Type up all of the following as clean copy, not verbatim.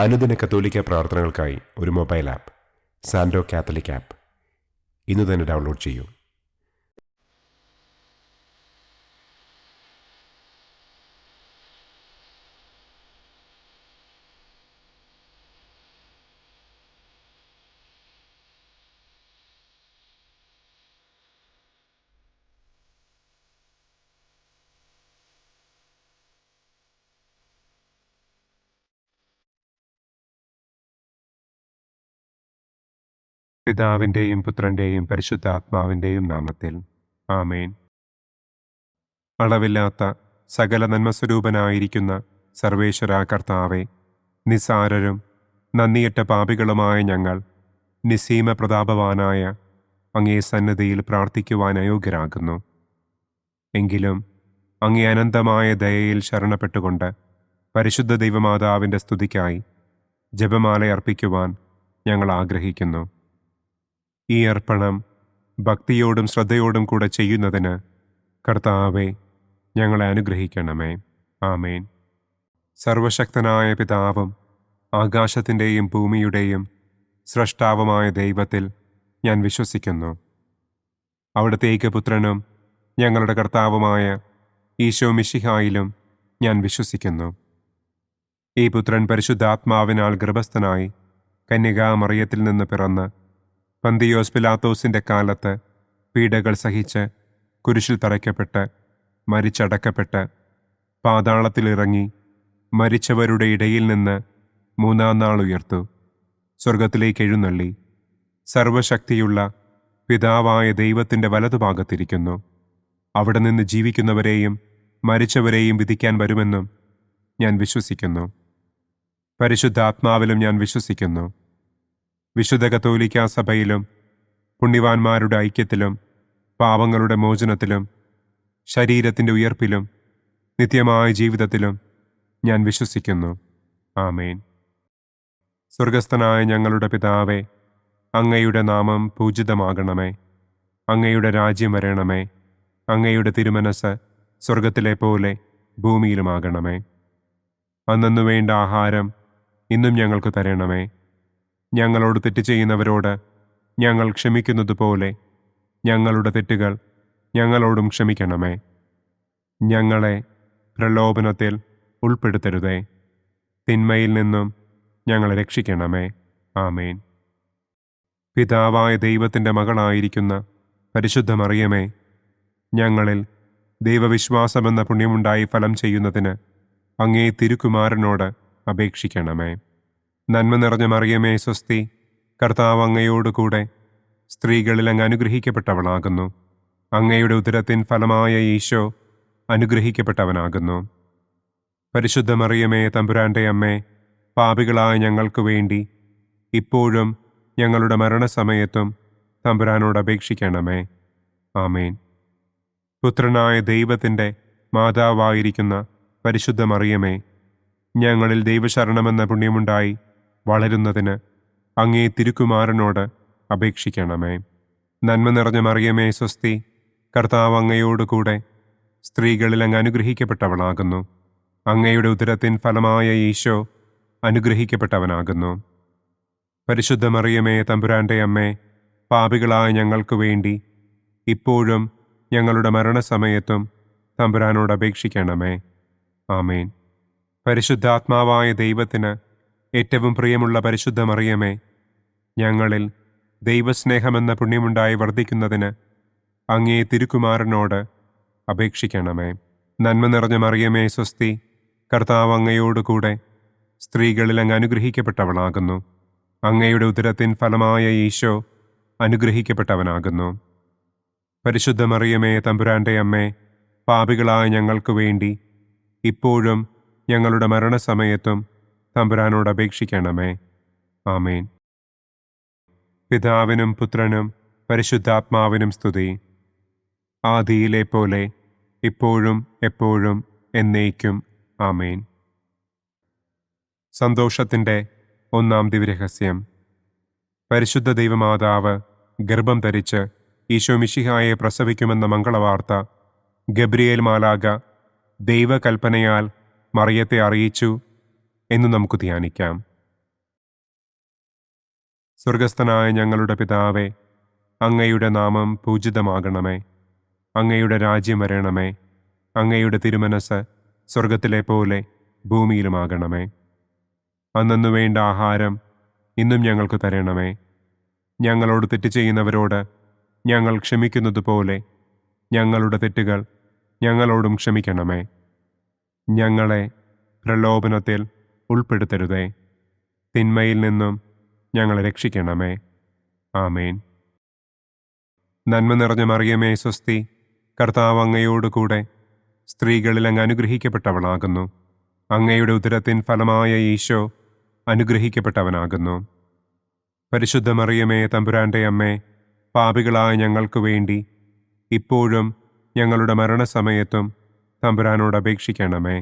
അനുദിന കത്തോലിക്ക പ്രാർത്ഥനകൾക്കായി ഒരു മൊബൈൽ ആപ്പ് സാൻഡോ കാത്തലിക് ആപ്പ് ഇന്ന് തന്നെ ഡൗൺലോഡ് ചെയ്യൂ. പിതാവിൻ്റെയും പുത്രൻ്റെയും പരിശുദ്ധാത്മാവിൻ്റെയും നാമത്തിൽ ആമേൻ. അളവില്ലാത്ത സകല നന്മസ്വരൂപനായിരിക്കുന്ന സർവേശ്വര കർത്താവെ, നിസ്സാരരും നന്ദിയറ്റ പാപികളുമായ ഞങ്ങൾ നിസ്സീമ പ്രതാപവാനായ അങ്ങേ സന്നിധിയിൽ പ്രാർത്ഥിക്കുവാൻ അയോഗ്യരാകുന്നു. എങ്കിലും അങ്ങേ അനന്തമായ ദയയിൽ ശരണപ്പെട്ടുകൊണ്ട് പരിശുദ്ധ ദൈവമാതാവിൻ്റെ സ്തുതിക്കായി ജപമാല അർപ്പിക്കുവാൻ ഞങ്ങൾ ആഗ്രഹിക്കുന്നു. ഈ അർപ്പണം ഭക്തിയോടും ശ്രദ്ധയോടും കൂടെ ചെയ്യുന്നതിന് കർത്താവെ ഞങ്ങളെ അനുഗ്രഹിക്കണമേ. ആമേൻ. സർവശക്തനായ പിതാവും ആകാശത്തിൻ്റെയും ഭൂമിയുടെയും സ്രഷ്ടാവുമായ ദൈവത്തിൽ ഞാൻ വിശ്വസിക്കുന്നു. അവിടുത്തെ ഏകപുത്രനും ഞങ്ങളുടെ കർത്താവുമായ ഈശോ മിശിഹായിലും ഞാൻ വിശ്വസിക്കുന്നു. ഈ പുത്രൻ പരിശുദ്ധാത്മാവിനാൽ ഗർഭസ്ഥനായി കന്യകാമറിയത്തിൽ നിന്ന് പിറന്ന് പന്തിയോസ് പിലാത്തോസിൻ്റെ കാലത്ത് പീഡകൾ സഹിച്ച് കുരിശിൽ തറയ്ക്കപ്പെട്ട് മരിച്ചടക്കപ്പെട്ട് പാതാളത്തിലിറങ്ങി മരിച്ചവരുടെ ഇടയിൽ നിന്ന് മൂന്നാം നാൾ ഉയർത്തു, സ്വർഗത്തിലേക്ക് എഴുന്നള്ളി സർവശക്തിയുള്ള പിതാവായ ദൈവത്തിൻ്റെ വലതുഭാഗത്തിരിക്കുന്നു. അവിടെ നിന്ന് ജീവിക്കുന്നവരെയും മരിച്ചവരെയും വിധിക്കാൻ വരുമെന്നും ഞാൻ വിശ്വസിക്കുന്നു. പരിശുദ്ധാത്മാവിലും ഞാൻ വിശ്വസിക്കുന്നു. വിശുദ്ധ കത്തോലിക്കാ സഭയിലും പുണ്യവാന്മാരുടെ ഐക്യത്തിലും പാപങ്ങളുടെ മോചനത്തിലും ശരീരത്തിൻ്റെ ഉയർപ്പിലും നിത്യമായ ജീവിതത്തിലും ഞാൻ വിശ്വസിക്കുന്നു. ആമേൻ. സ്വർഗസ്ഥനായ ഞങ്ങളുടെ പിതാവേ, അങ്ങയുടെ നാമം പൂജിതമാകണമേ. അങ്ങയുടെ രാജ്യം വരണമേ. അങ്ങയുടെ തിരുമനസ് സ്വർഗത്തിലെ പോലെ ഭൂമിയിലുമാകണമേ. അന്നന്നു വേണ്ട ആഹാരം ഇന്നും ഞങ്ങൾക്ക് തരണമേ. ഞങ്ങളോട് തെറ്റ് ചെയ്യുന്നവരോട് ഞങ്ങൾ ക്ഷമിക്കുന്നത് പോലെ ഞങ്ങളുടെ തെറ്റുകൾ ഞങ്ങളോടും ക്ഷമിക്കണമേ. ഞങ്ങളെ പ്രലോഭനത്തിൽ ഉൾപ്പെടുത്തരുതേ, തിന്മയിൽ നിന്നും ഞങ്ങളെ രക്ഷിക്കണമേ. ആമേൻ. പിതാവായ ദൈവത്തിൻ്റെ മകളായിരിക്കുന്ന പരിശുദ്ധ മറിയമേ, ഞങ്ങളിൽ ദൈവവിശ്വാസമെന്ന പുണ്യമുണ്ടായി ഫലം ചെയ്യുന്നതിന് അങ്ങേ തിരുക്കുമാരനോട് അപേക്ഷിക്കണമേ. നന്മ നിറഞ്ഞ മറിയമേ സ്വസ്തി, കർത്താവ് അങ്ങയോടുകൂടെ സ്ത്രീകളിൽ അങ്ങ് അനുഗ്രഹിക്കപ്പെട്ടവളാകുന്നു. അങ്ങയുടെ ഉദരത്തിൻ ഫലമായ ഈശോ അനുഗ്രഹിക്കപ്പെട്ടവനാകുന്നു. പരിശുദ്ധ മറിയമേ തമ്പുരാൻ്റെ അമ്മേ, പാപികളായ ഞങ്ങൾക്ക് വേണ്ടി ഇപ്പോഴും ഞങ്ങളുടെ മരണസമയത്തും തമ്പുരാനോട് അപേക്ഷിക്കണമേ. ആമേൻ. പുത്രനായ ദൈവത്തിൻ്റെ മാതാവായിരിക്കുന്ന പരിശുദ്ധ മറിയമേ, ഞങ്ങളിൽ ദൈവശരണമെന്ന പുണ്യമുണ്ടായി വളരുന്നതിന് അങ്ങേ തിരുക്കുമാരനോട് അപേക്ഷിക്കണമേ. നന്മ നിറഞ്ഞ മറിയമേ സ്വസ്തി, കർത്താവ് അങ്ങയോടുകൂടെ സ്ത്രീകളിൽ അങ്ങ് അനുഗ്രഹിക്കപ്പെട്ടവളാകുന്നു. അങ്ങയുടെ ഉദരത്തിൻ ഫലമായ ഈശോ അനുഗ്രഹിക്കപ്പെട്ടവനാകുന്നു. പരിശുദ്ധ മറിയമേ തമ്പുരാൻ്റെ അമ്മേ, പാപികളായ ഞങ്ങൾക്ക് വേണ്ടി ഇപ്പോഴും ഞങ്ങളുടെ മരണസമയത്തും തമ്പുരാനോട് അപേക്ഷിക്കണമേ. ആമേൻ. പരിശുദ്ധാത്മാവായ ദൈവത്തിന് ഏറ്റവും പ്രിയമുള്ള പരിശുദ്ധ മറിയമേ, ഞങ്ങളിൽ ദൈവസ്നേഹമെന്ന പുണ്യമുണ്ടായി വർദ്ധിക്കുന്നതിന് അങ്ങേ തിരുക്കുമാരനോട് അപേക്ഷിക്കണമേ. നന്മ നിറഞ്ഞ മറിയമേ സ്വസ്തി, കർത്താവ് അങ്ങയോടുകൂടെ സ്ത്രീകളിൽ അങ്ങ് അനുഗ്രഹിക്കപ്പെട്ടവളാകുന്നു. അങ്ങയുടെ ഉദരത്തിൻ ഫലമായ ഈശോ അനുഗ്രഹിക്കപ്പെട്ടവനാകുന്നു. പരിശുദ്ധ മറിയമേ തമ്പുരാൻ്റെ അമ്മേ, പാപികളായ ഞങ്ങൾക്ക് വേണ്ടി ഇപ്പോഴും ഞങ്ങളുടെ മരണസമയത്തും തമ്പുരാനോട് അപേക്ഷിക്കണമേ. ആമേൻ. പിതാവിനും പുത്രനും പരിശുദ്ധാത്മാവിനും സ്തുതി, ആദിയിലെ പോലെ ഇപ്പോഴും എപ്പോഴും എന്നേക്കും. ആമേൻ. സന്തോഷത്തിൻ്റെ ഒന്നാം ദിവ്യരഹസ്യം. പരിശുദ്ധ ദൈവമാതാവ് ഗർഭം ധരിച്ച് ഈശോ മിശിഹായെ പ്രസവിക്കുമെന്ന മംഗളവാർത്ത ഗബ്രിയേൽ മാലാഖ ദൈവകൽപ്പനയാൽ മറിയത്തെ അറിയിച്ചു എന്ന് നമുക്ക് ധ്യാനിക്കാം. സ്വർഗസ്ഥനായ ഞങ്ങളുടെ പിതാവേ, അങ്ങയുടെ നാമം പൂജിതമാകണമേ. അങ്ങയുടെ രാജ്യം വരണമേ. അങ്ങയുടെ തിരുമനസ് സ്വർഗത്തിലെ പോലെ ഭൂമിയിലുമാകണമേ. അന്നന്നു വേണ്ട ആഹാരം ഇന്നും ഞങ്ങൾക്ക് തരണമേ. ഞങ്ങളോട് തെറ്റ് ചെയ്യുന്നവരോട് ഞങ്ങൾ ക്ഷമിക്കുന്നത് പോലെ ഞങ്ങളുടെ തെറ്റുകൾ ഞങ്ങളോടും ക്ഷമിക്കണമേ. ഞങ്ങളെ പ്രലോഭനത്തിൽ ഉൾപ്പെടുത്തരുതേ. തിന്മയിൽ നിന്നും ഞങ്ങളെ രക്ഷിക്കണമേ. ആമേൻ. നന്മ നിറഞ്ഞ മറിയമേ സ്വസ്തി, കർത്താവ് അങ്ങയോടുകൂടെ സ്ത്രീകളിൽ അങ്ങ് അനുഗ്രഹിക്കപ്പെട്ടവളാകുന്നു. അങ്ങയുടെ ഉദരത്തിൻ ഫലമായ ഈശോ അനുഗ്രഹിക്കപ്പെട്ടവനാകുന്നു. പരിശുദ്ധ മറിയമേ തമ്പുരാൻ്റെ അമ്മേ, പാപികളായ ഞങ്ങൾക്ക് വേണ്ടി ഇപ്പോഴും ഞങ്ങളുടെ മരണസമയത്തും തമ്പുരാനോട് അപേക്ഷിക്കണമേ.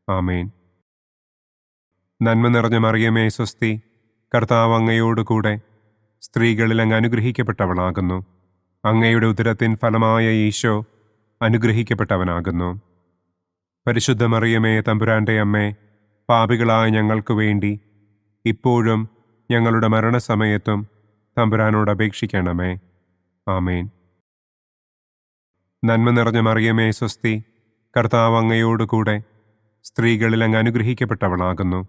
ആമേൻ. നന്മ നിറഞ്ഞ മറിയമേ സ്വസ്തി, കർത്താവ് അങ്ങയോടുകൂടെ സ്ത്രീകളിൽ അങ്ങ് അനുഗ്രഹിക്കപ്പെട്ടവളാകുന്നു. അങ്ങയുടെ ഉദരത്തിൻ ഫലമായ ഈശോ അനുഗ്രഹിക്കപ്പെട്ടവനാകുന്നു. പരിശുദ്ധ മറിയമേ തമ്പുരാൻ്റെ അമ്മേ, പാപികളായ ഞങ്ങൾക്ക് വേണ്ടി ഇപ്പോഴും ഞങ്ങളുടെ മരണസമയത്തും തമ്പുരാനോട് അപേക്ഷിക്കണമേ. ആമേൻ. നന്മ നിറഞ്ഞ മറിയമേ സ്വസ്തി, കർത്താവ് അങ്ങയോടുകൂടെ സ്ത്രീകളിൽ അങ്ങ് അനുഗ്രഹിക്കപ്പെട്ടവളാകുന്നു.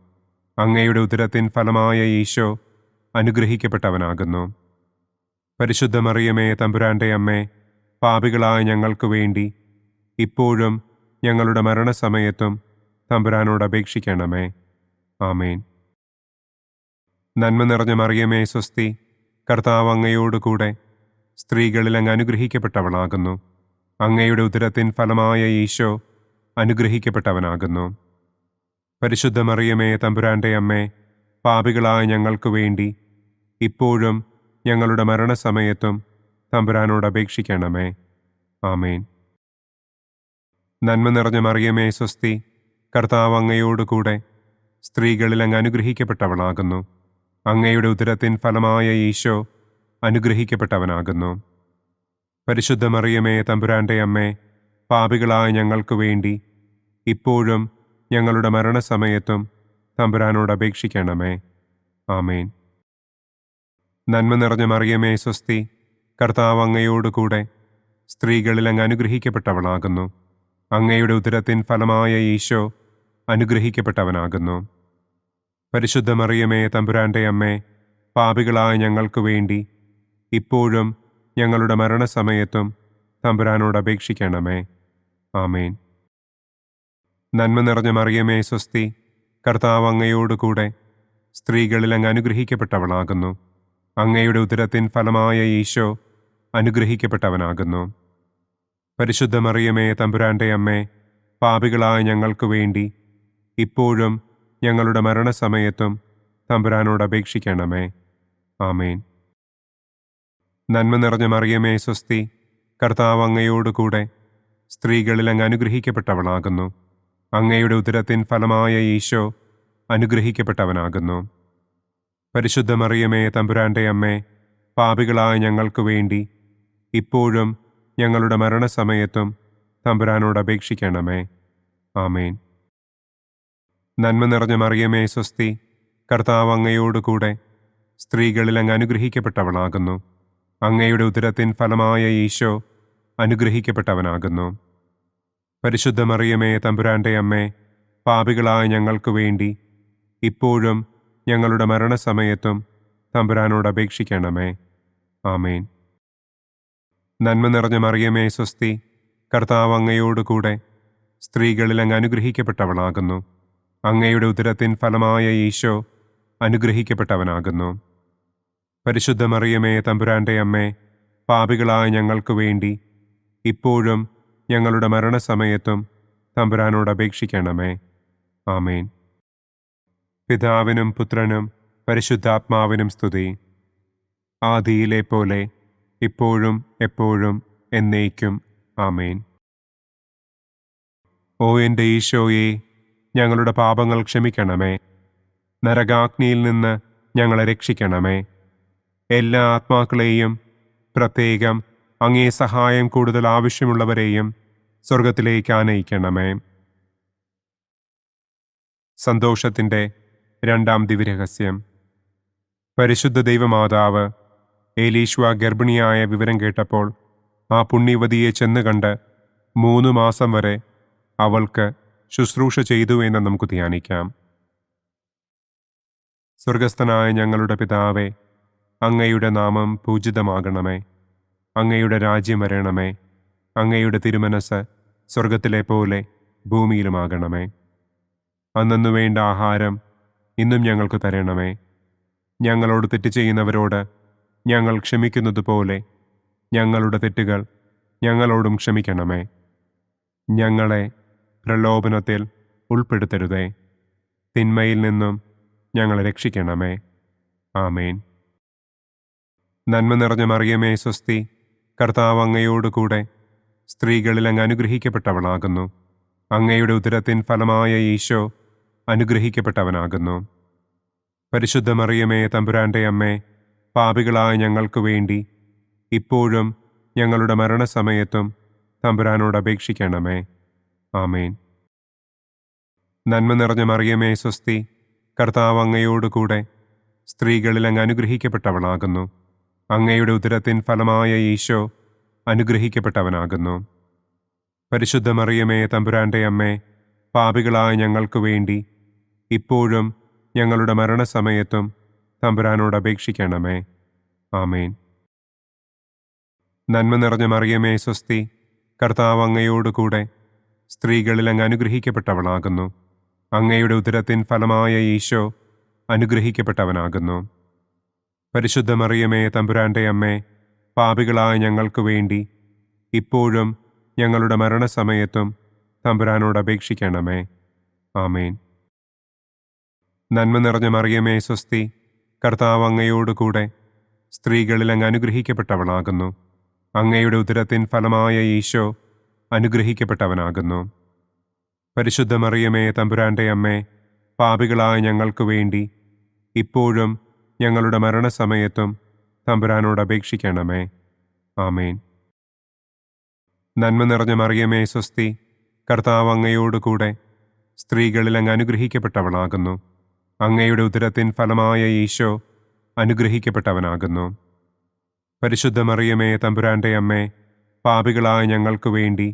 അങ്ങയുടെ ഉദരത്തിൻ ഫലമായ ഈശോ അനുഗ്രഹിക്കപ്പെട്ടവനാകുന്നു. പരിശുദ്ധ മറിയമേ തമ്പുരാൻ്റെ അമ്മേ, പാപികളായ ഞങ്ങൾക്ക് വേണ്ടി ഇപ്പോഴും ഞങ്ങളുടെ മരണസമയത്തും തമ്പുരാനോട് അപേക്ഷിക്കണമേ. ആമേൻ. നന്മ നിറഞ്ഞ മറിയമേ സ്വസ്തി, കർത്താവ് അങ്ങയോടുകൂടെ സ്ത്രീകളിൽ അങ്ങ് അനുഗ്രഹിക്കപ്പെട്ടവളാകുന്നു. അങ്ങയുടെ ഉദരത്തിൻ ഫലമായ ഈശോ അനുഗ്രഹിക്കപ്പെട്ടവനാകുന്നു. പരിശുദ്ധ മറിയമേ തമ്പുരാൻ്റെ അമ്മേ, പാപികളായ ഞങ്ങൾക്ക് വേണ്ടി ഇപ്പോഴും ഞങ്ങളുടെ മരണസമയത്തും തമ്പുരാനോട് അപേക്ഷിക്കണമേ. ആമേൻ. നന്മ നിറഞ്ഞ മറിയമേ സ്വസ്തി, കർത്താവ് അങ്ങയോടുകൂടെ സ്ത്രീകളിൽ അങ്ങ് അനുഗ്രഹിക്കപ്പെട്ടവളാകുന്നു. അങ്ങയുടെ ഉദരത്തിൻ ഫലമായ ഈശോ അനുഗ്രഹിക്കപ്പെട്ടവനാകുന്നു. പരിശുദ്ധ മറിയമേ തമ്പുരാൻ്റെ അമ്മേ, പാപികളായ ഞങ്ങൾക്ക് വേണ്ടി ഇപ്പോഴും ഞങ്ങളുടെ മരണസമയത്തും തമ്പുരാനോട് അപേക്ഷിക്കണമേ. ആമേൻ. നന്മ നിറഞ്ഞ മറിയമേ സ്വസ്തി, കർത്താവ് അങ്ങയോടുകൂടെ സ്ത്രീകളിൽ അങ്ങ് അനുഗ്രഹിക്കപ്പെട്ടവളാകുന്നു. അങ്ങയുടെ ഉദരത്തിൻ ഫലമായ ഈശോ അനുഗ്രഹിക്കപ്പെട്ടവനാകുന്നു. പരിശുദ്ധ മറിയമേ തമ്പുരാൻ്റെ അമ്മേ, പാപികളായ ഞങ്ങൾക്ക് വേണ്ടി ഇപ്പോഴും ഞങ്ങളുടെ മരണസമയത്തും തമ്പുരാനോട് അപേക്ഷിക്കണമേ. ആമേൻ. നന്മ നിറഞ്ഞ മറിയമേ സ്വസ്തി, കർത്താവ് അങ്ങയോടുകൂടെ സ്ത്രീകളിൽ അങ്ങ് അനുഗ്രഹിക്കപ്പെട്ടവളാകുന്നു. അങ്ങയുടെ ഉദരത്തിൻ ഫലമായ ഈശോ അനുഗ്രഹിക്കപ്പെട്ടവനാകുന്നു. പരിശുദ്ധ മറിയമേ തമ്പുരാൻ്റെ അമ്മേ, പാപികളായ ഞങ്ങൾക്ക് വേണ്ടി ഇപ്പോഴും ഞങ്ങളുടെ മരണസമയത്തും തമ്പുരാനോട് അപേക്ഷിക്കണമേ. ആമേൻ. നന്മ നിറഞ്ഞ മറിയമേ സ്വസ്തി, കർത്താവ് അങ്ങയോടുകൂടെ സ്ത്രീകളിൽ അങ്ങ് അനുഗ്രഹിക്കപ്പെട്ടവളാകുന്നു. അങ്ങയുടെ ഉദരത്തിൻ ഫലമായ ഈശോ അനുഗ്രഹിക്കപ്പെട്ടവനാകുന്നു. പരിശുദ്ധ മറിയമേ തമ്പുരാൻ്റെ അമ്മേ, പാപികളായ ഞങ്ങൾക്ക് വേണ്ടി ഇപ്പോഴും ഞങ്ങളുടെ മരണസമയത്തും തമ്പുരാനോട് അപേക്ഷിക്കണമേ. ആമേൻ. നന്മ നിറഞ്ഞ മറിയമേ സ്വസ്തി, കർത്താവ് അങ്ങയോടുകൂടെ സ്ത്രീകളിൽ അങ്ങ് അനുഗ്രഹിക്കപ്പെട്ടവളാകുന്നു. അങ്ങയുടെ ഉദരത്തിൻ ഫലമായ ഈശോ അനുഗ്രഹിക്കപ്പെട്ടവനാകുന്നു. പരിശുദ്ധ മറിയമേ തമ്പുരാൻ്റെ അമ്മേ, പാപികളായ ഞങ്ങൾക്ക് വേണ്ടി ഇപ്പോഴും ഞങ്ങളുടെ മരണസമയത്തും തമ്പുരാനോട് അപേക്ഷിക്കണമേ. ആമേൻ. നന്മ നിറഞ്ഞ മറിയമേ സ്വസ്തി, കർത്താവ് അങ്ങയോടുകൂടെ സ്ത്രീകളിൽ അങ്ങ് അനുഗ്രഹിക്കപ്പെട്ടവളാകുന്നു. അങ്ങയുടെ ഉദരത്തിൻ ഫലമായ ഈശോ അനുഗ്രഹിക്കപ്പെട്ടവനാകുന്നു. പരിശുദ്ധ മറിയമേ തമ്പുരാൻ്റെ അമ്മേ, പാപികളായ ഞങ്ങൾക്ക് വേണ്ടി ഇപ്പോഴും ഞങ്ങളുടെ മരണസമയത്തും തമ്പുരാനോട് അപേക്ഷിക്കണമേ. ആമേൻ. പിതാവിനും പുത്രനും പരിശുദ്ധാത്മാവിനും സ്തുതി. ആദിയിലെ പോലെ ഇപ്പോഴും എപ്പോഴും എന്നേക്കും. ആമേൻ. ഓ എൻ്റെ ഈശോയെ, ഞങ്ങളുടെ പാപങ്ങൾ ക്ഷമിക്കണമേ. നരകാഗ്നിയിൽ നിന്ന് ഞങ്ങളെ രക്ഷിക്കണമേ. എല്ലാ ആത്മാക്കളെയും, പ്രത്യേകം അങ്ങേ സഹായം കൂടുതൽ ആവശ്യമുള്ളവരെയും സ്വർഗത്തിലേക്ക് ആനയിക്കണമേ. സന്തോഷത്തിൻ്റെ രണ്ടാം ദിവ്യരഹസ്യം. പരിശുദ്ധ ദൈവമാതാവ് ഏലീശ്വ ഗർഭിണിയായ വിവരം കേട്ടപ്പോൾ ആ പുണ്യവതിയെ ചെന്ന് കണ്ട് 3 മാസം വരെ അവൾക്ക് ശുശ്രൂഷ ചെയ്തു എന്ന് നമുക്ക് ധ്യാനിക്കാം. സ്വർഗസ്ഥനായ ഞങ്ങളുടെ പിതാവേ, അങ്ങയുടെ നാമം പൂജിതമാകണമേ. അങ്ങയുടെ രാജ്യം വരണമേ. അങ്ങയുടെ തിരുമനസ് സ്വർഗത്തിലെ പോലെ ഭൂമിയിലുമാകണമേ. അന്നന്നു വേണ്ട ആഹാരം ഇന്നും ഞങ്ങൾക്ക് തരണമേ. ഞങ്ങളോട് തെറ്റ് ചെയ്യുന്നവരോട് ഞങ്ങൾ ക്ഷമിക്കുന്നത് പോലെ ഞങ്ങളുടെ തെറ്റുകൾ ഞങ്ങളോടും ക്ഷമിക്കണമേ. ഞങ്ങളെ പ്രലോഭനത്തിൽ ഉൾപ്പെടുത്തരുതേ. തിന്മയിൽ നിന്നും ഞങ്ങളെ രക്ഷിക്കണമേ. ആമേൻ. നന്മ നിറഞ്ഞ മറിയമേ സ്വസ്തി, കർത്താവ് അങ്ങയോടുകൂടെ സ്ത്രീകളിൽ അങ്ങ് അനുഗ്രഹിക്കപ്പെട്ടവളാകുന്നു. അങ്ങയുടെ ഉദരത്തിൻ ഫലമായ ഈശോ അനുഗ്രഹിക്കപ്പെട്ടവനാകുന്നു. പരിശുദ്ധ മറിയമേ തമ്പുരാൻ്റെ അമ്മേ, പാപികളായ ഞങ്ങൾക്ക് വേണ്ടി ഇപ്പോഴും ഞങ്ങളുടെ മരണസമയത്തും തമ്പുരാനോട് അപേക്ഷിക്കണമേ. ആമേൻ. നന്മ നിറഞ്ഞ മറിയമേ സ്വസ്തി, കർത്താവ് അങ്ങയോടുകൂടെ സ്ത്രീകളിൽ അങ്ങ് അനുഗ്രഹിക്കപ്പെട്ടവളാകുന്നു. അങ്ങയുടെ ഉദരത്തിൻ ഫലമായ ഈശോ അനുഗ്രഹിക്കപ്പെട്ടവനാകുന്നു. പരിശുദ്ധ മറിയമേ തമ്പുരാൻ്റെ അമ്മേ, പാപികളായ ഞങ്ങൾക്ക് വേണ്ടി ഇപ്പോഴും ഞങ്ങളുടെ മരണസമയത്തും തമ്പുരാനോട് അപേക്ഷിക്കണമേ. ആമേൻ. നന്മ നിറഞ്ഞ മറിയമേ സ്വസ്തി, കർത്താവ് അങ്ങയോടുകൂടെ സ്ത്രീകളിൽ അങ്ങ് അനുഗ്രഹിക്കപ്പെട്ടവളാകുന്നു. അങ്ങയുടെ ഉദരത്തിൻ ഫലമായ ഈശോ അനുഗ്രഹിക്കപ്പെട്ടവനാകുന്നു. പരിശുദ്ധ മറിയമേ തമ്പുരാൻ്റെ അമ്മേ, പാപികളായ ഞങ്ങൾക്ക് വേണ്ടി ഇപ്പോഴും ഞങ്ങളുടെ മരണസമയത്തും തമ്പുരാനോട് അപേക്ഷിക്കണമേ. ആമേൻ. നന്മ നിറഞ്ഞ മറിയമേ സ്വസ്തി, കർത്താവ് അങ്ങയോടുകൂടെ സ്ത്രീകളിൽ അങ്ങ് അനുഗ്രഹിക്കപ്പെട്ടവളാകുന്നു. അങ്ങയുടെ ഉദരത്തിൻ ഫലമായ ഈശോ അനുഗ്രഹിക്കപ്പെട്ടവനാകുന്നു. പരിശുദ്ധ മറിയമേ തമ്പുരാൻ്റെ അമ്മേ, പാപികളായ ഞങ്ങൾക്ക് വേണ്ടി ഇപ്പോഴും ഞങ്ങളുടെ മരണസമയത്തും തമ്പുരാനോട് അപേക്ഷിക്കണമേ. ആമേൻ. നന്മ നിറഞ്ഞ മറിയമേ സ്വസ്തി, കർത്താവ് അങ്ങയോടുകൂടെ സ്ത്രീകളിൽ അങ്ങ് അനുഗ്രഹിക്കപ്പെട്ടവളാകുന്നു. അങ്ങയുടെ ഉദരത്തിൻ ഫലമായ ഈശോ അനുഗ്രഹിക്കപ്പെട്ടവനാകുന്നു. പരിശുദ്ധ മറിയമേ തമ്പുരാൻ്റെ അമ്മേ, പാപികളായ ഞങ്ങൾക്ക് വേണ്ടി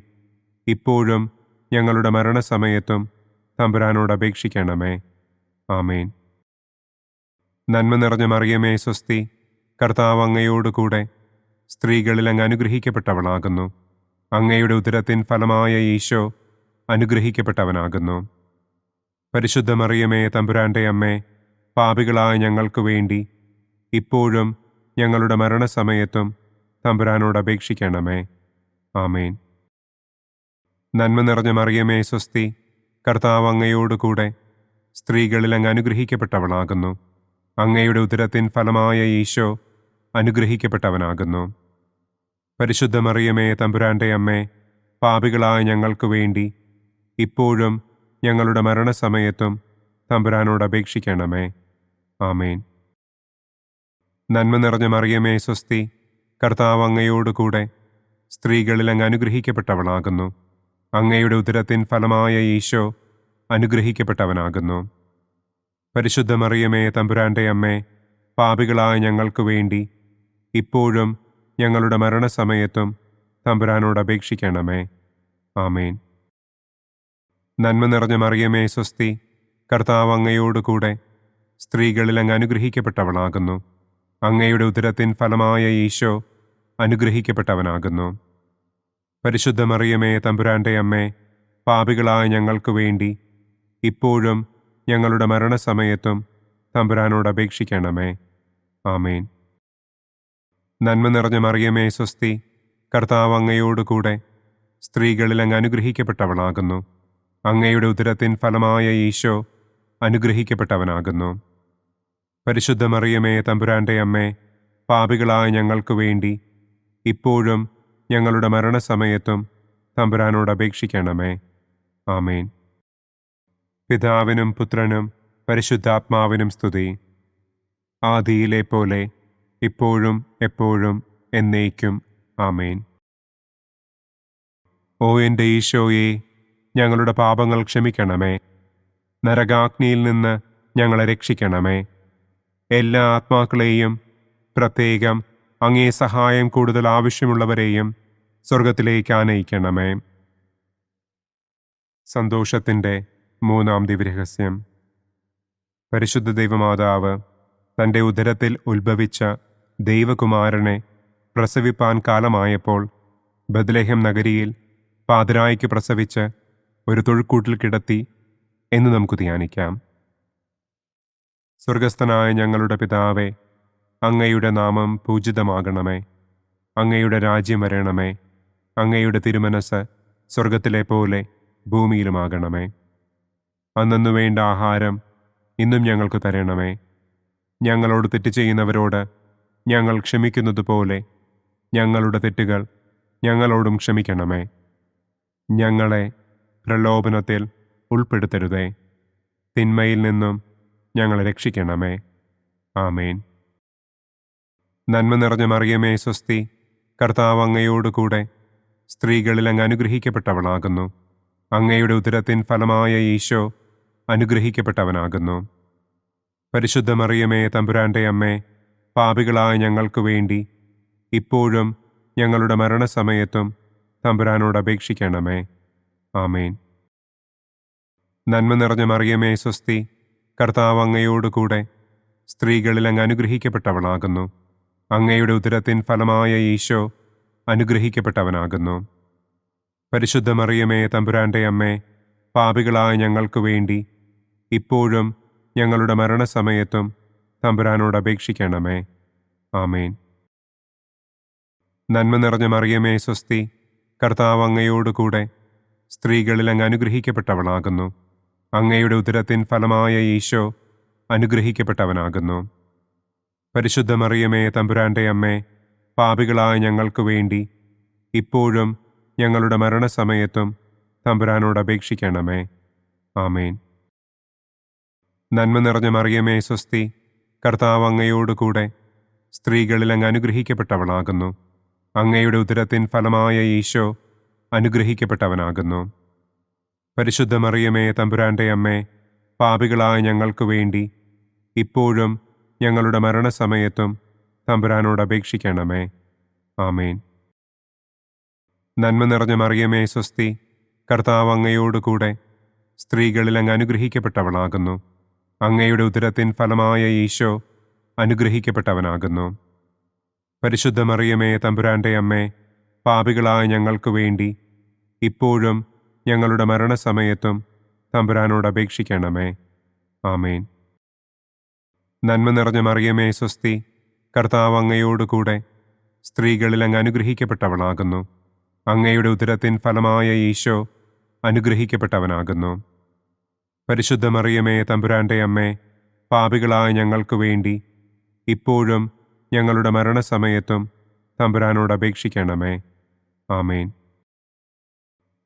ഇപ്പോഴും ഞങ്ങളുടെ മരണസമയത്തും തമ്പുരാനോട് അപേക്ഷിക്കണമേ. ആമേൻ. നന്മ നിറഞ്ഞ മറിയമേ സ്വസ്തി, കർത്താവ് അങ്ങയോടുകൂടെ സ്ത്രീകളിൽ അങ്ങ് അനുഗ്രഹിക്കപ്പെട്ടവളാകുന്നു. അങ്ങയുടെ ഉദരത്തിൻ ഫലമായ ഈശോ അനുഗ്രഹിക്കപ്പെട്ടവനാകുന്നു. പരിശുദ്ധ മറിയമേ തമ്പുരാൻ്റെ അമ്മേ, പാപികളായ ഞങ്ങൾക്ക് വേണ്ടി ഇപ്പോഴും ഞങ്ങളുടെ മരണസമയത്തും തമ്പുരാനോട് അപേക്ഷിക്കണമേ. ആമേൻ. നന്മ നിറഞ്ഞ മറിയമേ സ്വസ്തി, കർത്താവ് അങ്ങയോടുകൂടെ സ്ത്രീകളിൽ അങ്ങ് അനുഗ്രഹിക്കപ്പെട്ടവളാകുന്നു. അങ്ങയുടെ ഉദരത്തിൻ ഫലമായ ഈശോ അനുഗ്രഹിക്കപ്പെട്ടവനാകുന്നു. പരിശുദ്ധ മറിയമേ തമ്പുരാൻ്റെ അമ്മേ, പാപികളായ ഞങ്ങൾക്ക് വേണ്ടി ഇപ്പോഴും ഞങ്ങളുടെ മരണസമയത്തും തമ്പുരാനോട് അപേക്ഷിക്കണമേ. ആമേൻ. നന്മ നിറഞ്ഞ മറിയമേ സ്വസ്തി, കർത്താവ് അങ്ങയോടുകൂടെ സ്ത്രീകളിൽ അങ്ങ് അനുഗ്രഹിക്കപ്പെട്ടവളാകുന്നു. അങ്ങയുടെ ഉദരത്തിൻ ഫലമായ ഈശോ അനുഗ്രഹിക്കപ്പെട്ടവനാകുന്നു. പരിശുദ്ധ മറിയമേ തമ്പുരാൻ്റെ അമ്മേ, പാപികളായ ഞങ്ങൾക്ക് വേണ്ടി ഇപ്പോഴും ഞങ്ങളുടെ മരണസമയത്തും തമ്പുരാനോട് അപേക്ഷിക്കണമേ. ആമേൻ. നന്മ നിറഞ്ഞ മറിയമേ സ്വസ്തി, കർത്താവ് അങ്ങയോടുകൂടെ സ്ത്രീകളിൽ അങ്ങ് അനുഗ്രഹിക്കപ്പെട്ടവളാകുന്നു. അങ്ങയുടെ ഉദരത്തിൻ ഫലമായ ഈശോ അനുഗ്രഹിക്കപ്പെട്ടവനാകുന്നു. പരിശുദ്ധ മറിയമേ തമ്പുരാൻ്റെ അമ്മേ, പാപികളായ ഞങ്ങൾക്ക് വേണ്ടി ഇപ്പോഴും ഞങ്ങളുടെ മരണസമയത്തും തമ്പുരാനോട് അപേക്ഷിക്കണമേ. ആമേൻ. നന്മ നിറഞ്ഞ മറിയമേ സ്വസ്തി, കർത്താവ് അങ്ങയോടുകൂടെ സ്ത്രീകളിൽ അങ്ങ് അനുഗ്രഹിക്കപ്പെട്ടവളാകുന്നു. അങ്ങയുടെ ഉദരത്തിൻ ഫലമായ ഈശോ അനുഗ്രഹിക്കപ്പെട്ടവനാകുന്നു. പരിശുദ്ധ മറിയമേ തമ്പുരാൻ്റെ അമ്മേ, പാപികളായ ഞങ്ങൾക്ക് വേണ്ടി ഇപ്പോഴും ഞങ്ങളുടെ മരണസമയത്തും തമ്പുരാനോട് അപേക്ഷിക്കണമേ. ആമേൻ. പിതാവിനും പുത്രനും പരിശുദ്ധാത്മാവിനും സ്തുതി. ആദിയിലെ പോലെ ഇപ്പോഴും എപ്പോഴും എന്നേക്കും. ആമേൻ. ഓ എൻ്റെ ഈശോയെ, ഞങ്ങളുടെ പാപങ്ങൾ ക്ഷമിക്കണമേ. നരകാഗ്നിയിൽ നിന്ന് ഞങ്ങളെ രക്ഷിക്കണമേ. എല്ലാ ആത്മാക്കളെയും, പ്രത്യേകം അങ്ങേ സഹായം കൂടുതൽ ആവശ്യമുള്ളവരെയും സ്വർഗത്തിലേക്ക് ആനയിക്കണമേ. സന്തോഷത്തിൻ്റെ മൂന്നാം ദിവ്യരഹസ്യം. പരിശുദ്ധ ദൈവമാതാവ് തൻ്റെ ഉദരത്തിൽ ഉത്ഭവിച്ച ദൈവകുമാരനെ പ്രസവിപ്പാൻ കാലമായപ്പോൾ ബത്ലഹേം നഗരിയിൽ പാതിരായ്ക്ക് പ്രസവിച്ച് ഒരു തൊഴുക്കൂട്ടിൽ കിടത്തി എന്ന് നമുക്ക് ധ്യാനിക്കാം. സ്വർഗസ്ഥനായ ഞങ്ങളുടെ പിതാവേ, അങ്ങയുടെ നാമം പൂജിതമാകണമേ. അങ്ങയുടെ രാജ്യം വരണമേ. അങ്ങയുടെ തിരുമനസ് സ്വർഗത്തിലെ പോലെ ഭൂമിയിലുമാകണമേ. അന്നന്നു വേണ്ട ആഹാരം ഇന്നും ഞങ്ങൾക്ക് തരണമേ. ഞങ്ങളോട് തെറ്റ് ചെയ്യുന്നവരോട് ഞങ്ങൾ ക്ഷമിക്കുന്നത് പോലെ ഞങ്ങളുടെ തെറ്റുകൾ ഞങ്ങളോടും ക്ഷമിക്കണമേ. ഞങ്ങളെ പ്രലോഭനത്തിൽ ഉൾപ്പെടുത്തരുതേ. തിന്മയിൽ നിന്നും ഞങ്ങളെ രക്ഷിക്കണമേ. ആമേൻ. നന്മ നിറഞ്ഞ മറിയമേ സ്വസ്തി, കർത്താവ് അങ്ങയോടുകൂടെ സ്ത്രീകളിൽ അങ്ങ് അനുഗ്രഹിക്കപ്പെട്ടവളാകുന്നു. അങ്ങയുടെ ഉദരത്തിൻ ഫലമായ ഈശോ അനുഗ്രഹിക്കപ്പെട്ടവനാകുന്നു. പരിശുദ്ധ മറിയമേ തമ്പുരാൻ്റെ അമ്മേ, പാപികളായ ഞങ്ങൾക്ക് വേണ്ടി ഇപ്പോഴും ഞങ്ങളുടെ മരണസമയത്തും തമ്പുരാനോട് അപേക്ഷിക്കണമേ. ആമേൻ. നന്മ നിറഞ്ഞ മറിയമേ സ്വസ്തി, കർത്താവ് അങ്ങയോടുകൂടെ സ്ത്രീകളിൽ അങ്ങ് അനുഗ്രഹിക്കപ്പെട്ടവളാകുന്നു. അങ്ങയുടെ ഉദരത്തിൻ ഫലമായ ഈശോ അനുഗ്രഹിക്കപ്പെട്ടവനാകുന്നു. പരിശുദ്ധ മറിയമേ തമ്പുരാൻ്റെ അമ്മേ, പാപികളായ ഞങ്ങൾക്ക് വേണ്ടി ഇപ്പോഴും ഞങ്ങളുടെ മരണസമയത്തും തമ്പുരാനോട് അപേക്ഷിക്കണമേ. ആമേൻ. നന്മ നിറഞ്ഞ മറിയമേ സ്വസ്തി, കർത്താവ് അങ്ങയോടുകൂടെ സ്ത്രീകളിൽ അങ്ങ് അനുഗ്രഹിക്കപ്പെട്ടവളാകുന്നു. അങ്ങയുടെ ഉദരത്തിൻ ഫലമായ ഈശോ അനുഗ്രഹിക്കപ്പെട്ടവനാകുന്നു. പരിശുദ്ധ മറിയമേ തമ്പുരാൻ്റെ അമ്മേ, പാപികളായ ഞങ്ങൾക്ക് വേണ്ടി ഇപ്പോഴും ഞങ്ങളുടെ മരണസമയത്തും തമ്പുരാനോട് അപേക്ഷിക്കണമേ. ആമേൻ. നന്മ നിറഞ്ഞ മറിയമേ സ്വസ്തി, കർത്താവ് അങ്ങയോടുകൂടെ സ്ത്രീകളിൽ അങ്ങ് അനുഗ്രഹിക്കപ്പെട്ടവളാകുന്നു. അങ്ങയുടെ ഉദരത്തിൻ ഫലമായ ഈശോ അനുഗ്രഹിക്കപ്പെട്ടവനാകുന്നു. പരിശുദ്ധ മറിയമേ തമ്പുരാൻ്റെ അമ്മേ, പാപികളായ ഞങ്ങൾക്ക് വേണ്ടി ഇപ്പോഴും ഞങ്ങളുടെ മരണസമയത്തും തമ്പുരാനോട് അപേക്ഷിക്കണമേ. ആമേൻ. നന്മ നിറഞ്ഞ മറിയമേ സ്വസ്തി, കർത്താവ് അങ്ങയോടുകൂടെ സ്ത്രീകളിൽ അങ്ങ് അനുഗ്രഹിക്കപ്പെട്ടവളാകുന്നു. അങ്ങയുടെ ഉദരത്തിൻ ഫലമായ ഈശോ അനുഗ്രഹിക്കപ്പെട്ടവനാകുന്നു. പരിശുദ്ധ മറിയമേ തമ്പുരാൻ്റെ അമ്മേ, പാപികളായ ഞങ്ങൾക്ക് വേണ്ടി ഇപ്പോഴും ഞങ്ങളുടെ മരണസമയത്തും തമ്പുരാനോട് അപേക്ഷിക്കണമേ. ആമേൻ. നന്മ നിറഞ്ഞ മറിയമേ സ്വസ്തി, കർത്താവ് അങ്ങയോടുകൂടെ സ്ത്രീകളിൽ അങ്ങ് അനുഗ്രഹിക്കപ്പെട്ടവളാകുന്നു. അങ്ങയുടെ ഉദരത്തിൻ ഫലമായ ഈശോ അനുഗ്രഹിക്കപ്പെട്ടവനാകുന്നു. പരിശുദ്ധ മറിയമേ തമ്പുരാൻ്റെ അമ്മേ, പാപികളായ ഞങ്ങൾക്ക് വേണ്ടി ഇപ്പോഴും ഞങ്ങളുടെ മരണസമയത്തും തമ്പുരാനോട് അപേക്ഷിക്കണമേ. ആമേൻ.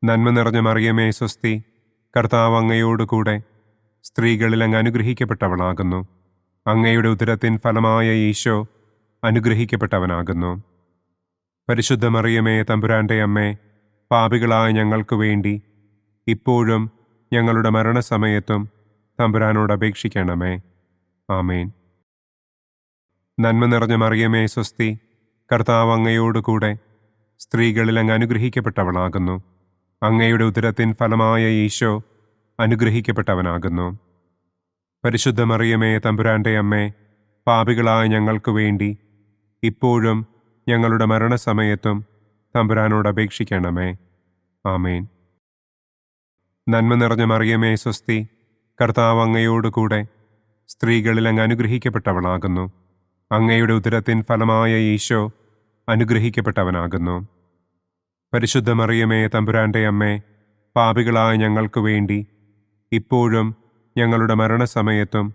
നന്മ നിറഞ്ഞ മറിയമേ സ്വസ്തി, കർത്താവ് അങ്ങയോടുകൂടെ സ്ത്രീകളിൽ അങ്ങ് അനുഗ്രഹിക്കപ്പെട്ടവളാകുന്നു. അങ്ങയുടെ ഉദരത്തിൻ ഫലമായ ഈശോ അനുഗ്രഹിക്കപ്പെട്ടവനാകുന്നു. പരിശുദ്ധ മറിയമേ തമ്പുരാൻ്റെ അമ്മേ, പാപികളായ ഞങ്ങൾക്ക് വേണ്ടി ഇപ്പോഴും ഞങ്ങളുടെ മരണസമയത്തും തമ്പുരാനോട് അപേക്ഷിക്കണമേ. ആമേൻ. നന്മ നിറഞ്ഞ മറിയമേ സ്വസ്തി, കർത്താവ് അങ്ങയോടുകൂടെ സ്ത്രീകളിൽ അങ്ങ് അനുഗ്രഹിക്കപ്പെട്ടവളാകുന്നു. അങ്ങയുടെ ഉദരത്തിൻ ഫലമായ ഈശോ അനുഗ്രഹിക്കപ്പെട്ടവനാകുന്നു. പരിശുദ്ധ മറിയമേ തമ്പുരാൻ്റെ അമ്മേ, പാപികളായ ഞങ്ങൾക്ക് വേണ്ടി ഇപ്പോഴും ഞങ്ങളുടെ മരണസമയത്തും തമ്പുരാനോട് അപേക്ഷിക്കണമേ. ആമേൻ. നന്മ നിറഞ്ഞ മറിയമേ സ്വസ്തി, കർത്താവ് അങ്ങയോടുകൂടെ സ്ത്രീകളിൽ അങ്ങ് അനുഗ്രഹിക്കപ്പെട്ടവളാകുന്നു. അങ്ങയുടെ ഉദരത്തിൻ ഫലമായ ഈശോ അനുഗ്രഹിക്കപ്പെട്ടവനാകുന്നു. പരിശുദ്ധ മറിയമേ തമ്പുരാൻ്റെ അമ്മേ, പാപികളായ ഞങ്ങൾക്ക് വേണ്ടി ഇപ്പോഴും ഞങ്ങളുടെ മരണസമയത്തും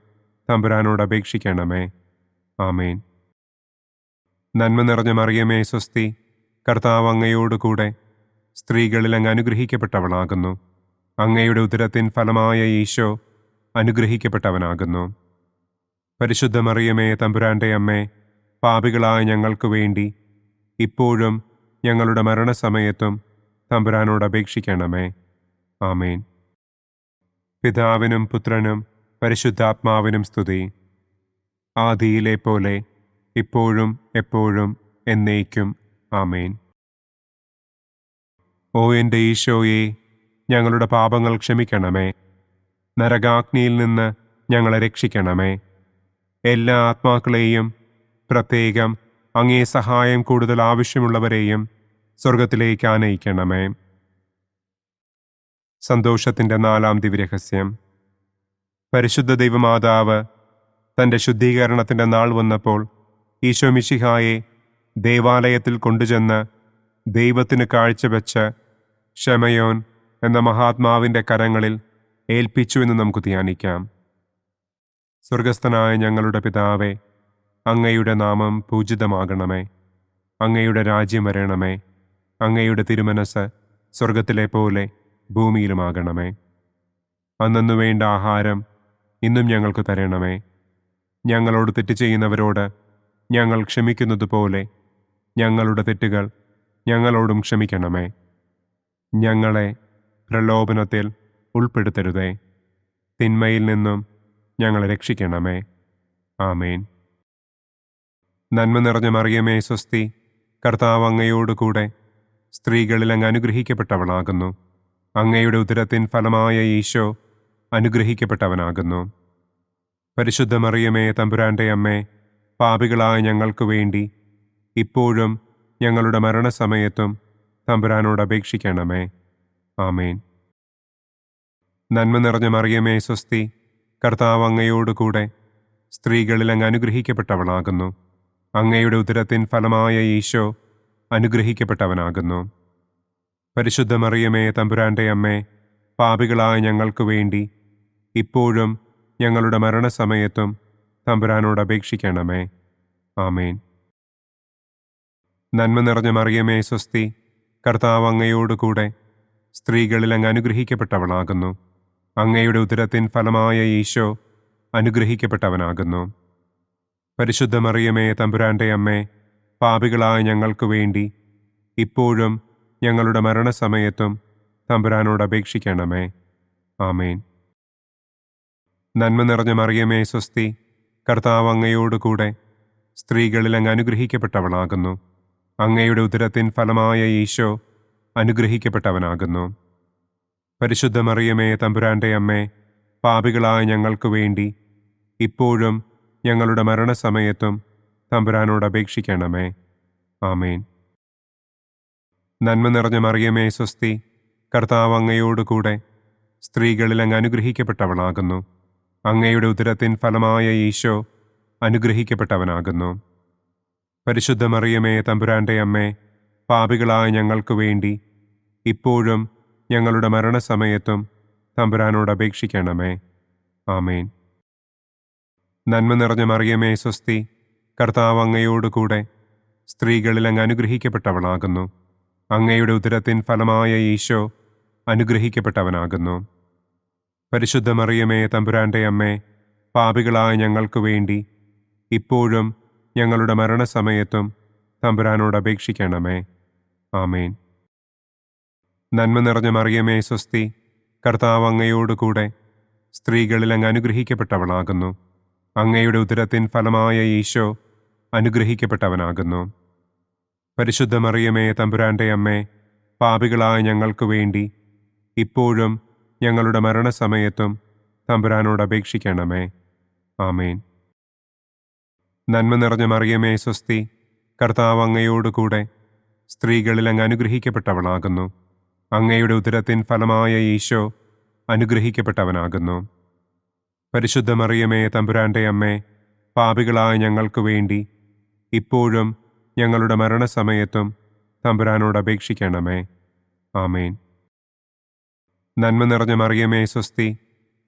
തമ്പുരാനോട് അപേക്ഷിക്കണമേ. ആമേൻ. നന്മ നിറഞ്ഞ മറിയമേ സ്വസ്തി, കർത്താവ് അങ്ങയോടുകൂടെ സ്ത്രീകളിൽ അങ്ങ് അനുഗ്രഹിക്കപ്പെട്ടവളാകുന്നു. അങ്ങയുടെ ഉദരത്തിൻ ഫലമായ ഈശോ അനുഗ്രഹിക്കപ്പെട്ടവനാകുന്നു. പരിശുദ്ധ മറിയമേ തമ്പുരാൻ്റെ അമ്മേ, പാപികളായ ഞങ്ങൾക്ക് വേണ്ടി ഇപ്പോഴും ഞങ്ങളുടെ മരണസമയത്തും തമ്പുരാനോട് അപേക്ഷിക്കണമേ. ആമേൻ. പിതാവിനും പുത്രനും പരിശുദ്ധാത്മാവിനും സ്തുതി. ആദിയിലെ പോലെ ഇപ്പോഴും എപ്പോഴും എന്നേക്കും. ആമേൻ. ഓ എൻ്റെ ഈശോയെ, ഞങ്ങളുടെ പാപങ്ങൾ ക്ഷമിക്കണമേ. നരകാഗ്നിയിൽ നിന്ന് ഞങ്ങളെ രക്ഷിക്കണമേ. എല്ലാ ആത്മാക്കളെയും, പ്രത്യേകം അങ്ങേ സഹായം കൂടുതൽ ആവശ്യമുള്ളവരെയും സ്വർഗത്തിലേക്ക് ആനയിക്കണമേ. സന്തോഷത്തിൻ്റെ 4-ാം ദിവ്യരഹസ്യം. പരിശുദ്ധ ദൈവമാതാവ് തൻ്റെ ശുദ്ധീകരണത്തിൻ്റെ നാൾ വന്നപ്പോൾ ഈശോ മിശിഹായെ ദേവാലയത്തിൽ കൊണ്ടുചെന്ന് ദൈവത്തിന് കാഴ്ചവെച്ച് ശമയോൻ എന്ന മഹാത്മാവിൻ്റെ കരങ്ങളിൽ ഏൽപ്പിച്ചു എന്ന് നമുക്ക് ധ്യാനിക്കാം. സ്വർഗസ്ഥനായ ഞങ്ങളുടെ പിതാവേ, അങ്ങയുടെ നാമം പൂജിതമാകണമേ. അങ്ങയുടെ രാജ്യം വരണമേ. അങ്ങയുടെ തിരുമനസ് സ്വർഗത്തിലെ പോലെ ഭൂമിയിലുമാകണമേ. അന്നന്നു വേണ്ട ആഹാരം ഇന്നും ഞങ്ങൾക്ക് തരണമേ. ഞങ്ങളോട് തെറ്റ് ചെയ്യുന്നവരോട് ഞങ്ങൾ ക്ഷമിക്കുന്നത് പോലെ ഞങ്ങളുടെ തെറ്റുകൾ ഞങ്ങളോടും ക്ഷമിക്കണമേ. ഞങ്ങളെ പ്രലോഭനത്തിൽ ഉൾപ്പെടുത്തരുതേ. തിന്മയിൽ നിന്നും ഞങ്ങളെ രക്ഷിക്കണമേ. ആമേൻ. നന്മ നിറഞ്ഞ മറിയമേ സ്വസ്തി, കർത്താവ് അങ്ങയോടുകൂടെ സ്ത്രീകളിൽ അങ്ങ് അനുഗ്രഹിക്കപ്പെട്ടവളാകുന്നു. അങ്ങയുടെ ഉദരത്തിൻ ഫലമായ ഈശോ അനുഗ്രഹിക്കപ്പെട്ടവനാകുന്നു. പരിശുദ്ധ മറിയമേ തമ്പുരാൻ്റെ അമ്മേ, പാപികളായ ഞങ്ങൾക്ക് വേണ്ടി ഇപ്പോഴും ഞങ്ങളുടെ മരണസമയത്തും തമ്പുരാനോട് അപേക്ഷിക്കണമേ. ആമേൻ. നന്മ നിറഞ്ഞ മറിയമേ സ്വസ്തി, കർത്താവ് അങ്ങയോടുകൂടെ സ്ത്രീകളിൽ അങ്ങ് അനുഗ്രഹിക്കപ്പെട്ടവളാകുന്നു. അങ്ങയുടെ ഉദരത്തിൻ ഫലമായ ഈശോ അനുഗ്രഹിക്കപ്പെട്ടവനാകുന്നു. പരിശുദ്ധ മറിയമേ തമ്പുരാൻ്റെ അമ്മേ, പാപികളായ ഞങ്ങൾക്ക് വേണ്ടി ഇപ്പോഴും ഞങ്ങളുടെ മരണസമയത്തും തമ്പുരാനോട് അപേക്ഷിക്കണമേ. ആമേൻ. നന്മ നിറഞ്ഞ മറിയമേ സ്വസ്തി, കർത്താവ് അങ്ങയോടുകൂടെ സ്ത്രീകളിൽ അങ്ങ് അനുഗ്രഹിക്കപ്പെട്ടവളാകുന്നു. അങ്ങയുടെ ഉദരത്തിൻ ഫലമായ ഈശോ അനുഗ്രഹിക്കപ്പെട്ടവനാകുന്നു. പരിശുദ്ധ മറിയമേ തമ്പുരാൻ്റെ അമ്മേ, പാപികളായ ഞങ്ങൾക്ക് വേണ്ടി ഇപ്പോഴും ഞങ്ങളുടെ മരണസമയത്തും തമ്പുരാനോട് അപേക്ഷിക്കണമേ. ആമേൻ. നന്മ നിറഞ്ഞ മറിയമേ സ്വസ്തി, കർത്താവ് അങ്ങയോടുകൂടെ സ്ത്രീകളിൽ അങ്ങ് അനുഗ്രഹിക്കപ്പെട്ടവളാകുന്നു. അങ്ങയുടെ ഉദരത്തിൻ ഫലമായ ഈശോ അനുഗ്രഹിക്കപ്പെട്ടവനാകുന്നു. പരിശുദ്ധ മറിയമേ തമ്പുരാൻ്റെ അമ്മേ, പാപികളായ ഞങ്ങൾക്ക് വേണ്ടി ഇപ്പോഴും ഞങ്ങളുടെ മരണസമയത്തും തമ്പുരാനോട് അപേക്ഷിക്കണമേ. ആമേൻ. നന്മ നിറഞ്ഞ മറിയമേ സ്വസ്തി, കർത്താവ് അങ്ങയോടുകൂടെ സ്ത്രീകളിൽ അങ്ങ് അനുഗ്രഹിക്കപ്പെട്ടവളാകുന്നു. അങ്ങയുടെ ഉദരത്തിൻ ഫലമായ ഈശോ അനുഗ്രഹിക്കപ്പെട്ടവനാകുന്നു. പരിശുദ്ധ മറിയമേ തമ്പുരാൻ്റെ അമ്മേ, പാപികളായ ഞങ്ങൾക്ക് വേണ്ടി ഇപ്പോഴും ഞങ്ങളുടെ മരണസമയത്തും തമ്പുരാനോട് അപേക്ഷിക്കണമേ. ആമേൻ. നന്മ നിറഞ്ഞ മറിയമേ സ്വസ്തി, കർത്താവ് അങ്ങയോടുകൂടെ സ്ത്രീകളിൽ അങ്ങ് അനുഗ്രഹിക്കപ്പെട്ടവളാകുന്നു. അങ്ങയുടെ ഉദരത്തിൻ ഫലമായ ഈശോ അനുഗ്രഹിക്കപ്പെട്ടവനാകുന്നു. പരിശുദ്ധ മറിയമേ തമ്പുരാൻ്റെ അമ്മേ, പാപികളായ ഞങ്ങൾക്ക് വേണ്ടി ഇപ്പോഴും ഞങ്ങളുടെ മരണസമയത്തും തമ്പുരാനോട് അപേക്ഷിക്കണമേ. ആമേൻ. നന്മ നിറഞ്ഞ മറിയമേ സ്വസ്തി, കർത്താവ് അങ്ങയോടുകൂടെ സ്ത്രീകളിൽ അങ്ങ് അനുഗ്രഹിക്കപ്പെട്ടവളാകുന്നു. അങ്ങയുടെ ഉദരത്തിൻ ഫലമായ ഈശോ അനുഗ്രഹിക്കപ്പെട്ടവനാകുന്നു. പരിശുദ്ധ മറിയമേ തമ്പുരാൻ്റെ അമ്മേ, പാപികളായ ഞങ്ങൾക്ക് വേണ്ടി ഇപ്പോഴും ഞങ്ങളുടെ മരണസമയത്തും തമ്പുരാനോട് അപേക്ഷിക്കണമേ. ആമേൻ. നന്മ നിറഞ്ഞ മറിയമേ സ്വസ്തി, കർത്താവ് അങ്ങയോടുകൂടെ സ്ത്രീകളിൽ അങ്ങ് അനുഗ്രഹിക്കപ്പെട്ടവളാകുന്നു. അങ്ങയുടെ ഉദരത്തിൻ ഫലമായ ഈശോ അനുഗ്രഹിക്കപ്പെട്ടവനാകുന്നു. പരിശുദ്ധ മറിയമേ തമ്പുരാൻ്റെ അമ്മേ, പാപികളായ ഞങ്ങൾക്ക് വേണ്ടി ഇപ്പോഴും ഞങ്ങളുടെ മരണസമയത്തും തമ്പുരാനോട് അപേക്ഷിക്കണമേ. ആമേൻ. നന്മ നിറഞ്ഞ മറിയമേ സ്വസ്തി,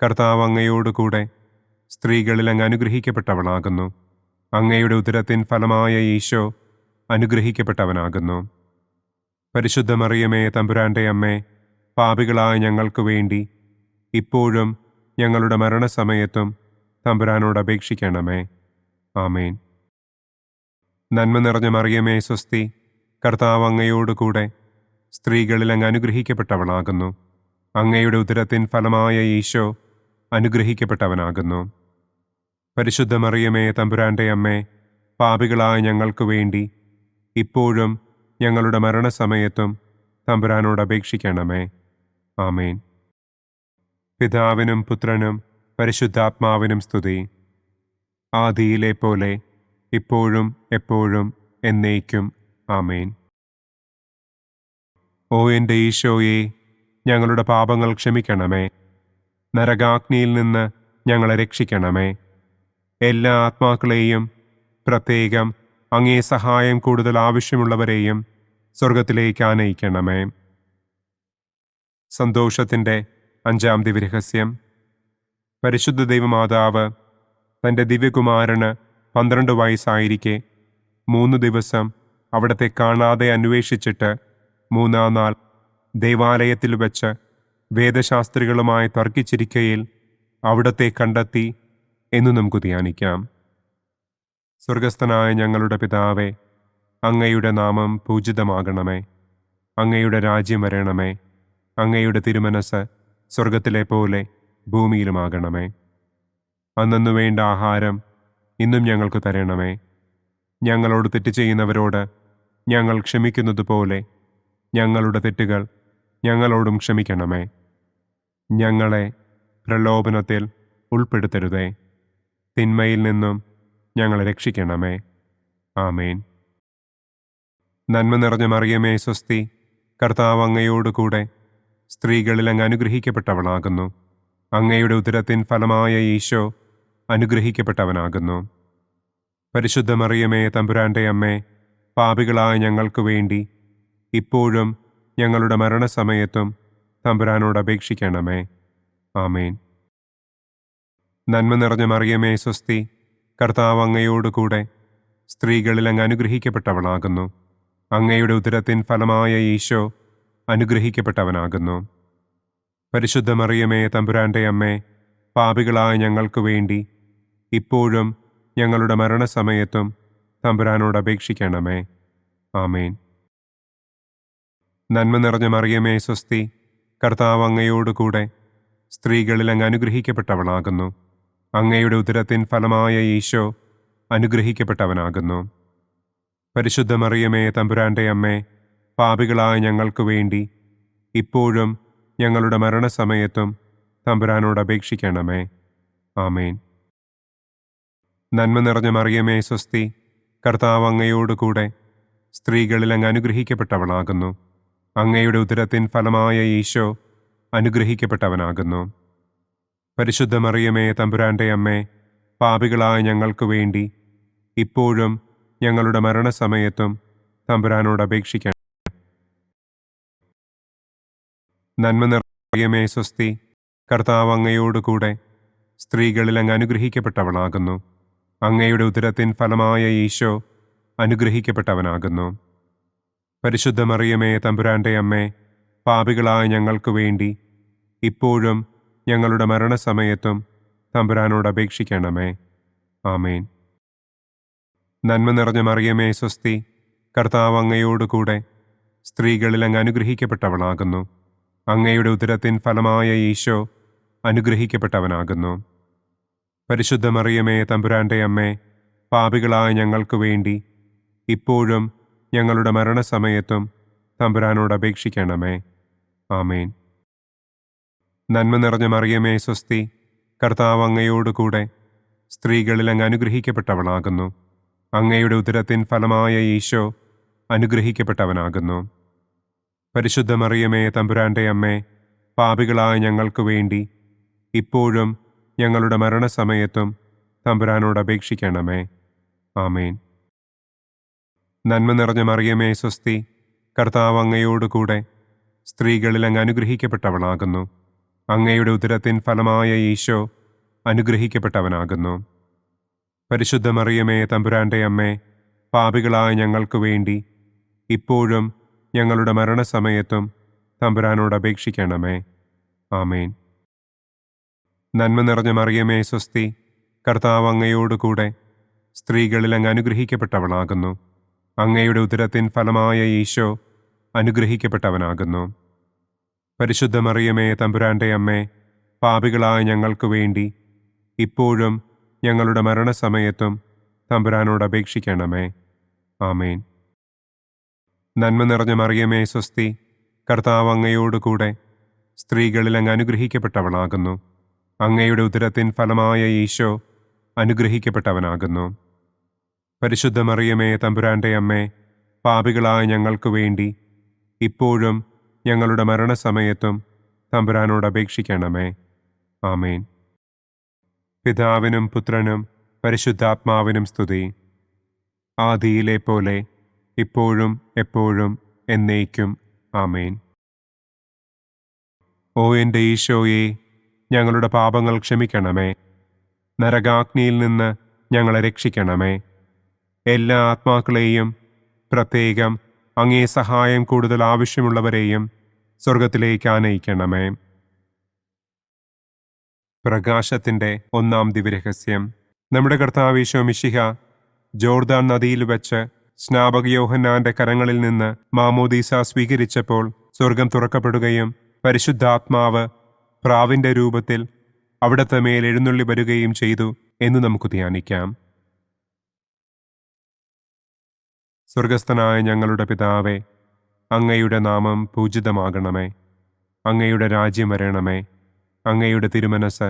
കർത്താവ് അങ്ങയോടുകൂടെ സ്ത്രീകളിൽ അങ്ങ് അനുഗ്രഹിക്കപ്പെട്ടവളാകുന്നു. അങ്ങയുടെ ഉദരത്തിൻ ഫലമായ ഈശോ അനുഗ്രഹിക്കപ്പെട്ടവനാകുന്നു. പരിശുദ്ധ മറിയമേ തമ്പുരാൻ്റെ അമ്മേ, പാപികളായ ഞങ്ങൾക്ക് വേണ്ടി ഇപ്പോഴും ഞങ്ങളുടെ മരണസമയത്തും തമ്പുരാനോട് അപേക്ഷിക്കണമേ. ആമേൻ. നന്മ നിറഞ്ഞ മറിയമേ സ്വസ്തി, കർത്താവ് അങ്ങയോടുകൂടെ സ്ത്രീകളിൽ അങ്ങ് അനുഗ്രഹിക്കപ്പെട്ടവളാകുന്നു. അങ്ങയുടെ ഉദരത്തിൻ ഫലമായ ഈശോ അനുഗ്രഹിക്കപ്പെട്ടവനാകുന്നു. പരിശുദ്ധ മറിയമേ തമ്പുരാന്റെ അമ്മേ, പാപികളായ ഞങ്ങൾക്ക് വേണ്ടി ഇപ്പോഴും ഞങ്ങളുടെ മരണസമയത്തും തമ്പുരാനോട് അപേക്ഷിക്കണമേ. ആമേൻ. പിതാവിനും പുത്രനും പരിശുദ്ധാത്മാവിനും സ്തുതി. ആദിയിലെ പോലെ ഇപ്പോഴും എപ്പോഴും എന്നേക്കും. ആമേൻ. ഓ എൻ്റെ ഈശോയെ, ഞങ്ങളുടെ പാപങ്ങൾ ക്ഷമിക്കണമേ. നരകാഗ്നിയിൽ നിന്ന് ഞങ്ങളെ രക്ഷിക്കണമേ. എല്ലാ ആത്മാക്കളെയും, പ്രത്യേകം അങ്ങേ സഹായം കൂടുതൽ ആവശ്യമുള്ളവരെയും സ്വർഗത്തിലേക്ക് ആനയിക്കണമേ. സന്തോഷത്തിൻ്റെ 5-ാം ദിവ്യരഹസ്യം. പരിശുദ്ധ ദൈവമാതാവ് തൻ്റെ ദിവ്യകുമാരന് 12 വയസ്സായിരിക്കെ 3 ദിവസം അവിടത്തെ കാണാതെ അന്വേഷിച്ചിട്ട് 3-ാം നാൾ ദേവാലയത്തിൽ വച്ച് വേദശാസ്ത്രികളുമായി തർക്കിച്ചിരിക്കയിൽ അവിടത്തെ കണ്ടെത്തി എന്ന് നമുക്ക് ധ്യാനിക്കാം. സ്വർഗസ്ഥനായ ഞങ്ങളുടെ പിതാവേ, അങ്ങയുടെ നാമം പൂജിതമാകണമേ. അങ്ങയുടെ രാജ്യം വരണമേ. അങ്ങയുടെ തിരുമനസ് സ്വർഗത്തിലെ പോലെ ഭൂമിയിലുമാകണമേ. അന്നു വേണ്ട ആഹാരം ഇന്നും ഞങ്ങൾക്ക് തരണമേ. ഞങ്ങളോട് തെറ്റ് ചെയ്യുന്നവരോട് ഞങ്ങൾ ക്ഷമിക്കുന്നത് പോലെ ഞങ്ങളുടെ തെറ്റുകൾ ഞങ്ങളോടും ക്ഷമിക്കണമേ. ഞങ്ങളെ പ്രലോഭനത്തിൽ ഉൾപ്പെടുത്തരുതേ. തിന്മയിൽ നിന്നും ഞങ്ങളെ രക്ഷിക്കണമേ. ആമേൻ. നന്മ നിറഞ്ഞ മറിയമേ സ്വസ്തി, കർത്താവ് അങ്ങയോടുകൂടെ സ്ത്രീകളിൽ അങ്ങ് അനുഗ്രഹിക്കപ്പെട്ടവളാകുന്നു. അങ്ങയുടെ ഉദരത്തിൻ ഫലമായ ഈശോ അനുഗ്രഹിക്കപ്പെട്ടവനാകുന്നു. പരിശുദ്ധ മറിയമേ തമ്പുരാന്റെ അമ്മേ, പാപികളായ ഞങ്ങൾക്ക് വേണ്ടി ഇപ്പോഴും ഞങ്ങളുടെ മരണസമയത്തും തമ്പുരാനോട് അപേക്ഷിക്കണമേ. ആമേൻ. നന്മ നിറഞ്ഞ മറിയമേ സ്വസ്തി, കർത്താവ് അങ്ങയോടുകൂടെ സ്ത്രീകളിൽ അങ്ങ് അനുഗ്രഹിക്കപ്പെട്ടവളാകുന്നു. അങ്ങയുടെ ഉദരത്തിൻ ഫലമായ ഈശോ അനുഗ്രഹിക്കപ്പെട്ടവനാകുന്നു. പരിശുദ്ധ മറിയമേ തമ്പുരാന്റെ അമ്മേ, പാപികളായ ഞങ്ങൾക്ക് വേണ്ടി ഇപ്പോഴും ഞങ്ങളുടെ മരണസമയത്തും തമ്പുരാനോട് അപേക്ഷിക്കണമേ. ആമേൻ. നന്മ നിറഞ്ഞ മറിയമേ സ്വസ്തി, കർത്താവ് അങ്ങയോടുകൂടെ സ്ത്രീകളിൽ അങ്ങ് അനുഗ്രഹിക്കപ്പെട്ടവളാകുന്നു. അങ്ങയുടെ ഉദരത്തിൻ ഫലമായ ഈശോ അനുഗ്രഹിക്കപ്പെട്ടവനാകുന്നു. പരിശുദ്ധ മറിയമേ തമ്പുരാന്റെ അമ്മേ, പാപികളായ ഞങ്ങൾക്ക് വേണ്ടി ഇപ്പോഴും ഞങ്ങളുടെ മരണസമയത്തും തമ്പുരാനോട് അപേക്ഷിക്കണമേ. ആമേൻ. നന്മ നിറഞ്ഞ മറിയമേ സ്വസ്തി, കർത്താവ് അങ്ങയോടുകൂടെ സ്ത്രീകളിൽ അങ്ങ് അനുഗ്രഹിക്കപ്പെട്ടവളാകുന്നു. അങ്ങയുടെ ഉദരത്തിൻ ഫലമായ ഈശോ അനുഗ്രഹിക്കപ്പെട്ടവനാകുന്നു. പരിശുദ്ധ മറിയമേ തമ്പുരാന്റെ അമ്മേ, പാപികളായ ഞങ്ങൾക്ക് വേണ്ടി ഇപ്പോഴും ഞങ്ങളുടെ മരണസമയത്തും തമ്പുരാനോട് അപേക്ഷിക്കണം. നന്മ നിറഞ്ഞ മറിയമേ സ്വസ്തി, കർത്താവ് അങ്ങയോടുകൂടെ സ്ത്രീകളിൽ അങ്ങ് അനുഗ്രഹിക്കപ്പെട്ടവളാകുന്നു. അങ്ങയുടെ ഉദരത്തിൻ ഫലമായ ഈശോ അനുഗ്രഹിക്കപ്പെട്ടവനാകുന്നു. പരിശുദ്ധ മറിയമേ തമ്പുരാന്റെ അമ്മേ, പാപികളായ ഞങ്ങൾക്ക് വേണ്ടി ഇപ്പോഴും ഞങ്ങളുടെ മരണസമയത്തും തമ്പുരാനോട് അപേക്ഷിക്കണമേ. ആമേൻ. നന്മ നിറഞ്ഞ മറിയമേ സ്വസ്തി, കർത്താവ് അങ്ങയോടുകൂടെ സ്ത്രീകളിൽ അങ്ങ് അനുഗ്രഹിക്കപ്പെട്ടവളാകുന്നു. അങ്ങയുടെ ഉദരത്തിൻ ഫലമായ ഈശോ അനുഗ്രഹിക്കപ്പെട്ടവനാകുന്നു. പരിശുദ്ധ മറിയമേ തമ്പുരാന്റെ അമ്മേ, പാപികളായ ഞങ്ങൾക്ക് വേണ്ടി ഇപ്പോഴും ഞങ്ങളുടെ മരണസമയത്തും തമ്പുരാനോട് അപേക്ഷിക്കണമേ. ആമേൻ. നന്മ നിറഞ്ഞ മറിയമേ സ്വസ്തി, കർത്താവ് അങ്ങയോടുകൂടെ സ്ത്രീകളിൽ അങ്ങ് അനുഗ്രഹിക്കപ്പെട്ടവളാകുന്നു. അങ്ങയുടെ ഉദരത്തിൻ ഫലമായ ഈശോ അനുഗ്രഹിക്കപ്പെട്ടവനാകുന്നു. പരിശുദ്ധ മറിയമേ തമ്പുരാന്റെ അമ്മേ, പാപികളായ ഞങ്ങൾക്ക് വേണ്ടി ഇപ്പോഴും ഞങ്ങളുടെ മരണസമയത്തും തമ്പുരാനോട് അപേക്ഷിക്കണമേ. ആമേൻ. നന്മ നിറഞ്ഞ മറിയമേ സ്വസ്തി, കർത്താവ് അങ്ങയോടുകൂടെ സ്ത്രീകളിൽ അങ്ങ് അനുഗ്രഹിക്കപ്പെട്ടവളാകുന്നു. അങ്ങയുടെ ഉദരത്തിൻ ഫലമായ ഈശോ അനുഗ്രഹിക്കപ്പെട്ടവനാകുന്നു. പരിശുദ്ധ മറിയമേ തമ്പുരാന്റെ അമ്മേ, പാപികളായ ഞങ്ങൾക്ക് വേണ്ടി ഇപ്പോഴും ഞങ്ങളുടെ മരണസമയത്തും തമ്പുരാനോട് അപേക്ഷിക്കണമേ. ആമേൻ. നന്മ നിറഞ്ഞ മറിയമേ സ്വസ്തി, കർത്താവ് അങ്ങയോടുകൂടെ സ്ത്രീകളിൽ അങ്ങ് അനുഗ്രഹിക്കപ്പെട്ടവളാകുന്നു. അങ്ങയുടെ ഉദരത്തിൻ ഫലമായ ഈശോ അനുഗ്രഹിക്കപ്പെട്ടവനാകുന്നു. പരിശുദ്ധ മറിയമേ തമ്പുരാന്റെ അമ്മേ, പാപികളായ ഞങ്ങൾക്ക് വേണ്ടി ഇപ്പോഴും ഞങ്ങളുടെ മരണസമയത്തും തമ്പുരാനോട് അപേക്ഷിക്കണമേ. ആമേൻ. നന്മ നിറഞ്ഞ മറിയമേ സ്വസ്തി, കർത്താവ് അങ്ങയോടുകൂടെ സ്ത്രീകളിൽ അങ്ങ് അനുഗ്രഹിക്കപ്പെട്ടവളാകുന്നു. അങ്ങയുടെ ഉദരത്തിൻ ഫലമായ ഈശോ അനുഗ്രഹിക്കപ്പെട്ടവനാകുന്നു. പരിശുദ്ധ മറിയമേ തമ്പുരാന്റെ അമ്മേ, പാപികളായ ഞങ്ങൾക്ക് വേണ്ടി ഇപ്പോഴും ഞങ്ങളുടെ മരണസമയത്തും തമ്പുരാനോട് അപേക്ഷിക്കണമേ. ആമേൻ. പിതാവിനും പുത്രനും പരിശുദ്ധാത്മാവിനും സ്തുതി. ആദിയിലെ പോലെ ഇപ്പോഴും എപ്പോഴും എന്നേക്കും. ആമേൻ. ഓ എൻ്റെ ഈശോയെ, ഞങ്ങളുടെ പാപങ്ങൾ ക്ഷമിക്കണമേ. നരകാഗ്നിയിൽ നിന്ന് ഞങ്ങളെ രക്ഷിക്കണമേ. എല്ലാ ആത്മാക്കളെയും, പ്രത്യേകം അങ്ങേ സഹായം കൂടുതൽ ആവശ്യമുള്ളവരെയും സ്വർഗത്തിലേക്ക് ആനയിക്കണമേ. പ്രകാശത്തിൻ്റെ ഒന്നാം ദിവ്യരഹസ്യം. നമ്മുടെ കർത്താവ് ഈശോ മിശിഹ ജോർദാൻ നദിയിൽ വെച്ച് സ്നാപക യോഹന്നാന്റെ കരങ്ങളിൽ നിന്ന് മാമോദീസ സ്വീകരിച്ചപ്പോൾ സ്വർഗം തുറക്കപ്പെടുകയും പരിശുദ്ധാത്മാവ് പ്രാവിന്റെ രൂപത്തിൽ അവിടത്തെ മേൽ എഴുന്നള്ളി വരികയും ചെയ്തു എന്ന് നമുക്ക് ധ്യാനിക്കാം. സ്വർഗസ്ഥനായ ഞങ്ങളുടെ പിതാവേ, അങ്ങയുടെ നാമം പൂജിതമാകണമേ. അങ്ങയുടെ രാജ്യം വരണമേ. അങ്ങയുടെ തിരുമനസ്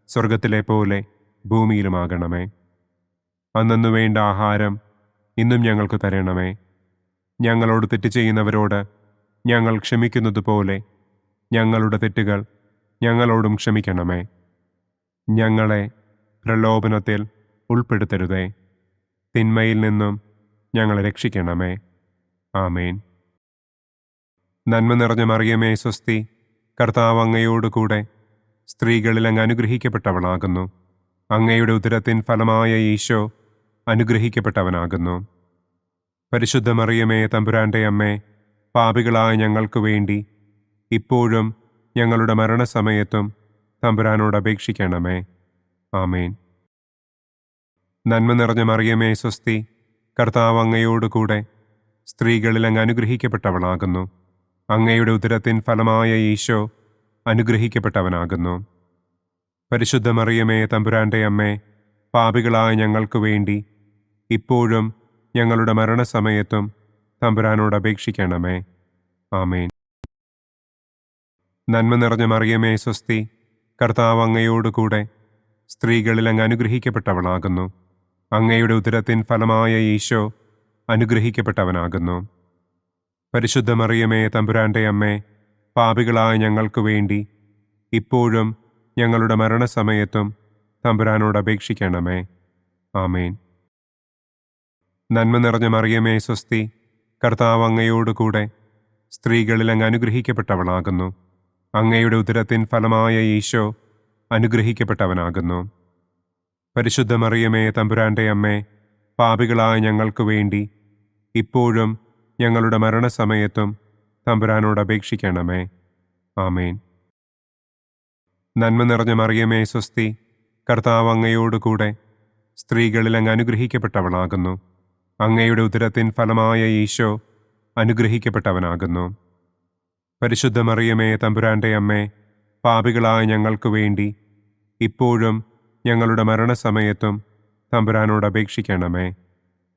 സ്വർഗത്തിലെ പോലെ ഭൂമിയിലുമാകണമേ. അന്നന്നു വേണ്ട ആഹാരം ഇന്നും ഞങ്ങൾക്ക് തരണമേ. ഞങ്ങളോട് തെറ്റ് ചെയ്യുന്നവരോട് ഞങ്ങൾ ക്ഷമിക്കുന്നത് പോലെ ഞങ്ങളുടെ തെറ്റുകൾ ഞങ്ങളോടും ക്ഷമിക്കണമേ. ഞങ്ങളെ പ്രലോഭനത്തിൽ ഉൾപ്പെടുത്തരുതേ, തിന്മയിൽ നിന്നും ഞങ്ങളെ രക്ഷിക്കണമേ. ആമേൻ. നന്മ നിറഞ്ഞ മറിയമേ സ്വസ്തി, കർത്താവ് അങ്ങയോടുകൂടെ സ്ത്രീകളിൽ അങ്ങ് അനുഗ്രഹിക്കപ്പെട്ടവളാകുന്നു. അങ്ങയുടെ ഉദരത്തിൻ ഫലമായ ഈശോ അനുഗ്രഹിക്കപ്പെട്ടവനാകുന്നു. പരിശുദ്ധ മറിയമേ തമ്പുരാന്റെ അമ്മേ, പാപികളായ ഞങ്ങൾക്ക് വേണ്ടി ഇപ്പോഴും ഞങ്ങളുടെ മരണസമയത്തും തമ്പുരാനോട് അപേക്ഷിക്കണമേ. ആമേൻ. നന്മ നിറഞ്ഞ മറിയമേ സ്വസ്തി, കർത്താവ് അങ്ങയോടുകൂടെ സ്ത്രീകളിൽ അങ്ങ് അനുഗ്രഹിക്കപ്പെട്ടവളാകുന്നു. അങ്ങയുടെ ഉദരത്തിൻ ഫലമായ ഈശോ അനുഗ്രഹിക്കപ്പെട്ടവനാകുന്നു. പരിശുദ്ധ മറിയമേ തമ്പുരാന്റെ അമ്മേ, പാപികളായ ഞങ്ങൾക്ക് വേണ്ടി ഇപ്പോഴും ഞങ്ങളുടെ മരണസമയത്തും തമ്പുരാനോട് അപേക്ഷിക്കണമേ. ആമേൻ. നന്മ നിറഞ്ഞ മറിയമേ സ്വസ്തി, കർത്താവ് അങ്ങയോടുകൂടെ സ്ത്രീകളിൽ അങ്ങ് അനുഗ്രഹിക്കപ്പെട്ടവളാകുന്നു. അങ്ങയുടെ ഉദരത്തിൻ ഫലമായ ഈശോ അനുഗ്രഹിക്കപ്പെട്ടവനാകുന്നു. പരിശുദ്ധ മറിയമേ തമ്പുരാന്റെ അമ്മേ, പാപികളായ ഞങ്ങൾക്ക് വേണ്ടി ഇപ്പോഴും ഞങ്ങളുടെ മരണസമയത്തും തമ്പുരാനോട് അപേക്ഷിക്കണമേ. ആമേൻ. നന്മ നിറഞ്ഞ മറിയമേ സ്വസ്തി, കർത്താവ് അങ്ങയോടുകൂടെ സ്ത്രീകളിൽ അങ്ങ് അനുഗ്രഹിക്കപ്പെട്ടവളാകുന്നു. അങ്ങയുടെ ഉദരത്തിൻ ഫലമായ ഈശോ അനുഗ്രഹിക്കപ്പെട്ടവനാകുന്നു. പരിശുദ്ധ മറിയമേ തമ്പുരാന്റെ അമ്മേ, പാപികളായ ഞങ്ങൾക്ക് വേണ്ടി ഇപ്പോഴും ഞങ്ങളുടെ മരണസമയത്തും തമ്പുരാനോട് അപേക്ഷിക്കണമേ. ആമേൻ. നന്മ നിറഞ്ഞ മറിയമേ സ്വസ്തി, കർത്താവ് അങ്ങയോടുകൂടെ സ്ത്രീകളിൽ അങ്ങ് അനുഗ്രഹിക്കപ്പെട്ടവളാകുന്നു. അങ്ങയുടെ ഉദരത്തിൻ ഫലമായ ഈശോ അനുഗ്രഹിക്കപ്പെട്ടവനാകുന്നു. പരിശുദ്ധ മറിയമേ തമ്പുരാന്റെ അമ്മേ, പാപികളായ ഞങ്ങൾക്ക് വേണ്ടി ഇപ്പോഴും ഞങ്ങളുടെ മരണസമയത്തും തമ്പുരാനോട് അപേക്ഷിക്കണമേ.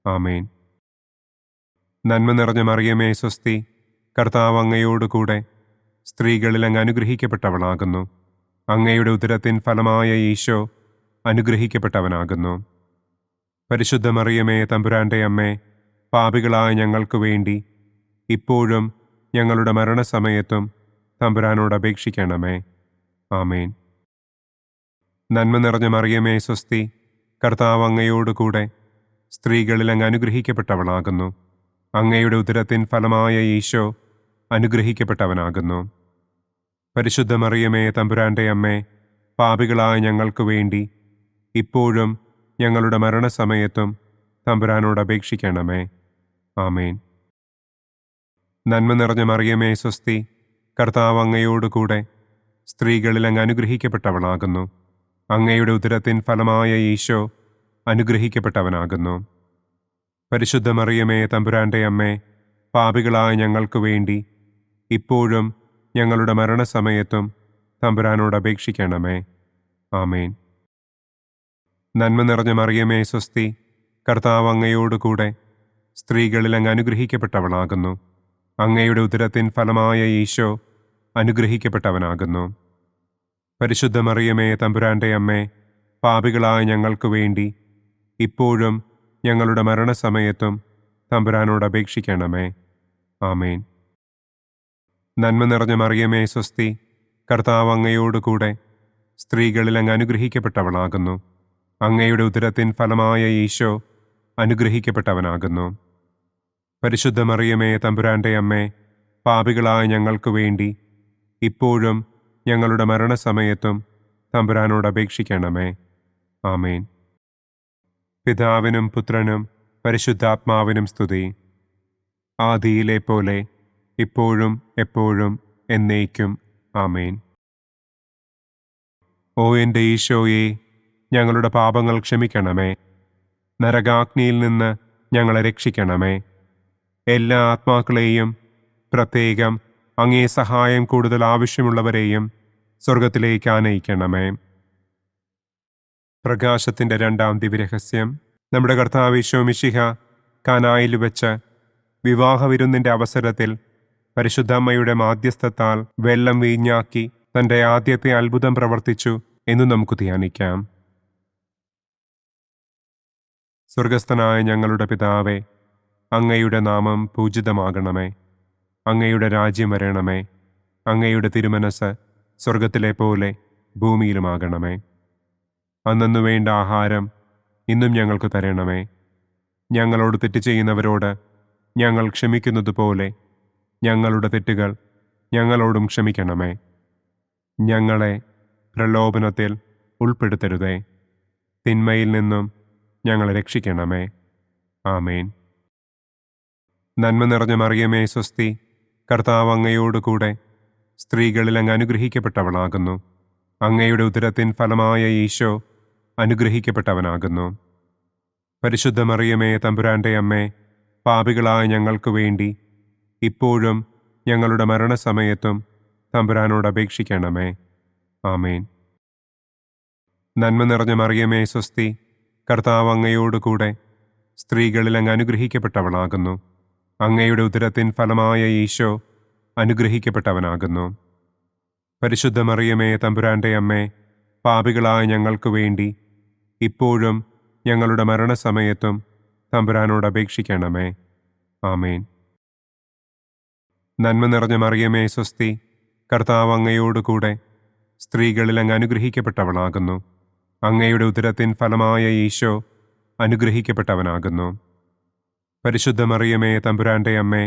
ആമേൻ. നന്മ നിറഞ്ഞ മറിയമേ സ്വസ്തി, കർത്താവ് അങ്ങയോടുകൂടെ സ്ത്രീകളിൽ അങ്ങ് അനുഗ്രഹിക്കപ്പെട്ടവളാകുന്നു. അങ്ങയുടെ ഉദരത്തിൻ ഫലമായ ഈശോ അനുഗ്രഹിക്കപ്പെട്ടവനാകുന്നു. പരിശുദ്ധ മറിയമേ തമ്പുരാന്റെ അമ്മേ, പാപികളായ ഞങ്ങൾക്ക് വേണ്ടി ഇപ്പോഴും ഞങ്ങളുടെ മരണസമയത്തും തമ്പുരാനോട് അപേക്ഷിക്കണമേ. ആമേൻ. നന്മ നിറഞ്ഞ മറിയമേ സ്വസ്തി, കർത്താവ് അങ്ങയോടുകൂടെ സ്ത്രീകളിൽ അങ്ങ് അനുഗ്രഹിക്കപ്പെട്ടവളാകുന്നു. അങ്ങയുടെ ഉദരത്തിൻ ഫലമായ ഈശോ അനുഗ്രഹിക്കപ്പെട്ടവനാകുന്നു. പരിശുദ്ധ മറിയമേ തമ്പുരാന്റെ അമ്മേ, പാപികളായ ഞങ്ങൾക്ക് വേണ്ടി ഇപ്പോഴും ഞങ്ങളുടെ മരണസമയത്തും തമ്പുരാനോട് അപേക്ഷിക്കണമേ. ആമേൻ. നന്മ നിറഞ്ഞ മറിയമേ സ്വസ്തി, കർത്താവ് അങ്ങയോടുകൂടെ സ്ത്രീകളിൽ അങ്ങ് അനുഗ്രഹിക്കപ്പെട്ടവളാകുന്നു. അങ്ങയുടെ ഉദരത്തിൻ ഫലമായ ഈശോ അനുഗ്രഹിക്കപ്പെട്ടവനാകുന്നു. പരിശുദ്ധ മറിയമേ തമ്പുരാന്റെ അമ്മേ, പാപികളായ ഞങ്ങൾക്ക് വേണ്ടി ഇപ്പോഴും ഞങ്ങളുടെ മരണസമയത്തും തമ്പുരാനോട് അപേക്ഷിക്കണമേ. ആമേൻ. നന്മ നിറഞ്ഞ മറിയമേ സ്വസ്തി, കർത്താവ് അങ്ങയോടുകൂടെ സ്ത്രീകളിൽ അങ്ങ് അനുഗ്രഹിക്കപ്പെട്ടവളാകുന്നു. അങ്ങയുടെ ഉദരത്തിൻ ഫലമായ ഈശോ അനുഗ്രഹിക്കപ്പെട്ടവനാകുന്നു. പരിശുദ്ധ മറിയമേ തമ്പുരാന്റെ അമ്മേ, പാപികളായ ഞങ്ങൾക്ക് വേണ്ടി ഇപ്പോഴും ഞങ്ങളുടെ മരണസമയത്തും തമ്പുരാനോട് അപേക്ഷിക്കണമേ. ആമേൻ. നന്മ നിറഞ്ഞ മറിയമേ സ്വസ്തി, കർത്താവ് അങ്ങയോടുകൂടെ സ്ത്രീകളിൽ അങ്ങ് അനുഗ്രഹിക്കപ്പെട്ടവളാകുന്നു. അങ്ങയുടെ ഉദരത്തിൻ ഫലമായ ഈശോ അനുഗ്രഹിക്കപ്പെട്ടവനാകുന്നു. പരിശുദ്ധ മറിയമേ തമ്പുരാന്റെ അമ്മേ, പാപികളായ ഞങ്ങൾക്ക് വേണ്ടി ഇപ്പോഴും ഞങ്ങളുടെ മരണസമയത്തും തമ്പുരാനോട് അപേക്ഷിക്കണമേ. ആമേൻ. പിതാവിനും പുത്രനും പരിശുദ്ധാത്മാവിനും സ്തുതി. ആദിയിലെ പോലെ ഇപ്പോഴും എപ്പോഴും എന്നേക്കും. ആമേൻ. ഓ എൻ്റെ ഈശോയെ, ഞങ്ങളുടെ പാപങ്ങൾ ക്ഷമിക്കണമേ. നരകാഗ്നിയിൽ നിന്ന് ഞങ്ങളെ രക്ഷിക്കണമേ. എല്ലാ ആത്മാക്കളെയും, പ്രത്യേകം അങ്ങേ സഹായം കൂടുതൽ ആവശ്യമുള്ളവരെയും സ്വർഗത്തിലേക്ക് ആനയിക്കണമേ. പ്രകാശത്തിൻ്റെ രണ്ടാം ദിവ്യരഹസ്യം. നമ്മുടെ കർത്താവ് ഈശോ മിശിഹ കാനായിൽ വെച്ച് വിവാഹവിരുന്നിൻ്റെ അവസരത്തിൽ പരിശുദ്ധമ്മയുടെ മാധ്യസ്ഥത്താൽ വെള്ളം വീഞ്ഞാക്കി തൻ്റെ ആദ്യത്തെ അത്ഭുതം പ്രവർത്തിച്ചു എന്ന് നമുക്ക് ധ്യാനിക്കാം. സ്വർഗസ്ഥനായ ഞങ്ങളുടെ പിതാവേ, അങ്ങയുടെ നാമം പൂജിതമാകണമേ. അങ്ങയുടെ രാജ്യം വരണമേ. അങ്ങയുടെ തിരുമനസ് സ്വർഗത്തിലെ പോലെ ഭൂമിയിലുമാകണമേ. അന്നന്നു വേണ്ട ആഹാരം ഇന്നും ഞങ്ങൾക്ക് തരണമേ. ഞങ്ങളോട് തെറ്റ് ചെയ്യുന്നവരോട് ഞങ്ങൾ ക്ഷമിക്കുന്നത് പോലെ ഞങ്ങളുടെ തെറ്റുകൾ ഞങ്ങളോടും ക്ഷമിക്കണമേ. ഞങ്ങളെ പ്രലോഭനത്തിൽ ഉൾപ്പെടുത്തരുതേ. തിന്മയിൽ നിന്നും ഞങ്ങളെ രക്ഷിക്കണമേ. ആമേൻ. നന്മ നിറഞ്ഞ മറിയമേ സ്വസ്തി, കർത്താവ് അങ്ങയോടുകൂടെ സ്ത്രീകളിൽ അങ്ങ് അനുഗ്രഹിക്കപ്പെട്ടവളാകുന്നു. അങ്ങയുടെ ഉദരത്തിൻ ഫലമായ ഈശോ അനുഗ്രഹിക്കപ്പെട്ടവനാകുന്നു. പരിശുദ്ധ മറിയമേ തമ്പുരാന്റെ അമ്മേ, പാപികളായ ഞങ്ങൾക്ക് വേണ്ടി ഇപ്പോഴും ഞങ്ങളുടെ മരണസമയത്തും തമ്പുരാനോട് അപേക്ഷിക്കണമേ. ആമേൻ. നന്മ നിറഞ്ഞ മറിയമേ സ്വസ്തി, കർത്താവ് അങ്ങയോടുകൂടെ സ്ത്രീകളിൽ അങ്ങ് അനുഗ്രഹിക്കപ്പെട്ടവളാകുന്നു. അങ്ങയുടെ ഉദരത്തിൻ ഫലമായ ഈശോ അനുഗ്രഹിക്കപ്പെട്ടവനാകുന്നു. പരിശുദ്ധ മറിയമേ തമ്പുരാന്റെ അമ്മേ, പാപികളായ ഞങ്ങൾക്ക് വേണ്ടി ഇപ്പോഴും ഞങ്ങളുടെ മരണസമയത്തും തമ്പുരാനോട് അപേക്ഷിക്കണമേ. ആമേൻ. നന്മ നിറഞ്ഞ മറിയമേ സ്വസ്തി, കർത്താവ് അങ്ങയോടുകൂടെ സ്ത്രീകളിൽ അങ്ങ് അനുഗ്രഹിക്കപ്പെട്ടവളാകുന്നു. അങ്ങയുടെ ഉദരത്തിൻ ഫലമായ ഈശോ അനുഗ്രഹിക്കപ്പെട്ടവനാകുന്നു. പരിശുദ്ധ മറിയമേ തമ്പുരാന്റെ അമ്മേ,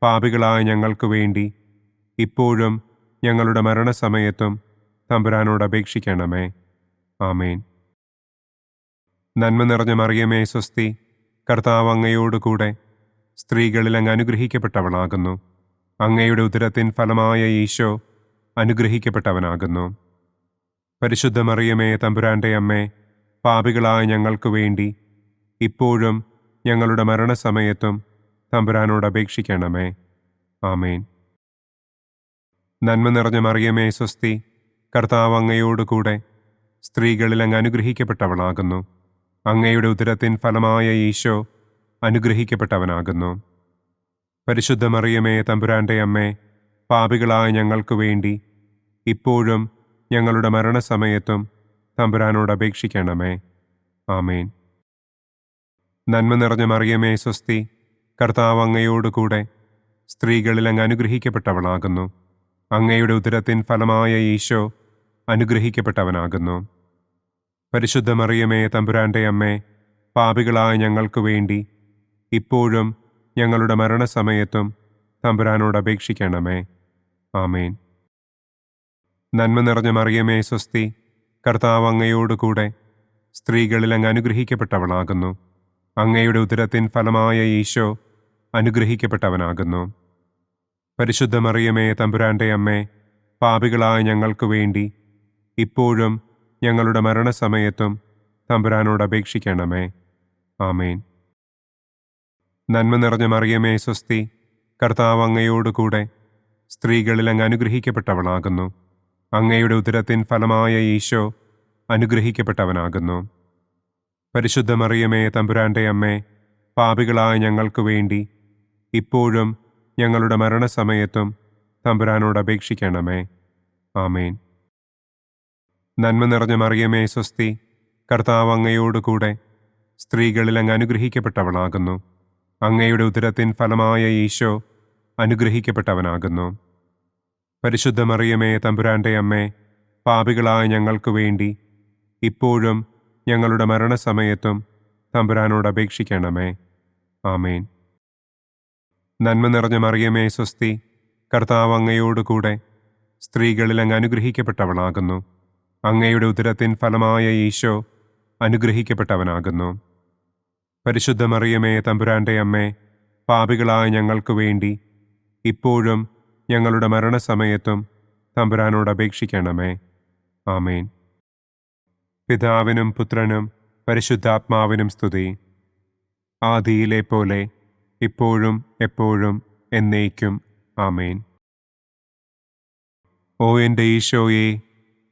പാപികളായ ഞങ്ങൾക്ക് വേണ്ടി ഇപ്പോഴും ഞങ്ങളുടെ മരണസമയത്തും തമ്പുരാനോട് അപേക്ഷിക്കണമേ. ആമേൻ. നന്മ നിറഞ്ഞ മറിയമേ സ്വസ്തി, കർത്താവ് അങ്ങയോടുകൂടെ സ്ത്രീകളിൽ അങ്ങ് അനുഗ്രഹിക്കപ്പെട്ടവളാകുന്നു. അങ്ങയുടെ ഉദരത്തിൻ ഫലമായ ഈശോ അനുഗ്രഹിക്കപ്പെട്ടവനാകുന്നു. പരിശുദ്ധ മറിയമേ തമ്പുരാന്റെ അമ്മേ, പാപികളായ ഞങ്ങൾക്ക് വേണ്ടി ഇപ്പോഴും ഞങ്ങളുടെ മരണസമയത്തും തമ്പുരാനോട് അപേക്ഷിക്കണമേ. ആമേൻ. നന്മ നിറഞ്ഞ മറിയമേ സ്വസ്തി, കർത്താവ് അങ്ങയോടുകൂടെ സ്ത്രീകളിൽ അങ്ങ് അനുഗ്രഹിക്കപ്പെട്ടവളാകുന്നു. അങ്ങയുടെ ഉദരത്തിൻ ഫലമായ ഈശോ അനുഗ്രഹിക്കപ്പെട്ടവനാകുന്നു. പരിശുദ്ധ മറിയമേ തമ്പുരാന്റെ അമ്മേ, പാപികളായ ഞങ്ങൾക്ക് വേണ്ടി ഇപ്പോഴും ഞങ്ങളുടെ മരണസമയത്തും തമ്പുരാനോട് അപേക്ഷിക്കണമേ. ആമേൻ. നന്മ നിറഞ്ഞ മറിയമേ സ്വസ്തി, കർത്താവ് അങ്ങയോടുകൂടെ സ്ത്രീകളിൽ അങ്ങ് അനുഗ്രഹിക്കപ്പെട്ടവളാകുന്നു. അങ്ങയുടെ ഉദരത്തിൻ ഫലമായ ഈശോ അനുഗ്രഹിക്കപ്പെട്ടവനാകുന്നു. പരിശുദ്ധ മറിയമേ തമ്പുരാന്റെ അമ്മേ, പാപികളായ ഞങ്ങൾക്ക് വേണ്ടി ഇപ്പോഴും ഞങ്ങളുടെ മരണസമയത്തും തമ്പുരാനോട് അപേക്ഷിക്കണമേ. ആമേൻ. നന്മ നിറഞ്ഞ മറിയമേ സ്വസ്തി, കർത്താവ് അങ്ങയോടുകൂടെ സ്ത്രീകളിൽ അങ്ങ് അനുഗ്രഹിക്കപ്പെട്ടവളാകുന്നു. അങ്ങയുടെ ഉദരത്തിൻ ഫലമായ ഈശോ അനുഗ്രഹിക്കപ്പെട്ടവനാകുന്നു. പരിശുദ്ധ മറിയമേ തമ്പുരാന്റെ അമ്മേ, പാപികളായ ഞങ്ങൾക്ക് വേണ്ടി ഇപ്പോഴും ഞങ്ങളുടെ മരണസമയത്തും തമ്പുരാനോട് അപേക്ഷിക്കണമേ. ആമേൻ. നന്മ നിറഞ്ഞ മറിയമേ സ്വസ്തി, കർത്താവ് അങ്ങയോടുകൂടെ സ്ത്രീകളിൽ അങ്ങ് അനുഗ്രഹിക്കപ്പെട്ടവളാകുന്നു. അങ്ങയുടെ ഉദരത്തിൻ ഫലമായ ഈശോ അനുഗ്രഹിക്കപ്പെട്ടവനാകുന്നു. പരിശുദ്ധ മറിയമേ തമ്പുരാന്റെ അമ്മേ, പാപികളായ ഞങ്ങൾക്ക് വേണ്ടി ഇപ്പോഴും ഞങ്ങളുടെ മരണസമയത്തും തമ്പുരാനോട് അപേക്ഷിക്കണമേ. ആമേൻ. നന്മ നിറഞ്ഞ മറിയമേ സ്വസ്തി, കർത്താവ് അങ്ങയോടുകൂടെ സ്ത്രീകളിൽ അങ്ങ് അനുഗ്രഹിക്കപ്പെട്ടവളാകുന്നു. അങ്ങയുടെ ഉദരത്തിൻ ഫലമായ ഈശോ അനുഗ്രഹിക്കപ്പെട്ടവനാകുന്നു. പരിശുദ്ധ മറിയമേ തമ്പുരാന്റെ അമ്മേ, പാപികളായ ഞങ്ങൾക്ക് വേണ്ടി ഇപ്പോഴും ഞങ്ങളുടെ മരണസമയത്തും തമ്പുരാനോട് അപേക്ഷിക്കണമേ. ആമേൻ. നന്മ നിറഞ്ഞ മറിയമേ സ്വസ്തി, കർത്താവ് അങ്ങയോടുകൂടെ സ്ത്രീകളിൽ അങ്ങ് അനുഗ്രഹിക്കപ്പെട്ടവളാകുന്നു. അങ്ങയുടെ ഉദരത്തിൻ ഫലമായ ഈശോ അനുഗ്രഹിക്കപ്പെട്ടവനാകുന്നു. പരിശുദ്ധ മറിയമേ തമ്പുരാന്റെ അമ്മേ, പാപികളായ ഞങ്ങൾക്ക് വേണ്ടി ഇപ്പോഴും ഞങ്ങളുടെ മരണസമയത്തും തമ്പുരാനോട് അപേക്ഷിക്കണമേ. ആമേൻ. പിതാവിനും പുത്രനും പരിശുദ്ധാത്മാവിനും സ്തുതി. ആദിയിലെ പോലെ ഇപ്പോഴും എപ്പോഴും എന്നേക്കും. ആമേൻ. ഓ എൻ്റെ ഈശോയെ,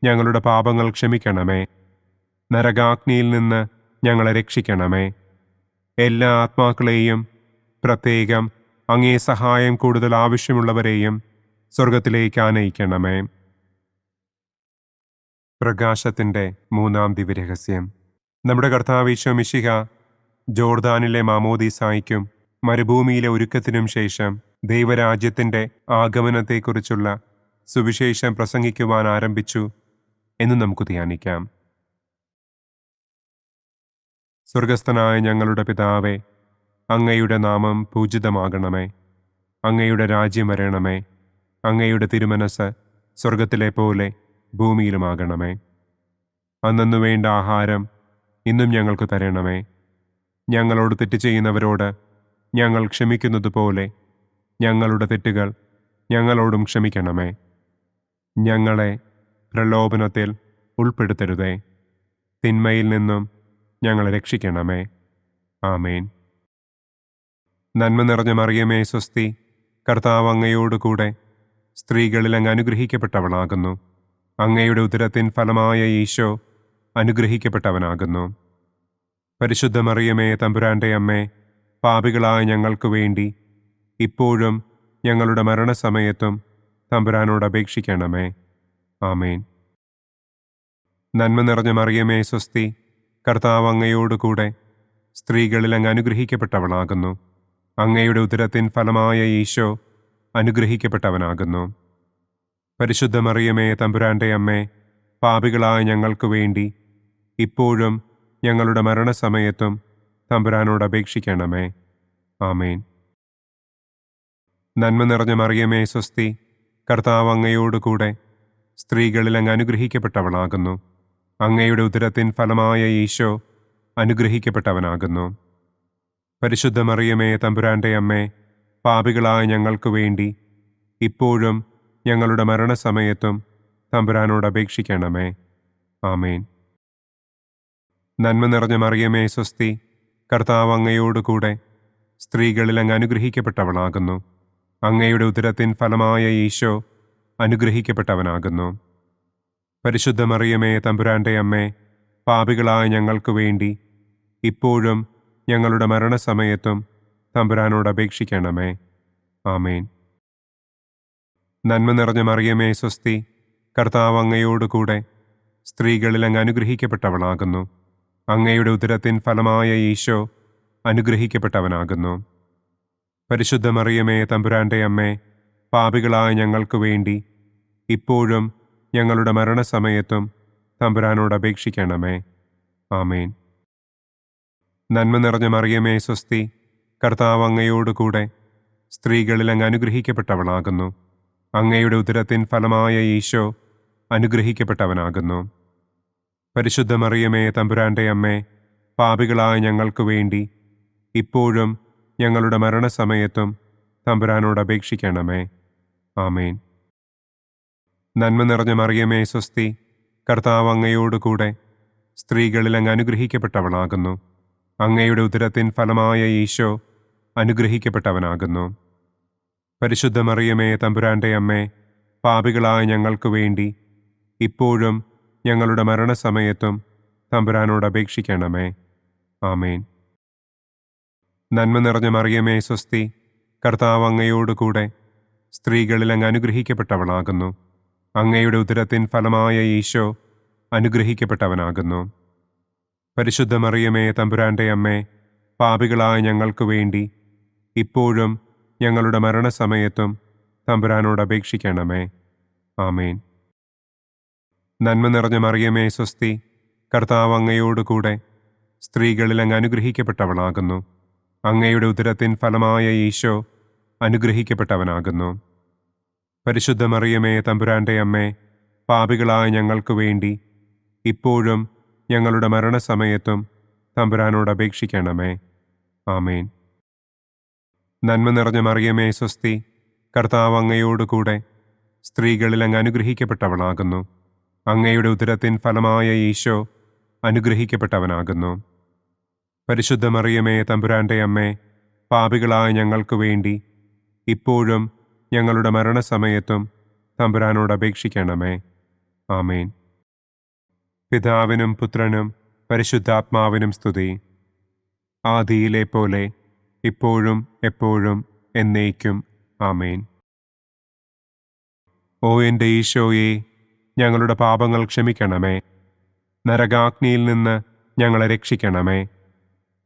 ഞങ്ങളുടെ പാപങ്ങൾ ക്ഷമിക്കണമേ. നരകാഗ്നിയിൽ നിന്ന് ഞങ്ങളെ രക്ഷിക്കണമേ. എല്ലാ ആത്മാക്കളെയും, പ്രത്യേകം അങ്ങേ സഹായം കൂടുതൽ ആവശ്യമുള്ളവരെയും സ്വർഗത്തിലേക്ക് ആനയിക്കണമേ. പ്രകാശത്തിൻ്റെ മൂന്നാം ദിവ്യരഹസ്യം. നമ്മുടെ കർത്താവ് ഈശോ മിശിഹ ജോർദാനിലെ മാമോദീസായ്ക്കും മരുഭൂമിയിലെ ഒരുക്കത്തിനും ശേഷം ദൈവരാജ്യത്തിൻ്റെ ആഗമനത്തെക്കുറിച്ചുള്ള സുവിശേഷം പ്രസംഗിക്കുവാൻ ആരംഭിച്ചു എന്ന് നമുക്ക് ധ്യാനിക്കാം. സ്വർഗസ്ഥനായ ഞങ്ങളുടെ പിതാവേ, അങ്ങയുടെ നാമം പൂജിതമാകണമേ. അങ്ങയുടെ രാജ്യം വരണമേ. അങ്ങയുടെ തിരുമനസ് സ്വർഗത്തിലെ പോലെ ഭൂമിയിലുമാകണമേ. അന്നന്നു വേണ്ട ആഹാരം ഇന്നും ഞങ്ങൾക്ക് തരണമേ. ഞങ്ങളോട് തെറ്റ് ചെയ്യുന്നവരോട് ഞങ്ങൾ ക്ഷമിക്കുന്നതുപോലെ ഞങ്ങളുടെ തെറ്റുകൾ ഞങ്ങളോടും ക്ഷമിക്കണമേ. ഞങ്ങളെ പ്രലോഭനത്തിൽ ഉൾപ്പെടുത്തരുതേ. തിന്മയിൽ നിന്നും ഞങ്ങളെ രക്ഷിക്കണമേ. ആമേൻ. നന്മ നിറഞ്ഞ മറിയമേ സ്വസ്തി, കർത്താവ് അങ്ങയോടുകൂടെ സ്ത്രീകളിൽ അങ്ങ് അനുഗ്രഹിക്കപ്പെട്ടവളാകുന്നു. അങ്ങയുടെ ഉദരത്തിൻ ഫലമായ ഈശോ അനുഗ്രഹിക്കപ്പെട്ടവനാകുന്നു. പരിശുദ്ധ മറിയമേ തമ്പുരാന്റെ അമ്മേ, പാപികളായ ഞങ്ങൾക്ക് വേണ്ടി ഇപ്പോഴും ഞങ്ങളുടെ മരണസമയത്തും തമ്പുരാനോട് അപേക്ഷിക്കണമേ. ആമേൻ. നന്മ നിറഞ്ഞ മറിയമേ സ്വസ്തി, കർത്താവ് അങ്ങയോടുകൂടെ സ്ത്രീകളിൽ അങ്ങ് അനുഗ്രഹിക്കപ്പെട്ടവളാകുന്നു. അങ്ങയുടെ ഉദരത്തിൻ ഫലമായ ഈശോ അനുഗ്രഹിക്കപ്പെട്ടവനാകുന്നു. പരിശുദ്ധ മറിയമേ തമ്പുരാന്റെ അമ്മേ, പാപികളായ ഞങ്ങൾക്ക് വേണ്ടി ഇപ്പോഴും ഞങ്ങളുടെ മരണസമയത്തും തമ്പുരാനോട് അപേക്ഷിക്കണമേ. ആമേൻ. നന്മ നിറഞ്ഞ മറിയമേ സ്വസ്തി, കർത്താവ് അങ്ങയോടുകൂടെ സ്ത്രീകളിൽ അങ്ങ് അനുഗ്രഹിക്കപ്പെട്ടവളാകുന്നു. അങ്ങയുടെ ഉദരത്തിൻ ഫലമായ ഈശോ അനുഗ്രഹിക്കപ്പെട്ടവനാകുന്നു. പരിശുദ്ധ മറിയമേ തമ്പുരാന്റെ അമ്മേ, പാപികളായ ഞങ്ങൾക്ക് വേണ്ടി ഇപ്പോഴും ഞങ്ങളുടെ മരണസമയത്തും തമ്പുരാനോട് അപേക്ഷിക്കണമേ. ആമേൻ. നന്മ നിറഞ്ഞ മറിയമേ സ്വസ്തി, കർത്താവ് അങ്ങയോടുകൂടെ സ്ത്രീകളിൽ അങ്ങ് അനുഗ്രഹിക്കപ്പെട്ടവളാകുന്നു. അങ്ങയുടെ ഉദരത്തിൻ ഫലമായ ഈശോ അനുഗ്രഹിക്കപ്പെട്ടവനാകുന്നു. പരിശുദ്ധ മറിയമേ തമ്പുരാന്റെ അമ്മേ, പാപികളായ ഞങ്ങൾക്ക് വേണ്ടി ഇപ്പോഴും ഞങ്ങളുടെ മരണസമയത്തും തമ്പുരാനോട് അപേക്ഷിക്കണമേ. ആമേൻ. നന്മ നിറഞ്ഞ മറിയമേ സ്വസ്തി, കർത്താവ് അങ്ങയോടുകൂടെ സ്ത്രീകളിൽ അങ്ങ് അനുഗ്രഹിക്കപ്പെട്ടവളാകുന്നു. അങ്ങയുടെ ഉദരത്തിൻ ഫലമായ ഈശോ അനുഗ്രഹിക്കപ്പെട്ടവനാകുന്നു. പരിശുദ്ധ മറിയമേ തമ്പുരാന്റെ അമ്മേ, പാപികളായ ഞങ്ങൾക്ക് വേണ്ടി ഇപ്പോഴും ഞങ്ങളുടെ മരണസമയത്തും തമ്പുരാനോട് അപേക്ഷിക്കണമേ. ആമേൻ. നന്മ നിറഞ്ഞ മറിയമേ സ്വസ്തി, കർത്താവ് അങ്ങയോടുകൂടെ സ്ത്രീകളിൽ അങ്ങ് അനുഗ്രഹിക്കപ്പെട്ടവളാകുന്നു. അങ്ങയുടെ ഉദരത്തിൻ ഫലമായ ഈശോ അനുഗ്രഹിക്കപ്പെട്ടവനാകുന്നു. പരിശുദ്ധ മറിയമേ തമ്പുരാന്റെ അമ്മേ, പാപികളായ ഞങ്ങൾക്ക് വേണ്ടി ഇപ്പോഴും ഞങ്ങളുടെ മരണസമയത്തും തമ്പുരാനോട് അപേക്ഷിക്കണമേ. ആമേൻ. നന്മ നിറഞ്ഞ മറിയമേ സ്വസ്തി, കർത്താവ് അങ്ങയോടുകൂടെ സ്ത്രീകളിൽ അങ്ങ് അനുഗ്രഹിക്കപ്പെട്ടവളാകുന്നു. അങ്ങയുടെ ഉദരത്തിൻ ഫലമായ ഈശോ അനുഗ്രഹിക്കപ്പെട്ടവനാകുന്നു. പരിശുദ്ധ മറിയമേ തമ്പുരാന്റെ അമ്മേ, പാപികളായ ഞങ്ങൾക്ക് വേണ്ടി ഇപ്പോഴും ഞങ്ങളുടെ മരണസമയത്തും തമ്പുരാനോട് അപേക്ഷിക്കണമേ. ആമേൻ. നന്മ നിറഞ്ഞ മറിയമേ സ്വസ്തി, കർത്താവ് അങ്ങയോടുകൂടെ സ്ത്രീകളിൽ അങ്ങ് അനുഗ്രഹിക്കപ്പെട്ടവളാകുന്നു. അങ്ങയുടെ ഉദരത്തിൻ ഫലമായ ഈശോ അനുഗ്രഹിക്കപ്പെട്ടവനാകുന്നു. പരിശുദ്ധ മറിയമേ തമ്പുരാന്റെ അമ്മേ, പാപികളായ ഞങ്ങൾക്ക് വേണ്ടി ഇപ്പോഴും ഞങ്ങളുടെ മരണസമയത്തും തമ്പുരാനോട് അപേക്ഷിക്കണമേ. ആമേൻ. നന്മ നിറഞ്ഞ മറിയമേ സ്വസ്തി, കർത്താവ് അങ്ങയോടുകൂടെ സ്ത്രീകളിൽ അങ്ങ് അനുഗ്രഹിക്കപ്പെട്ടവളാകുന്നു. അങ്ങയുടെ ഉദരത്തിൻ ഫലമായ ഈശോ അനുഗ്രഹിക്കപ്പെട്ടവനാകുന്നു. പരിശുദ്ധ മറിയമേ തമ്പുരാന്റെ അമ്മേ, പാപികളായ ഞങ്ങൾക്ക് വേണ്ടി ഇപ്പോഴും ഞങ്ങളുടെ മരണസമയത്തും തമ്പുരാനോട് അപേക്ഷിക്കണമേ. ആമേൻ. നന്മ നിറഞ്ഞ മറിയമേ സ്വസ്തി, കർത്താവ് അങ്ങയോടുകൂടെ സ്ത്രീകളിൽ അങ്ങ് അനുഗ്രഹിക്കപ്പെട്ടവളാകുന്നു. അങ്ങയുടെ ഉദരത്തിൻ ഫലമായ ഈശോ അനുഗ്രഹിക്കപ്പെട്ടവനാകുന്നു. പരിശുദ്ധ മറിയമേ തമ്പുരാന്റെ അമ്മേ, പാപികളായ ഞങ്ങൾക്ക് വേണ്ടി ഇപ്പോഴും ഞങ്ങളുടെ മരണസമയത്തും തമ്പുരാനോട് അപേക്ഷിക്കണമേ. ആമേൻ. പിതാവിനും പുത്രനും പരിശുദ്ധാത്മാവിനും സ്തുതി. ആദിയിലെ പോലെ ഇപ്പോഴും എപ്പോഴും എന്നേക്കും. ആമേൻ. ഓ എൻ്റെ ഈശോയെ, ഞങ്ങളുടെ പാപങ്ങൾ ക്ഷമിക്കണമേ. നരകാഗ്നിയിൽ നിന്ന് ഞങ്ങളെ രക്ഷിക്കണമേ.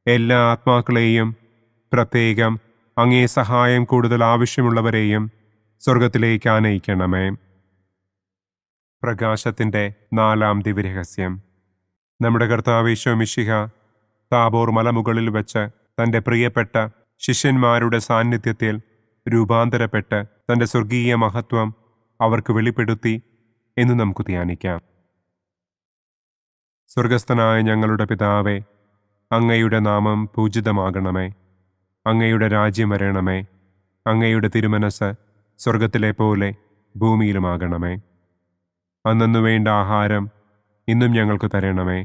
എല്ലാ ആത്മാക്കളെയും, പ്രത്യേകം അങ്ങേ സഹായം കൂടുതൽ ആവശ്യമുള്ളവരെയും സ്വർഗത്തിലേക്ക് ആനയിക്കണമേ. പ്രകാശത്തിൻ്റെ 4-ാം ദിവ്യരഹസ്യം. നമ്മുടെ കർത്താവ് ഈശോ മിശിഹ താബോർ മലമുകളിൽ വെച്ച് തൻ്റെ പ്രിയപ്പെട്ട ശിഷ്യന്മാരുടെ സാന്നിധ്യത്തിൽ രൂപാന്തരപ്പെട്ട് തൻ്റെ സ്വർഗീയ മഹത്വം അവർക്ക് വെളിപ്പെടുത്തി എന്ന് നമുക്ക് ധ്യാനിക്കാം. സ്വർഗസ്ഥനായ ഞങ്ങളുടെ പിതാവേ, അങ്ങയുടെ നാമം പൂജിതമാകണമേ. അങ്ങയുടെ രാജ്യം വരണമേ. അങ്ങയുടെ തിരുമനസ് സ്വർഗത്തിലെ പോലെ ഭൂമിയിലുമാകണമേ. അന്നു വേണ്ട ആഹാരം ഇന്നും ഞങ്ങൾക്ക് തരണമേ.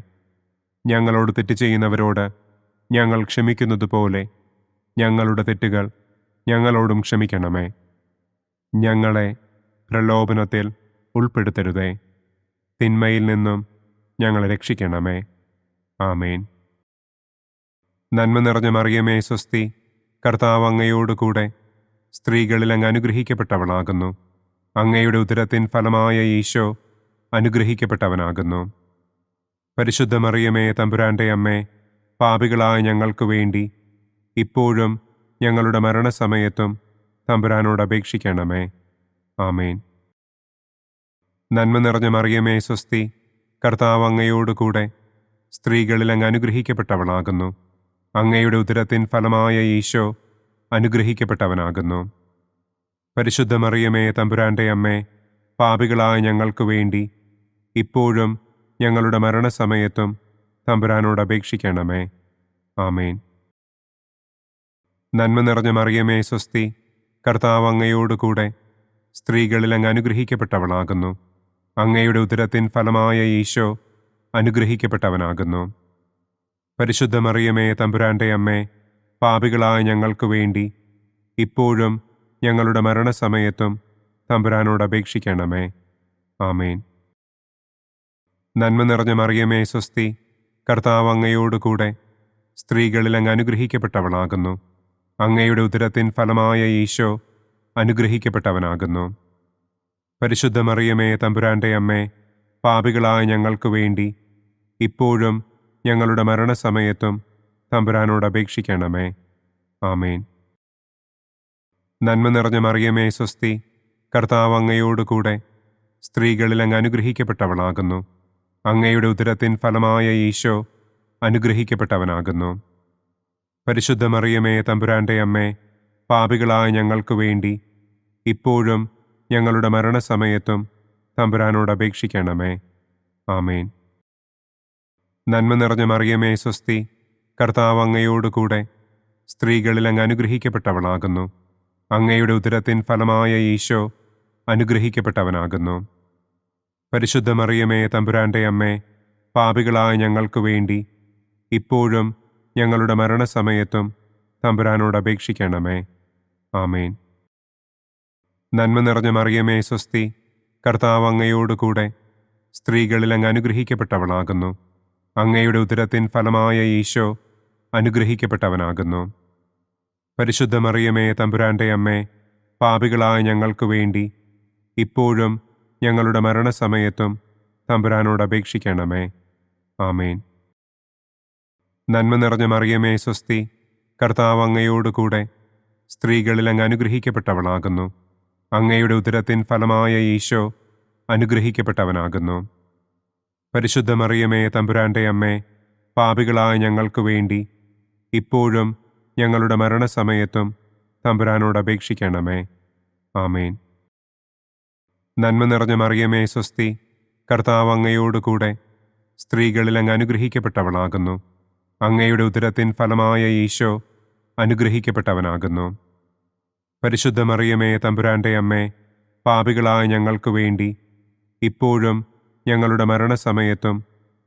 ഞങ്ങളോട് തെറ്റ് ചെയ്യുന്നവരോട് ഞങ്ങൾ ക്ഷമിക്കുന്നത് പോലെ ഞങ്ങളുടെ തെറ്റുകൾ ഞങ്ങളോടും ക്ഷമിക്കണമേ. ഞങ്ങളെ പ്രലോഭനത്തിൽ ഉൾപ്പെടുത്തരുതേ. തിന്മയിൽ നിന്നും ഞങ്ങളെ രക്ഷിക്കണമേ. ആമേൻ. നന്മ നിറഞ്ഞ മറിയമേ സ്വസ്തി, കർത്താവ് അങ്ങയോടുകൂടെ സ്ത്രീകളിൽ അങ്ങ് അനുഗ്രഹിക്കപ്പെട്ടവളാകുന്നു. അങ്ങയുടെ ഉദരത്തിൻ ഫലമായ ഈശോ അനുഗ്രഹിക്കപ്പെട്ടവനാകുന്നു. പരിശുദ്ധ മറിയമേ തമ്പുരാന്റെ അമ്മേ, പാപികളായ ഞങ്ങൾക്ക് വേണ്ടി ഇപ്പോഴും ഞങ്ങളുടെ മരണസമയത്തും തമ്പുരാനോട് അപേക്ഷിക്കണമേ. ആമേൻ. നന്മ നിറഞ്ഞ മറിയമേ സ്വസ്തി, കർത്താവ് അങ്ങയോടുകൂടെ സ്ത്രീകളിൽ അങ്ങ് അനുഗ്രഹിക്കപ്പെട്ടവളാകുന്നു. അങ്ങയുടെ ഉദരത്തിൻ ഫലമായ ഈശോ അനുഗ്രഹിക്കപ്പെട്ടവനാകുന്നു. പരിശുദ്ധ മറിയമേ തമ്പുരാന്റെ അമ്മേ, പാപികളായ ഞങ്ങൾക്ക് വേണ്ടി ഇപ്പോഴും ഞങ്ങളുടെ മരണസമയത്തും തമ്പുരാനോട് അപേക്ഷിക്കണമേ. ആമേൻ. നന്മ നിറഞ്ഞ മറിയമേ സ്വസ്തി, കർത്താവ് അങ്ങയോടുകൂടെ സ്ത്രീകളിൽ അങ്ങ് അനുഗ്രഹിക്കപ്പെട്ടവളാകുന്നു. അങ്ങയുടെ ഉദരത്തിൻ ഫലമായ ഈശോ അനുഗ്രഹിക്കപ്പെട്ടവനാകുന്നു. പരിശുദ്ധ മറിയമേ തമ്പുരാന്റെ അമ്മേ, പാപികളായ ഞങ്ങൾക്ക് വേണ്ടി ഇപ്പോഴും ഞങ്ങളുടെ മരണസമയത്തും തമ്പുരാനോട് അപേക്ഷിക്കണമേ. ആമേൻ. നന്മ നിറഞ്ഞ മറിയമേ സ്വസ്തി, കർത്താവ് അങ്ങയോടുകൂടെ സ്ത്രീകളിൽ അങ്ങ് അനുഗ്രഹിക്കപ്പെട്ടവളാകുന്നു. അങ്ങയുടെ ഉദരത്തിൻ ഫലമായ ഈശോ അനുഗ്രഹിക്കപ്പെട്ടവനാകുന്നു. പരിശുദ്ധ മറിയമേ തമ്പുരാന്റെ അമ്മേ, പാപികളായ ഞങ്ങൾക്ക് വേണ്ടി ഇപ്പോഴും ഞങ്ങളുടെ മരണസമയത്തും തമ്പുരാനോട് അപേക്ഷിക്കണമേ. ആമേൻ. നന്മ നിറഞ്ഞ മറിയമേ സ്വസ്തി, കർത്താവ് അങ്ങയോടുകൂടെ സ്ത്രീകളിൽ അങ്ങ് അനുഗ്രഹിക്കപ്പെട്ടവളാകുന്നു. അങ്ങയുടെ ഉദരത്തിൻ ഫലമായ ഈശോ അനുഗ്രഹിക്കപ്പെട്ടവനാകുന്നു. പരിശുദ്ധ മറിയമേ തമ്പുരാന്റെ അമ്മേ, പാപികളായ ഞങ്ങൾക്ക് വേണ്ടി ഇപ്പോഴും ഞങ്ങളുടെ മരണസമയത്തും തമ്പുരാനോട് അപേക്ഷിക്കണമേ. ആമേൻ. നന്മ നിറഞ്ഞ മറിയമേ സ്വസ്തി, കർത്താവ് അങ്ങയോടുകൂടെ സ്ത്രീകളിൽ അങ്ങ് അനുഗ്രഹിക്കപ്പെട്ടവളാകുന്നു. അങ്ങയുടെ ഉദരത്തിൻ ഫലമായ ഈശോ അനുഗ്രഹിക്കപ്പെട്ടവനാകുന്നു. പരിശുദ്ധ മറിയമേ തമ്പുരാന്റെ അമ്മേ, പാപികളായ ഞങ്ങൾക്ക് വേണ്ടി ഇപ്പോഴും ഞങ്ങളുടെ മരണസമയത്തും തമ്പുരാനോട് അപേക്ഷിക്കണമേ. ആമേൻ. നന്മ നിറഞ്ഞ മറിയമേ സ്വസ്തി, കർത്താവ് അങ്ങയോടുകൂടെ സ്ത്രീകളിൽ അങ്ങ് അനുഗ്രഹിക്കപ്പെട്ടവളാകുന്നു. അങ്ങയുടെ ഉദരത്തിൻ ഫലമായ ഈശോ അനുഗ്രഹിക്കപ്പെട്ടവനാകുന്നു. പരിശുദ്ധ മറിയമേ തമ്പുരാന്റെ അമ്മേ, പാപികളായ ഞങ്ങൾക്ക് വേണ്ടി ഇപ്പോഴും ഞങ്ങളുടെ മരണസമയത്തും തമ്പുരാനോട് അപേക്ഷിക്കണമേ. ആമേൻ. നന്മ നിറഞ്ഞ മറിയമേ സ്വസ്തി, കർത്താവ് അങ്ങയോടുകൂടെ സ്ത്രീകളിൽ അങ്ങ് അനുഗ്രഹിക്കപ്പെട്ടവളാകുന്നു. അങ്ങയുടെ ഉദരത്തിൻ ഫലമായ ഈശോ അനുഗ്രഹിക്കപ്പെട്ടവനാകുന്നു. പരിശുദ്ധ മറിയമേ തമ്പുരാന്റെ അമ്മേ, പാപികളായ ഞങ്ങൾക്ക് വേണ്ടി ഇപ്പോഴും ഞങ്ങളുടെ മരണസമയത്തും തമ്പുരാനോട് അപേക്ഷിക്കണമേ. ആമേൻ. നന്മ നിറഞ്ഞ മറിയമേ സ്വസ്തി, കർത്താവ് അങ്ങയോടുകൂടെ സ്ത്രീകളിൽ അങ്ങ് അനുഗ്രഹിക്കപ്പെട്ടവളാകുന്നു. അങ്ങയുടെ ഉദരത്തിൻ ഫലമായ ഈശോ അനുഗ്രഹിക്കപ്പെട്ടവനാകുന്നു. പരിശുദ്ധ മറിയമേ തമ്പുരാന്റെ അമ്മേ, പാപികളായ ഞങ്ങൾക്ക് വേണ്ടി ഇപ്പോഴും ഞങ്ങളുടെ മരണസമയത്തും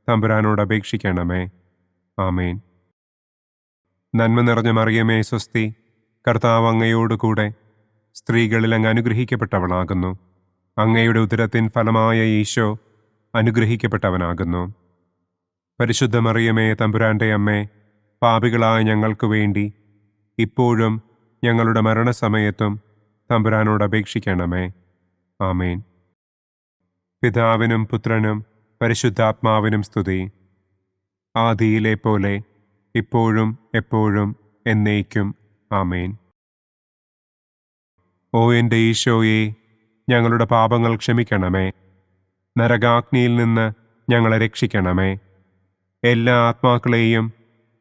തമ്പുരാനോട് അപേക്ഷിക്കണമേ. ആമേൻ. നന്മ നിറഞ്ഞ മറിയമേ സ്വസ്തി, കർത്താവ് അങ്ങയോടുകൂടെ സ്ത്രീകളിൽ അങ്ങ് അനുഗ്രഹിക്കപ്പെട്ടവളാകുന്നു. അങ്ങയുടെ ഉദരത്തിൻ ഫലമായ ഈശോ അനുഗ്രഹിക്കപ്പെട്ടവനാകുന്നു. പരിശുദ്ധ മറിയമേ തമ്പുരാന്റെ അമ്മേ, പാപികളായ ഞങ്ങൾക്ക് വേണ്ടി ഇപ്പോഴും ഞങ്ങളുടെ മരണസമയത്തും തമ്പുരാനോട് അപേക്ഷിക്കണമേ. ആമേൻ. പിതാവിനും പുത്രനും പരിശുദ്ധാത്മാവിനും സ്തുതി. ആദിയിലെ പോലെ ഇപ്പോഴും എപ്പോഴും എന്നേക്കും. ആമേൻ. ഓ എൻ്റെ ഈശോയെ, ഞങ്ങളുടെ പാപങ്ങൾ ക്ഷമിക്കണമേ. നരകാഗ്നിയിൽ നിന്ന് ഞങ്ങളെ രക്ഷിക്കണമേ. എല്ലാ ആത്മാക്കളെയും,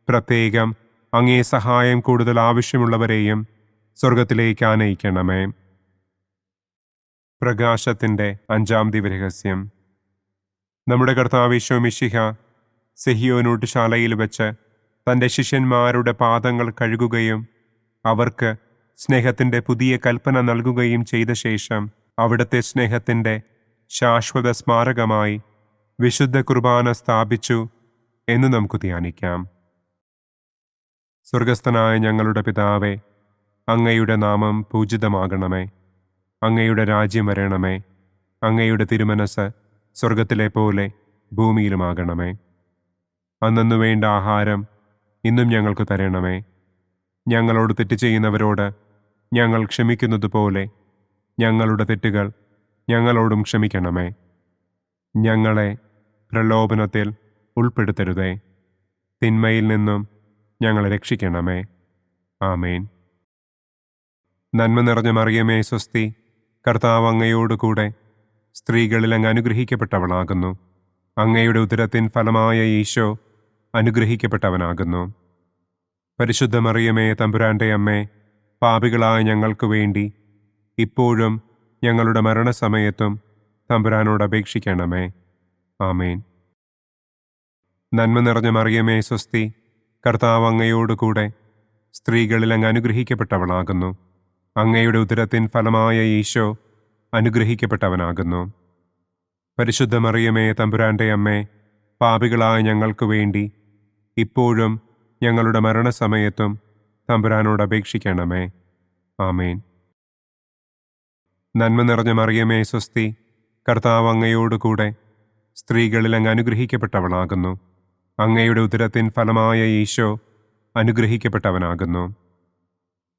പ്രത്യേകം അങ്ങേ സഹായം കൂടുതൽ ആവശ്യമുള്ളവരെയും സ്വർഗത്തിലേക്ക് ആനയിക്കണമേ. പ്രകാശത്തിൻ്റെ 5-ാം ദിവ്യരഹസ്യം. നമ്മുടെ കർത്താവ് ഈശോ മിശിഹ സെഹിയോനൂട്ടുശാലയിൽ വെച്ച് തൻ്റെ ശിഷ്യന്മാരുടെ പാദങ്ങൾ കഴുകുകയും അവർക്ക് സ്നേഹത്തിൻ്റെ പുതിയ കൽപ്പന നൽകുകയും ചെയ്ത ശേഷം അവിടുത്തെ സ്നേഹത്തിൻ്റെ ശാശ്വത സ്മാരകമായി വിശുദ്ധ കുർബാന സ്ഥാപിച്ചു എന്ന് നമുക്ക് ധ്യാനിക്കാം. സ്വർഗസ്ഥനായ ഞങ്ങളുടെ പിതാവേ, അങ്ങയുടെ നാമം പൂജിതമാകണമേ. അങ്ങയുടെ രാജ്യം വരണമേ. അങ്ങയുടെ തിരുമനസ് സ്വർഗത്തിലെ പോലെ ഭൂമിയിലുമാകണമേ. അന്നന്നു വേണ്ട ആഹാരം ഇന്നും ഞങ്ങൾക്ക് തരണമേ. ഞങ്ങളോട് തെറ്റ് ചെയ്യുന്നവരോട് ഞങ്ങൾ ക്ഷമിക്കുന്നത് പോലെ ഞങ്ങളുടെ തെറ്റുകൾ ഞങ്ങളോടും ക്ഷമിക്കണമേ. ഞങ്ങളെ പ്രലോഭനത്തിൽ ഉൾപ്പെടുത്തരുതേ. തിന്മയിൽ നിന്നും ഞങ്ങളെ രക്ഷിക്കണമേ. ആമേൻ. നന്മ നിറഞ്ഞ മറിയമേ സ്വസ്തി, കർത്താവ് അങ്ങയോടുകൂടെ സ്ത്രീകളിൽ അങ്ങ് അനുഗ്രഹിക്കപ്പെട്ടവളാകുന്നു. അങ്ങയുടെ ഉദരത്തിൻ ഫലമായ ഈശോ അനുഗ്രഹിക്കപ്പെട്ടവനാകുന്നു. പരിശുദ്ധ മറിയമേ തമ്പുരാന്റെ അമ്മേ, പാപികളായ ഞങ്ങൾക്ക് വേണ്ടി ഇപ്പോഴും ഞങ്ങളുടെ മരണസമയത്തും തമ്പുരാനോട് അപേക്ഷിക്കണമേ. ആമേൻ. നന്മ നിറഞ്ഞ മറിയമേ സ്വസ്തി, കർത്താവ് അങ്ങയോടുകൂടെ സ്ത്രീകളിൽ അങ്ങ് അനുഗ്രഹിക്കപ്പെട്ടവളാകുന്നു. അങ്ങയുടെ ഉദരത്തിൻ ഫലമായ ഈശോ അനുഗ്രഹിക്കപ്പെട്ടവനാകുന്നു. പരിശുദ്ധ മറിയമേ തമ്പുരാന്റെ അമ്മേ, പാപികളായ ഞങ്ങൾക്ക് വേണ്ടി ഇപ്പോഴും ഞങ്ങളുടെ മരണസമയത്തും തമ്പുരാനോട് അപേക്ഷിക്കണമേ. ആമേൻ. നന്മ നിറഞ്ഞ മറിയമേ സ്വസ്തി, കർത്താവ് അങ്ങയോടുകൂടെ സ്ത്രീകളിൽ അങ്ങ് അനുഗ്രഹിക്കപ്പെട്ടവളാകുന്നു. അങ്ങയുടെ ഉദരത്തിൻ ഫലമായ ഈശോ അനുഗ്രഹിക്കപ്പെട്ടവനാകുന്നു.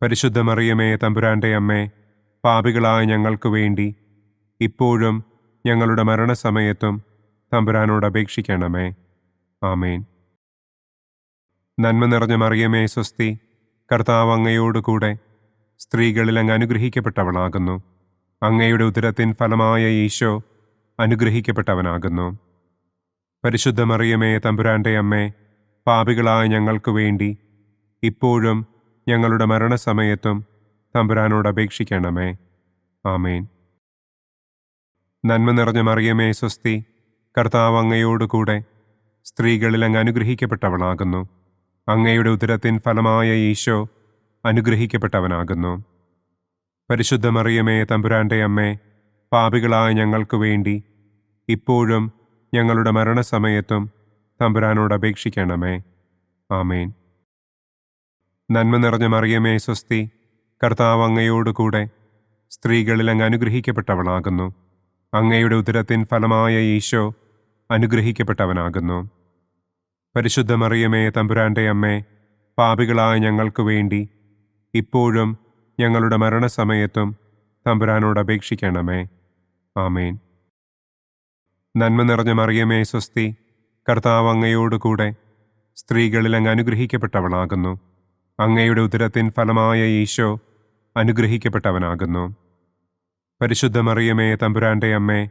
പരിശുദ്ധ മറിയമേ തമ്പുരാന്റെ അമ്മേ, പാപികളായ ഞങ്ങൾക്ക് വേണ്ടി ഇപ്പോഴും ഞങ്ങളുടെ മരണസമയത്തും തമ്പുരാനോട് അപേക്ഷിക്കണമേ. ആമേൻ. നന്മ നിറഞ്ഞ മറിയമേ സ്വസ്തി, കർത്താവ് അങ്ങയോടുകൂടെ സ്ത്രീകളിൽ അങ്ങ് അനുഗ്രഹിക്കപ്പെട്ടവളാകുന്നു. അങ്ങയുടെ ഉദരത്തിൻ ഫലമായ ഈശോ അനുഗ്രഹിക്കപ്പെട്ടവനാകുന്നു. പരിശുദ്ധ മറിയമേ തമ്പുരാന്റെ അമ്മേ, പാപികളായ ഞങ്ങൾക്ക് വേണ്ടി ഇപ്പോഴും ഞങ്ങളുടെ മരണസമയത്തും തമ്പുരാനോട് അപേക്ഷിക്കണമേ. ആമേൻ. നന്മ നിറഞ്ഞ മറിയമേ സ്വസ്തി, കർത്താവ് അങ്ങയോടുകൂടെ സ്ത്രീകളിൽ അങ്ങ് അനുഗ്രഹിക്കപ്പെട്ടവളാകുന്നു. അങ്ങയുടെ ഉദരത്തിൻ ഫലമായ ഈശോ അനുഗ്രഹിക്കപ്പെട്ടവനാകുന്നു. പരിശുദ്ധ മറിയമേ തമ്പുരാന്റെ അമ്മേ, പാപികളായ ഞങ്ങൾക്ക് വേണ്ടി ഇപ്പോഴും ഞങ്ങളുടെ മരണസമയത്തും തമ്പുരാനോട് അപേക്ഷിക്കണമേ. ആമേൻ. നന്മ നിറഞ്ഞ മറിയമേ സ്വസ്തി, കർത്താവ് അങ്ങയോടുകൂടെ സ്ത്രീകളിൽ അങ്ങ് അനുഗ്രഹിക്കപ്പെട്ടവളാകുന്നു. അങ്ങയുടെ ഉദരത്തിൻ ഫലമായ ഈശോ അനുഗ്രഹിക്കപ്പെട്ടവനാകുന്നു. പരിശുദ്ധ മറിയമേ തമ്പുരാന്റെ അമ്മേ, പാപികളായ ഞങ്ങൾക്ക് വേണ്ടി ഇപ്പോഴും ഞങ്ങളുടെ മരണസമയത്തും തമ്പുരാനോട് അപേക്ഷിക്കണമേ. ആമേൻ. നന്മ നിറഞ്ഞ മറിയമേ സ്വസ്തി, കർത്താവ് അങ്ങയോട് കൂടെ സ്ത്രീകളിൽ അങ്ങ് അനുഗ്രഹിക്കപ്പെട്ടവളാകുന്നു. അങ്ങയുടെ ഉദരത്തിൻ ഫലമായ ഈശോ അനുഗ്രഹിക്കപ്പെട്ടവനാകുന്നു. പരിശുദ്ധ മറിയമേ തമ്പുരാൻ്റെ അമ്മേ,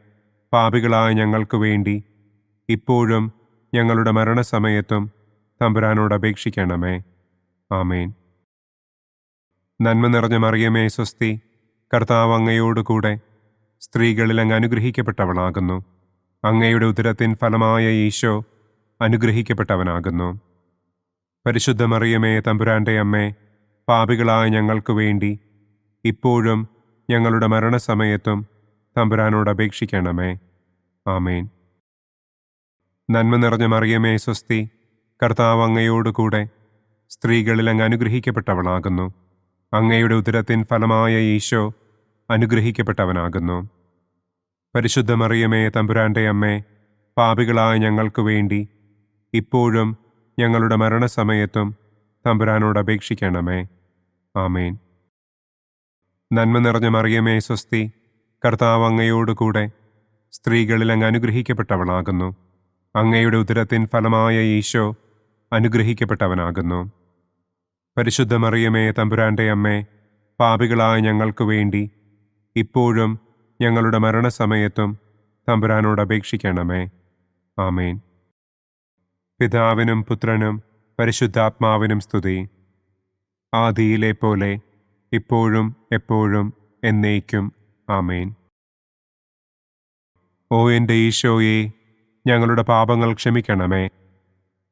പാപികളായ ഞങ്ങൾക്ക് വേണ്ടി ഇപ്പോഴും ഞങ്ങളുടെ മരണസമയത്തും തമ്പുരാനോട് അപേക്ഷിക്കണമേ. ആമേൻ. നന്മ നിറഞ്ഞ മറിയമേ സ്വസ്തി, കർത്താവ് അങ്ങയോട് കൂടെ സ്ത്രീകളിൽ അങ്ങ് അനുഗ്രഹിക്കപ്പെട്ടവളാകുന്നു. അങ്ങയുടെ ഉദരത്തിൻ ഫലമായ ഈശോ അനുഗ്രഹിക്കപ്പെട്ടവനാകുന്നു. പരിശുദ്ധ മറിയമേ തമ്പുരാൻ്റെ അമ്മേ, പാപികളായ ഞങ്ങൾക്ക് വേണ്ടി ഇപ്പോഴും ഞങ്ങളുടെ മരണസമയത്തും തമ്പുരാനോട് അപേക്ഷിക്കണമേ. ആമേൻ. നന്മ നിറഞ്ഞ മറിയമേ സ്വസ്തി, കർത്താവ് അങ്ങയോട് കൂടെ സ്ത്രീകളിൽ അങ്ങ് അനുഗ്രഹിക്കപ്പെട്ടവളാകുന്നു. അങ്ങയുടെ ഉദരത്തിൻ ഫലമായ ഈശോ അനുഗ്രഹിക്കപ്പെട്ടവനാകുന്നു. പരിശുദ്ധ മറിയമേ തമ്പുരാൻ്റെ അമ്മേ, പാപികളായ ഞങ്ങൾക്ക് വേണ്ടി ഇപ്പോഴും ഞങ്ങളുടെ മരണസമയത്തും തമ്പുരാനോട് അപേക്ഷിക്കണമേ. ആമേൻ. നന്മ നിറഞ്ഞ മറിയമേ സ്വസ്തി, കർത്താവ് അങ്ങയോട് കൂടെ സ്ത്രീകളിൽ അങ്ങ് അനുഗ്രഹിക്കപ്പെട്ടവളാകുന്നു. അങ്ങയുടെ ഉദരത്തിൻ ഫലമായ ഈശോ അനുഗ്രഹിക്കപ്പെട്ടവനാകുന്നു. പരിശുദ്ധ മറിയമേ തമ്പുരാൻ്റെ അമ്മേ, പാപികളായ ഞങ്ങൾക്ക് വേണ്ടി ഇപ്പോഴും ഞങ്ങളുടെ മരണസമയത്തും തമ്പുരാനോട് അപേക്ഷിക്കണമേ. ആമേൻ. പിതാവിനും പുത്രനും പരിശുദ്ധാത്മാവിനും സ്തുതി. ആദിയിലെ പോലെ ഇപ്പോഴും എപ്പോഴും എന്നേക്കും. ആമേൻ. ഓ എൻ്റെ ഈശോയെ, ഞങ്ങളുടെ പാപങ്ങൾ ക്ഷമിക്കണമേ.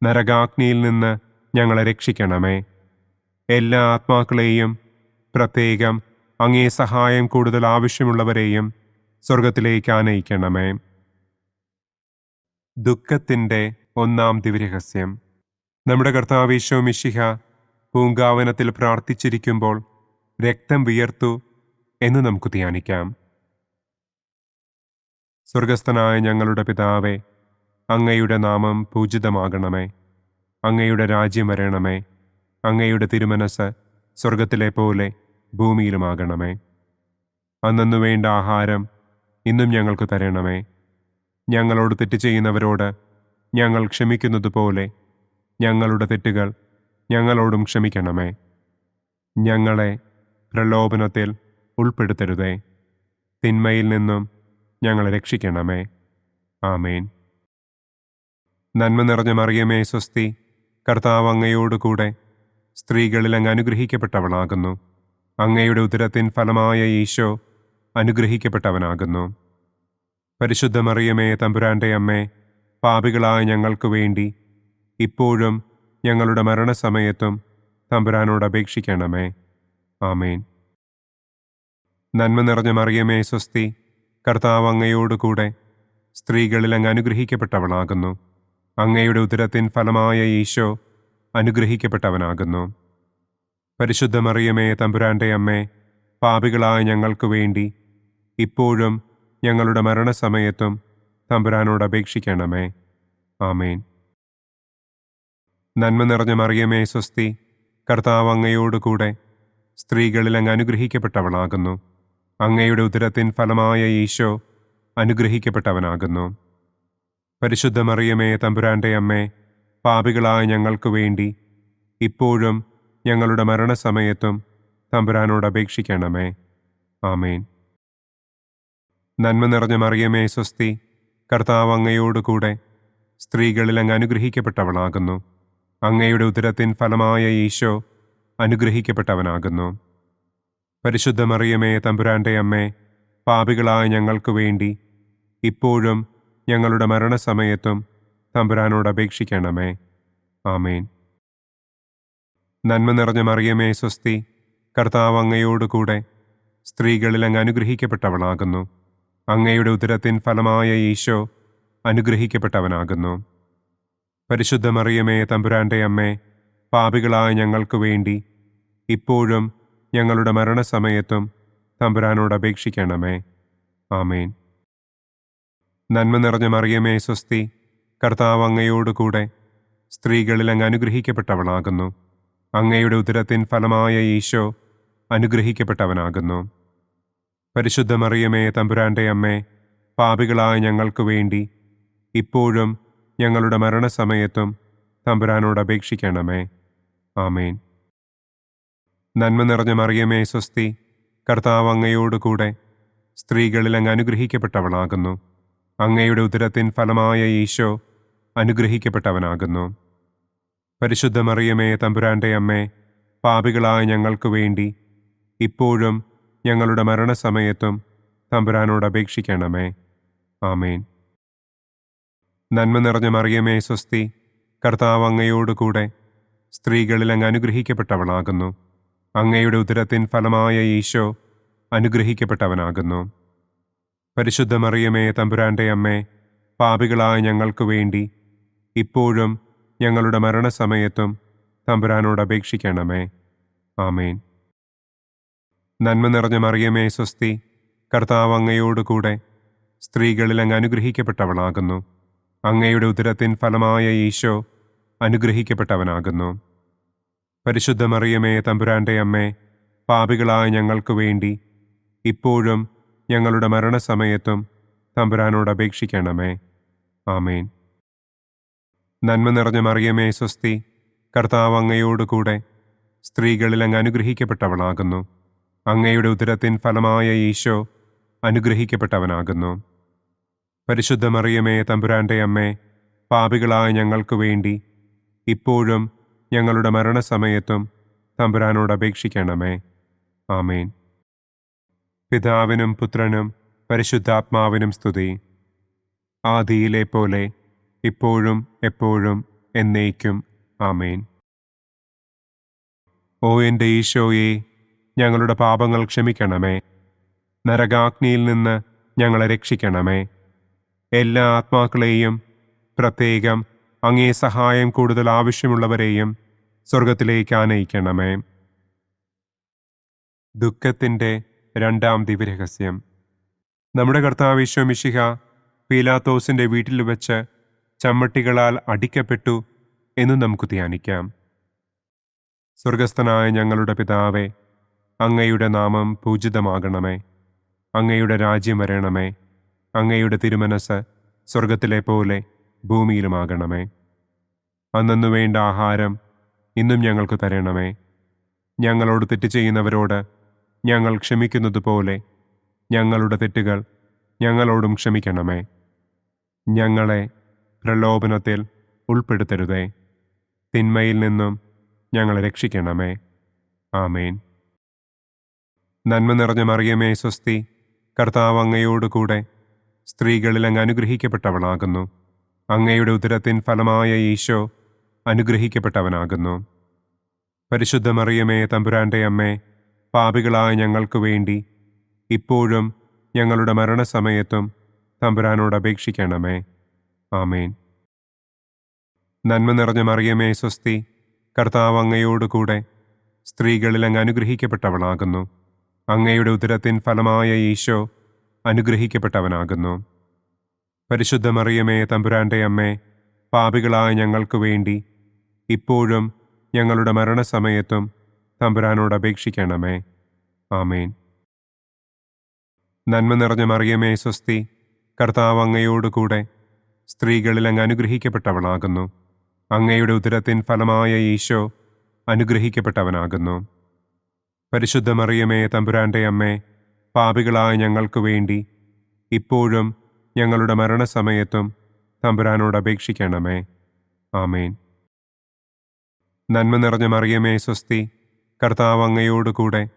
നരകാഗ്നിയിൽ നിന്ന് ഞങ്ങളെ രക്ഷിക്കണമേ. എല്ലാ ആത്മാക്കളെയും, പ്രത്യേകം അങ്ങേ സഹായം കൂടുതൽ ആവശ്യമുള്ളവരെയും സ്വർഗത്തിലേക്ക് ആനയിക്കണമേ. ദുഃഖത്തിൻ്റെ ഒന്നാം ദിവ്യരഹസ്യം. നമ്മുടെ കർത്താവ് ഈശോ മിശിഹ പൂങ്കാവനത്തിൽ പ്രാർത്ഥിച്ചിരിക്കുമ്പോൾ രക്തം വിയർത്തു എന്ന് നമുക്ക് ധ്യാനിക്കാം. സ്വർഗസ്ഥനായ ഞങ്ങളുടെ പിതാവേ, അങ്ങയുടെ നാമം പൂജിതമാകണമേ. അങ്ങയുടെ രാജ്യം വരണമേ. അങ്ങയുടെ തിരുമനസ് സ്വർഗത്തിലെ പോലെ ഭൂമിയിലുമാകണമേ. അന്നു വേണ്ട ആഹാരം ഇന്നും ഞങ്ങൾക്ക് തരണമേ. ഞങ്ങളോട് തെറ്റ് ചെയ്യുന്നവരോട് ഞങ്ങൾ ക്ഷമിക്കുന്നതുപോലെ ഞങ്ങളുടെ തെറ്റുകൾ ഞങ്ങളോടും ക്ഷമിക്കണമേ. ഞങ്ങളെ പ്രലോഭനത്തിൽ ഉൾപ്പെടുത്തരുതേ. തിന്മയിൽ നിന്നും ഞങ്ങളെ രക്ഷിക്കണമേ. ആമേൻ. നന്മ നിറഞ്ഞ മറിയമേ സ്വസ്തി, കർത്താവ് അങ്ങയോട് കൂടെ സ്ത്രീകളിൽ അങ്ങ് അനുഗ്രഹിക്കപ്പെട്ടവളാകുന്നു. അങ്ങയുടെ ഉദരത്തിൻ ഫലമായ ഈശോ അനുഗ്രഹിക്കപ്പെട്ടവനാകുന്നു. പരിശുദ്ധ മറിയമേ തമ്പുരാൻ്റെ അമ്മേ, പാപികളായ ഞങ്ങൾക്ക് വേണ്ടി ഇപ്പോഴും ഞങ്ങളുടെ മരണസമയത്തും തമ്പുരാനോട് അപേക്ഷിക്കണമേ. ആമേൻ. നന്മ നിറഞ്ഞ മറിയമേ സ്വസ്തി, കർത്താവ് അങ്ങയോട് കൂടെ സ്ത്രീകളിൽ അങ്ങ് അനുഗ്രഹിക്കപ്പെട്ടവളാകുന്നു. അങ്ങയുടെ ഉദരത്തിൻ ഫലമായ ഈശോ അനുഗ്രഹിക്കപ്പെട്ടവനാകുന്നു. പരിശുദ്ധ മറിയമേ തമ്പുരാൻ്റെ അമ്മേ, പാപികളായ ഞങ്ങൾക്ക് വേണ്ടി ഇപ്പോഴും ഞങ്ങളുടെ മരണസമയത്തും തമ്പുരാനോട് അപേക്ഷിക്കണമേ. ആമേൻ. നന്മ നിറഞ്ഞ മറിയമേ സ്വസ്തി, കർത്താവ് അങ്ങയോട് കൂടെ സ്ത്രീകളിൽ അങ്ങ് അനുഗ്രഹിക്കപ്പെട്ടവളാകുന്നു. അങ്ങയുടെ ഉദരത്തിൻ ഫലമായ ഈശോ അനുഗ്രഹിക്കപ്പെട്ടവനാകുന്നു. പരിശുദ്ധ മറിയമേ തമ്പുരാൻ്റെ അമ്മേ, പാപികളായ ഞങ്ങൾക്ക് വേണ്ടി ഇപ്പോഴും ഞങ്ങളുടെ മരണസമയത്തും തമ്പുരാനോട് അപേക്ഷിക്കണമേ. ആമേൻ. നന്മ നിറഞ്ഞ മറിയമേ സ്വസ്തി, കർത്താവ് അങ്ങയോട് കൂടെ സ്ത്രീകളിൽ അങ്ങ് അനുഗ്രഹിക്കപ്പെട്ടവളാകുന്നു. അങ്ങയുടെ ഉദരത്തിൻ ഫലമായ ഈശോ അനുഗ്രഹിക്കപ്പെട്ടവനാകുന്നു. പരിശുദ്ധ മറിയമേ തമ്പുരാൻ്റെ അമ്മേ, പാപികളായ ഞങ്ങൾക്ക് വേണ്ടി ഇപ്പോഴും ഞങ്ങളുടെ മരണസമയത്തും തമ്പുരാനോട് അപേക്ഷിക്കണമേ. ആമേൻ. നന്മ നിറഞ്ഞ മറിയമേ സ്വസ്തി, കർത്താവ് അങ്ങയോട് കൂടെ സ്ത്രീകളിൽ അങ്ങ് അനുഗ്രഹിക്കപ്പെട്ടവളാകുന്നു. അങ്ങയുടെ ഉദരത്തിൻ ഫലമായ ഈശോ അനുഗ്രഹിക്കപ്പെട്ടവനാകുന്നു. പരിശുദ്ധ മറിയമേ തമ്പുരാൻ്റെ അമ്മേ, പാപികളായ ഞങ്ങൾക്ക് വേണ്ടി ഇപ്പോഴും ഞങ്ങളുടെ മരണസമയത്തും തമ്പുരാനോട് അപേക്ഷിക്കണമേ. ആമേൻ. നന്മ നിറഞ്ഞ മറിയമേ സ്വസ്തി, കർത്താവ് അങ്ങയോട് കൂടെ സ്ത്രീകളിൽ അങ്ങ് അനുഗ്രഹിക്കപ്പെട്ടവളാകുന്നു. അങ്ങയുടെ ഉദരത്തിൻ ഫലമായ ഈശോ അനുഗ്രഹിക്കപ്പെട്ടവനാകുന്നു. പരിശുദ്ധ മറിയമേ, തമ്പുരാന്റെ അമ്മേ, പാപികളായ ഞങ്ങൾക്ക് വേണ്ടി ഇപ്പോഴും ഞങ്ങളുടെ മരണസമയത്തും തമ്പുരാനോട് അപേക്ഷിക്കണമേ. ആമേൻ. നന്മ നിറഞ്ഞ മറിയമേ, സ്വസ്തി, കർത്താവ് അങ്ങയോടുകൂടെ സ്ത്രീകളിൽ അങ്ങ് അനുഗ്രഹിക്കപ്പെട്ടവളാകുന്നു. അങ്ങയുടെ ഉദരത്തിൻ ഫലമായ ഈശോ അനുഗ്രഹിക്കപ്പെട്ടവനാകുന്നു. പരിശുദ്ധ മറിയമേ, തമ്പുരാന്റെ അമ്മേ, പാപികളായ ഞങ്ങൾക്ക് വേണ്ടി ഇപ്പോഴും ഞങ്ങളുടെ മരണസമയത്തും തമ്പുരാനോട് അപേക്ഷിക്കണമേ. ആമേൻ. നന്മ നിറഞ്ഞ മറിയമേ, സ്വസ്തി, കർത്താവ് അങ്ങയോടുകൂടെ സ്ത്രീകളിൽ അങ്ങ് അനുഗ്രഹിക്കപ്പെട്ടവളാകുന്നു. അങ്ങയുടെ ഉദരത്തിൻ ഫലമായ ഈശോ അനുഗ്രഹിക്കപ്പെട്ടവനാകുന്നു. പരിശുദ്ധ മറിയമേ, തമ്പുരാന്റെ അമ്മേ, പാപികളായ ഞങ്ങൾക്ക് വേണ്ടി ഇപ്പോഴും ഞങ്ങളുടെ മരണസമയത്തും തമ്പുരാനോട് അപേക്ഷിക്കണമേ. ആമേൻ. നന്മ നിറഞ്ഞ മറിയമേ, സ്വസ്തി, കർത്താവ് അങ്ങയോടുകൂടെ സ്ത്രീകളിൽ അങ്ങ് അനുഗ്രഹിക്കപ്പെട്ടവളാകുന്നു. അങ്ങയുടെ ഉദരത്തിൻ ഫലമായ ഈശോ അനുഗ്രഹിക്കപ്പെട്ടവനാകുന്നു. പരിശുദ്ധ മറിയമേ, തമ്പുരാന്റെ അമ്മേ, പാപികളായ ഞങ്ങൾക്ക് വേണ്ടി ഇപ്പോഴും ഞങ്ങളുടെ മരണസമയത്തും തമ്പുരാനോട് അപേക്ഷിക്കണമേ. ആമേൻ. നന്മ നിറഞ്ഞ മറിയമേ, സ്വസ്തി, കർത്താവ് അങ്ങയോടുകൂടെ സ്ത്രീകളിൽ അങ്ങ് അനുഗ്രഹിക്കപ്പെട്ടവളാകുന്നു. അങ്ങയുടെ ഉദരത്തിൻ ഫലമായ ഈശോ അനുഗ്രഹിക്കപ്പെട്ടവനാകുന്നു. പരിശുദ്ധ മറിയമേ, തമ്പുരാന്റെ അമ്മേ, പാപികളായ ഞങ്ങൾക്ക് വേണ്ടി ഇപ്പോഴും ഞങ്ങളുടെ മരണസമയത്തും തമ്പുരാനോട് അപേക്ഷിക്കണമേ. ആമേൻ. പിതാവിനും പുത്രനും പരിശുദ്ധാത്മാവിനും സ്തുതി. ആദിയിലെ പോലെ ഇപ്പോഴും എപ്പോഴും എന്നേക്കും. ആമേൻ. ഓ എൻ്റെ ഈശോയെ, ഞങ്ങളുടെ പാപങ്ങൾ ക്ഷമിക്കണമേ. നരകാഗ്നിയിൽ നിന്ന് ഞങ്ങളെ രക്ഷിക്കണമേ. എല്ലാ ആത്മാക്കളെയും, പ്രത്യേകം അങ്ങേ സഹായം കൂടുതൽ ആവശ്യമുള്ളവരെയും സ്വർഗത്തിലേക്ക് ആനയിക്കണമേ. ദുഃഖത്തിൻ്റെ രണ്ടാം ദിവ്യരഹസ്യം. നമ്മുടെ കർത്താവ് ഈശോ മിശിഹ പീലാത്തോസിൻ്റെ വീട്ടിൽ വെച്ച് ചമ്മട്ടികളാൽ അടിക്കപ്പെട്ടു എന്ന് നമുക്ക് ധ്യാനിക്കാം. സ്വർഗസ്ഥനായ ഞങ്ങളുടെ പിതാവേ, അങ്ങയുടെ നാമം പൂജിതമാകണമേ. അങ്ങയുടെ രാജ്യം വരണമേ. അങ്ങയുടെ തിരുമനസ് സ്വർഗത്തിലെ പോലെ ഭൂമിയിലുമാകണമേ. അന്നന്നു വേണ്ട ആഹാരം ഇന്നും ഞങ്ങൾക്ക് തരണമേ. ഞങ്ങളോട് തെറ്റ് ചെയ്യുന്നവരോട് ഞങ്ങൾ ക്ഷമിക്കുന്നത് പോലെ ഞങ്ങളുടെ തെറ്റുകൾ ഞങ്ങളോടും ക്ഷമിക്കണമേ. ഞങ്ങളെ പ്രലോഭനത്തിൽ ഉൾപ്പെടുത്തരുതേ. തിന്മയിൽ നിന്നും ഞങ്ങളെ രക്ഷിക്കണമേ. ആമേൻ. നന്മ നിറഞ്ഞ മറിയമേ, സ്വസ്തി, കർത്താവ് അങ്ങയോടുകൂടെ സ്ത്രീകളിൽ അങ്ങ് അനുഗ്രഹിക്കപ്പെട്ടവളാകുന്നു. അങ്ങയുടെ ഉദരത്തിൻ ഫലമായ ഈശോ അനുഗ്രഹിക്കപ്പെട്ടവനാകുന്നു. പരിശുദ്ധ മറിയമേ, തമ്പുരാന്റെ അമ്മേ, പാപികളായ ഞങ്ങൾക്ക് വേണ്ടി ഇപ്പോഴും ഞങ്ങളുടെ മരണസമയത്തും തമ്പുരാനോട് അപേക്ഷിക്കണമേ. ആമേൻ. നന്മ നിറഞ്ഞ മറിയമേ, സ്വസ്തി, കർത്താവ് അങ്ങയോടുകൂടെ സ്ത്രീകളിൽ അങ്ങ് അനുഗ്രഹിക്കപ്പെട്ടവളാകുന്നു. അങ്ങയുടെ ഉദരത്തിൻ ഫലമായ ഈശോ അനുഗ്രഹിക്കപ്പെട്ടവനാകുന്നു. പരിശുദ്ധ മറിയമേ, തമ്പുരാന്റെ അമ്മേ, പാപികളായ ഞങ്ങൾക്ക് വേണ്ടി ഇപ്പോഴും ഞങ്ങളുടെ മരണസമയത്തും തമ്പുരാനോട് അപേക്ഷിക്കണമേ. ആമേൻ. നന്മ നിറഞ്ഞ മറിയമേ, സ്വസ്തി, കർത്താവ് അങ്ങയോടുകൂടെ സ്ത്രീകളിൽ അങ്ങ് അനുഗ്രഹിക്കപ്പെട്ടവളാകുന്നു. അങ്ങയുടെ ഉദരത്തിൻ ഫലമായ ഈശോ അനുഗ്രഹിക്കപ്പെട്ടവനാകുന്നു. പരിശുദ്ധ മറിയമേ, തമ്പുരാന്റെ അമ്മേ, പാപികളായ ഞങ്ങൾക്ക് വേണ്ടി ഇപ്പോഴും ഞങ്ങളുടെ മരണസമയത്തും തമ്പുരാനോട് അപേക്ഷിക്കണമേ. ആമേൻ. നന്മ നിറഞ്ഞ മറിയമേ, സ്വസ്തി, കർത്താവ് അങ്ങയോടുകൂടെ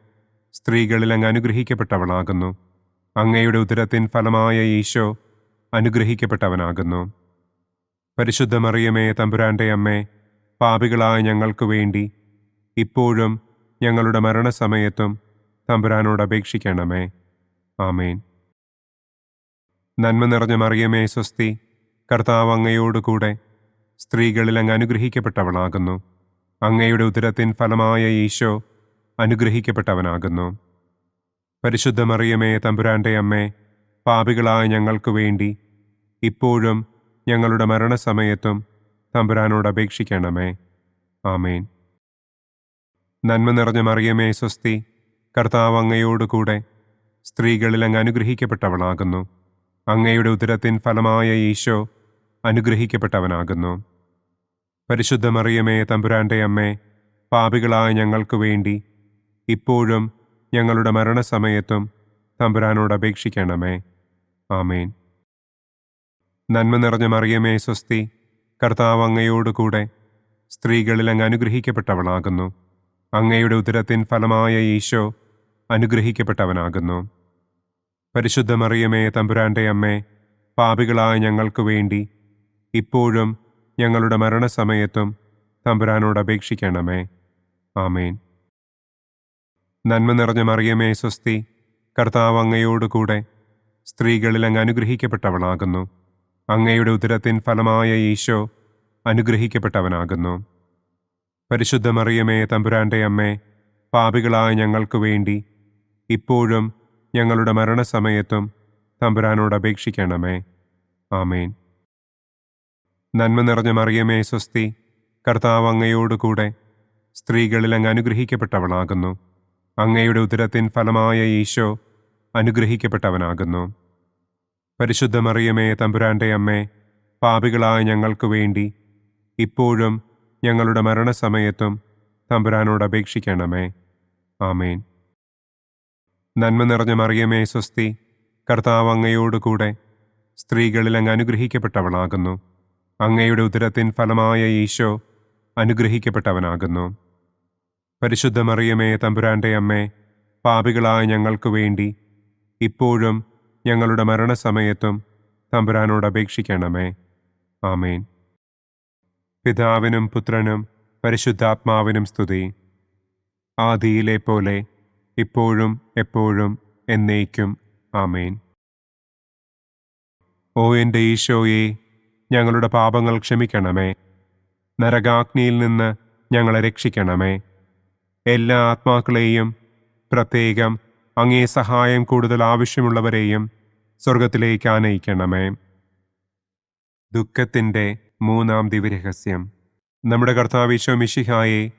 സ്ത്രീകളിൽ അങ്ങ് അനുഗ്രഹിക്കപ്പെട്ടവളാകുന്നു. അങ്ങയുടെ ഉദരത്തിൻ ഫലമായ ഈശോ അനുഗ്രഹിക്കപ്പെട്ടവനാകുന്നു. പരിശുദ്ധ മറിയമേ, തമ്പുരാന്റെ അമ്മേ, പാപികളായ ഞങ്ങൾക്ക് വേണ്ടി ഇപ്പോഴും ഞങ്ങളുടെ മരണസമയത്തും തമ്പുരാനോട് അപേക്ഷിക്കണമേ. ആമേൻ. നന്മ നിറഞ്ഞ മറിയമേ, സ്വസ്തി, കർത്താവ് അങ്ങയോടുകൂടെ സ്ത്രീകളിൽ അങ്ങ് അനുഗ്രഹിക്കപ്പെട്ടവളാകുന്നു. അങ്ങയുടെ ഉദരത്തിൻ ഫലമായ ഈശോ അനുഗ്രഹിക്കപ്പെട്ടവനാകുന്നു. പരിശുദ്ധ മറിയമേ, തമ്പുരാന്റെ അമ്മേ, പാപികളായ ഞങ്ങൾക്ക് വേണ്ടി ഇപ്പോഴും ഞങ്ങളുടെ മരണസമയത്തും തമ്പുരാനോട് അപേക്ഷിക്കണമേ. ആമേൻ. നന്മ നിറഞ്ഞ മറിയമേ സ്വസ്തി, കർത്താവ് അങ്ങയോടുകൂടെ സ്ത്രീകളിൽ അങ്ങ് അനുഗ്രഹിക്കപ്പെട്ടവളാകുന്നു. അങ്ങയുടെ ഉദരത്തിൻ ഫലമായ ഈശോ അനുഗ്രഹിക്കപ്പെട്ടവനാകുന്നു. പരിശുദ്ധ മറിയമേ തമ്പുരാന്റെ അമ്മേ, പാപികളായ ഞങ്ങൾക്ക് വേണ്ടി ഇപ്പോഴും ഞങ്ങളുടെ മരണസമയത്തും തമ്പുരാനോട് അപേക്ഷിക്കണമേ. ആമേൻ. നന്മ നിറഞ്ഞ മറിയമേ സ്വസ്തി, കർത്താവ് അങ്ങയോടുകൂടെ സ്ത്രീകളിൽ അങ്ങ് അനുഗ്രഹിക്കപ്പെട്ടവളാകുന്നു. അങ്ങയുടെ ഉദരത്തിൻ ഫലമായ ഈശോ അനുഗ്രഹിക്കപ്പെട്ടവനാകുന്നു. പരിശുദ്ധ മറിയമേ തമ്പുരാന്റെ അമ്മേ, പാപികളായ ഞങ്ങൾക്ക് വേണ്ടി ഇപ്പോഴും ഞങ്ങളുടെ മരണസമയത്തും തമ്പുരാനോട് അപേക്ഷിക്കണമേ. ആമേൻ. നന്മ നിറഞ്ഞ മറിയമേ സ്വസ്തി, കർത്താവ് അങ്ങയോടുകൂടെ സ്ത്രീകളിൽ അങ്ങ് അനുഗ്രഹിക്കപ്പെട്ടവളാകുന്നു. അങ്ങയുടെ ഉദരത്തിൻ ഫലമായ ഈശോ അനുഗ്രഹിക്കപ്പെട്ടവനാകുന്നു. പരിശുദ്ധ മറിയമേ തമ്പുരാന്റെ അമ്മേ, പാപികളായ ഞങ്ങൾക്ക് വേണ്ടി ഇപ്പോഴും ഞങ്ങളുടെ മരണസമയത്തും തമ്പുരാനോട് അപേക്ഷിക്കണമേ. ആമേൻ. നന്മ നിറഞ്ഞ മറിയമേ സ്വസ്തി, കർത്താവ് അങ്ങയോടുകൂടെ സ്ത്രീകളിൽ അങ്ങ് അനുഗ്രഹിക്കപ്പെട്ടവളാകുന്നു. അങ്ങയുടെ ഉദരത്തിൻ ഫലമായ ഈശോ അനുഗ്രഹിക്കപ്പെട്ടവനാകുന്നു. പരിശുദ്ധ മറിയമേ തമ്പുരാന്റെ അമ്മേ, പാപികളായ ഞങ്ങൾക്ക് വേണ്ടി ഇപ്പോഴും ഞങ്ങളുടെ മരണസമയത്തും തമ്പുരാനോട് അപേക്ഷിക്കണമേ. ആമേൻ. നന്മ നിറഞ്ഞ മറിയമേ സ്വസ്തി, കർത്താവ് അങ്ങയോടുകൂടെ സ്ത്രീകളിൽ അങ്ങ് അനുഗ്രഹിക്കപ്പെട്ടവളാകുന്നു. അങ്ങയുടെ ഉദരത്തിൻ ഫലമായ ഈശോ അനുഗ്രഹിക്കപ്പെട്ടവനാകുന്നു. പരിശുദ്ധ മറിയമേ തമ്പുരാന്റെ അമ്മേ, പാപികളായ ഞങ്ങൾക്ക് വേണ്ടി ഇപ്പോഴും ഞങ്ങളുടെ മരണസമയത്തും തമ്പുരാനോട് അപേക്ഷിക്കണമേ. ആമേൻ. പിതാവിനും പുത്രനും പരിശുദ്ധാത്മാവിനും സ്തുതി. ആദിയിലെ പോലെ ഇപ്പോഴും എപ്പോഴും എന്നേക്കും. ആമേൻ. ഓ എൻ്റെ ഈശോയെ, ഞങ്ങളുടെ പാപങ്ങൾ ക്ഷമിക്കണമേ. നരകാഗ്നിയിൽ നിന്ന് ഞങ്ങളെ രക്ഷിക്കണമേ. എല്ലാ ആത്മാക്കളെയും, പ്രത്യേകം അങ്ങേ സഹായം കൂടുതൽ ആവശ്യമുള്ളവരെയും സ്വർഗത്തിലേക്ക് ആനയിക്കണമേ. ദുഃഖത്തിൻ്റെ മൂന്നാം ദിവ്യരഹസ്യം. നമ്മുടെ കർത്താവ് ഈശോ മിശിഹായെ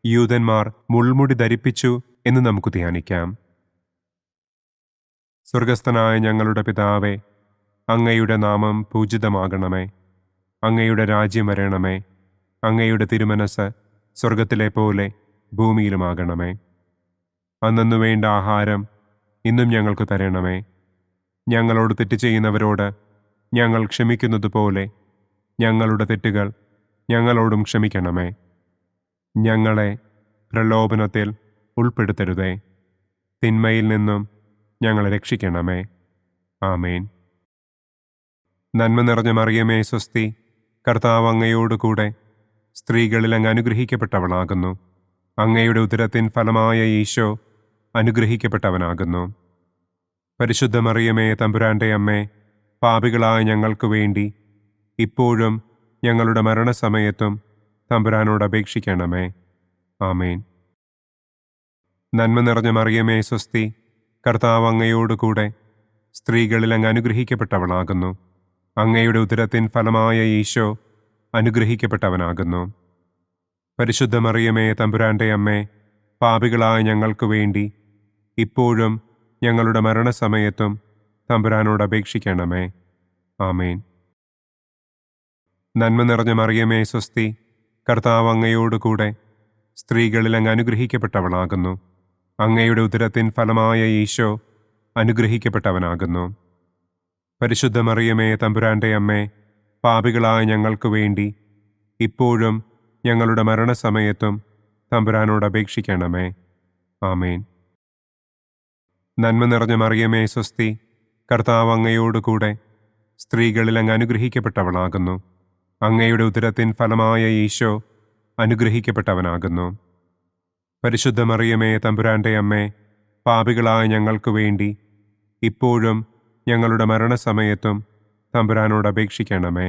യൂദന്മാർ മുൾമുടി ധരിപ്പിച്ചു എന്ന് നമുക്ക് ധ്യാനിക്കാം. സ്വർഗസ്ഥനായ ഞങ്ങളുടെ പിതാവേ, അങ്ങയുടെ നാമം പൂജിതമാകണമേ. അങ്ങയുടെ രാജ്യം വരണമേ. അങ്ങയുടെ തിരുമനസ് സ്വർഗത്തിലെ പോലെ ഭൂമിയിലുമാകണമേ. അന്നന്നു വേണ്ട ആഹാരം ഇന്നും ഞങ്ങൾക്ക് തരണമേ. ഞങ്ങളോട് തെറ്റ് ചെയ്യുന്നവരോട് ഞങ്ങൾ ക്ഷമിക്കുന്നത് പോലെ ഞങ്ങളുടെ തെറ്റുകൾ ഞങ്ങളോടും ക്ഷമിക്കണമേ. ഞങ്ങളെ പ്രലോഭനത്തിൽ ഉൾപ്പെടുത്തരുതേ. തിന്മയിൽ നിന്നും ഞങ്ങളെ രക്ഷിക്കണമേ. ആമേൻ. നന്മ നിറഞ്ഞ മറിയമേ സ്വസ്തി, കർത്താവ് അങ്ങയോടുകൂടെ സ്ത്രീകളിൽ അങ്ങ് അനുഗ്രഹിക്കപ്പെട്ടവളാകുന്നു. അങ്ങയുടെ ഉദരത്തിൻ ഫലമായ ഈശോ അനുഗ്രഹിക്കപ്പെട്ടവനാകുന്നു. പരിശുദ്ധ മറിയമേ തമ്പുരാന്റെ അമ്മേ, പാപികളായ ഞങ്ങൾക്ക് വേണ്ടി ഇപ്പോഴും ഞങ്ങളുടെ മരണസമയത്തും തമ്പുരാനോട് അപേക്ഷിക്കണമേ. ആമേൻ. നന്മ നിറഞ്ഞ മറിയമേ സ്വസ്തി, കർത്താവ് അങ്ങയോടുകൂടെ സ്ത്രീകളിൽ അങ്ങ് അനുഗ്രഹിക്കപ്പെട്ടവളാകുന്നു. അങ്ങയുടെ ഉദരത്തിൻ ഫലമായ ഈശോ അനുഗ്രഹിക്കപ്പെട്ടവനാകുന്നു. പരിശുദ്ധ മറിയമേ തമ്പുരാന്റെ അമ്മേ, പാപികളായ ഞങ്ങൾക്ക് വേണ്ടി ഇപ്പോഴും ഞങ്ങളുടെ മരണസമയത്തും തമ്പുരാനോട് അപേക്ഷിക്കണമേ. ആമേൻ. നന്മ നിറഞ്ഞ മറിയമേ സ്വസ്തി, കർത്താവ് അങ്ങയോടുകൂടെ സ്ത്രീകളിൽ അങ്ങ് അനുഗ്രഹിക്കപ്പെട്ടവളാകുന്നു. അങ്ങയുടെ ഉദരത്തിൻ ഫലമായ ഈശോ അനുഗ്രഹിക്കപ്പെട്ടവനാകുന്നു. പരിശുദ്ധ മറിയമേ തമ്പുരാന്റെ അമ്മേ, പാപികളായ ഞങ്ങൾക്ക് വേണ്ടി ഇപ്പോഴും ഞങ്ങളുടെ മരണസമയത്തും തമ്പുരാനോട് അപേക്ഷിക്കണമേ. ആമേൻ. നന്മ നിറഞ്ഞ മറിയമേ സ്വസ്തി, കർത്താവ് അങ്ങയോടുകൂടെ സ്ത്രീകളിൽ അങ്ങ് അനുഗ്രഹിക്കപ്പെട്ടവളാകുന്നു. അങ്ങയുടെ ഉദരത്തിൻ ഫലമായ ഈശോ അനുഗ്രഹിക്കപ്പെട്ടവനാകുന്നു. പരിശുദ്ധ മറിയമേ തമ്പുരാന്റെ അമ്മേ, പാപികളായ ഞങ്ങൾക്ക് വേണ്ടി ഇപ്പോഴും ഞങ്ങളുടെ മരണസമയത്തും തമ്പുരാനോട് അപേക്ഷിക്കണമേ.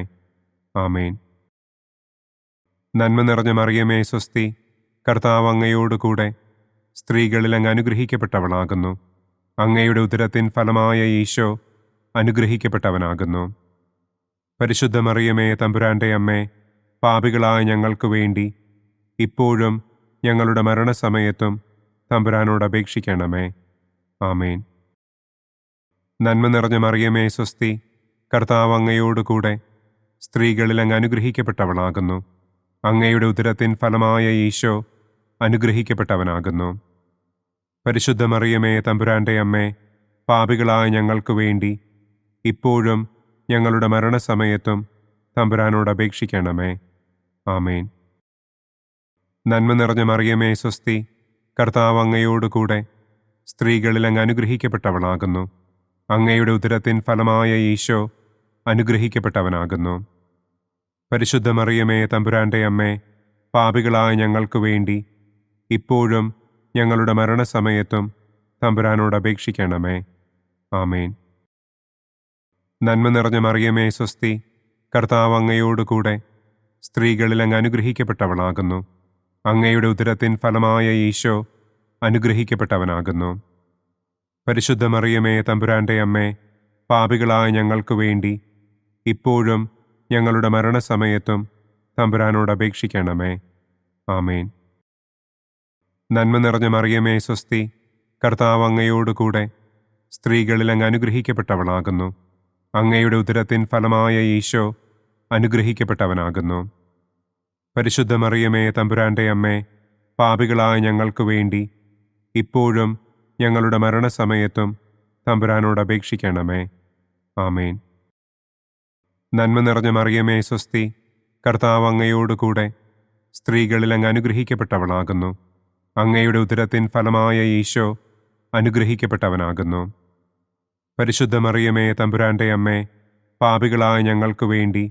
ആമേൻ. നന്മ നിറഞ്ഞ മറിയമേ സ്വസ്തി, കർത്താവ് അങ്ങയോടുകൂടെ സ്ത്രീകളിൽ അങ്ങ് അനുഗ്രഹിക്കപ്പെട്ടവളാകുന്നു. അങ്ങയുടെ ഉദരത്തിൻ ഫലമായ ഈശോ അനുഗ്രഹിക്കപ്പെട്ടവനാകുന്നു. പരിശുദ്ധ മറിയമേ തമ്പുരാന്റെ അമ്മേ, പാപികളായ ഞങ്ങൾക്ക് വേണ്ടി ഇപ്പോഴും ഞങ്ങളുടെ മരണസമയത്തും തമ്പുരാനോട് അപേക്ഷിക്കണമേ. ആമേൻ. നന്മ നിറഞ്ഞ മറിയമേ സ്വസ്തി, കർത്താവ് അങ്ങയോട് കൂടെ സ്ത്രീകളിൽ അങ്ങ് അനുഗ്രഹിക്കപ്പെട്ടവളാകുന്നു. അങ്ങയുടെ ഉദരത്തിൻ ഫലമായ ഈശോ അനുഗ്രഹിക്കപ്പെട്ടവനാകുന്നു. പരിശുദ്ധ മറിയമേ തമ്പുരാന്റെ അമ്മേ, പാപികളായ ഞങ്ങൾക്ക് വേണ്ടി ഇപ്പോഴും ഞങ്ങളുടെ മരണസമയത്തും തമ്പുരാനോട് അപേക്ഷിക്കണമേ. ആമേൻ. നന്മ നിറഞ്ഞ മറിയമേ സ്വസ്തി, കർത്താവ് അങ്ങയോട് കൂടെ സ്ത്രീകളിൽ അങ്ങ് അനുഗ്രഹിക്കപ്പെട്ടവളാകുന്നു. അങ്ങയുടെ ഉദരത്തിൻ ഫലമായ ഈശോ അനുഗ്രഹിക്കപ്പെട്ടവനാകുന്നു. പരിശുദ്ധ മറിയമേ തമ്പുരാന്റെ അമ്മേ, പാപികളായ ഞങ്ങൾക്ക് വേണ്ടി ഇപ്പോഴും ഞങ്ങളുടെ മരണസമയത്തും തമ്പുരാനോട് അപേക്ഷിക്കണമേ. ആമേൻ. നന്മ നിറഞ്ഞ മറിയമേ സ്വസ്തി, കർത്താവ് അങ്ങയോട് കൂടെ സ്ത്രീകളിൽ അങ്ങ് അനുഗ്രഹിക്കപ്പെട്ടവളാകുന്നു. അങ്ങയുടെ ഉദരത്തിൻ ഫലമായ ഈശോ അനുഗ്രഹിക്കപ്പെട്ടവനാകുന്നു. പരിശുദ്ധ മറിയമേ തമ്പുരാന്റെ അമ്മേ, പാപികളായ ഞങ്ങൾക്ക് വേണ്ടി ഇപ്പോഴും ഞങ്ങളുടെ മരണസമയത്തും തമ്പുരാനോട് അപേക്ഷിക്കണമേ. ആമേൻ. നന്മ നിറഞ്ഞ മറിയമേ സ്വസ്തി, കർത്താവ് അങ്ങയോട് കൂടെ സ്ത്രീകളിൽ അങ്ങ് അനുഗ്രഹിക്കപ്പെട്ടവളാകുന്നു. അങ്ങയുടെ ഉദരത്തിൻ ഫലമായ ഈശോ അനുഗ്രഹിക്കപ്പെട്ടവനാകുന്നു. പരിശുദ്ധ മറിയമേ തമ്പുരാന്റെ അമ്മേ, പാപികളായ ഞങ്ങൾക്ക് വേണ്ടി ഇപ്പോഴും ഞങ്ങളുടെ മരണസമയത്തും തമ്പുരാനോട് അപേക്ഷിക്കണമേ. ആമേൻ. നന്മ നിറഞ്ഞ മറിയമേ സ്വസ്തി, കർത്താവ് അങ്ങയോട് കൂടെ സ്ത്രീകളിൽ അങ്ങ് അനുഗ്രഹിക്കപ്പെട്ടവളാകുന്നു. അങ്ങയുടെ ഉദരത്തിൻ ഫലമായ ഈശോ അനുഗ്രഹിക്കപ്പെട്ടവനാകുന്നു. പരിശുദ്ധ മറിയമേ തമ്പുരാന്റെ അമ്മേ, പാപികളായ ഞങ്ങൾക്ക് വേണ്ടി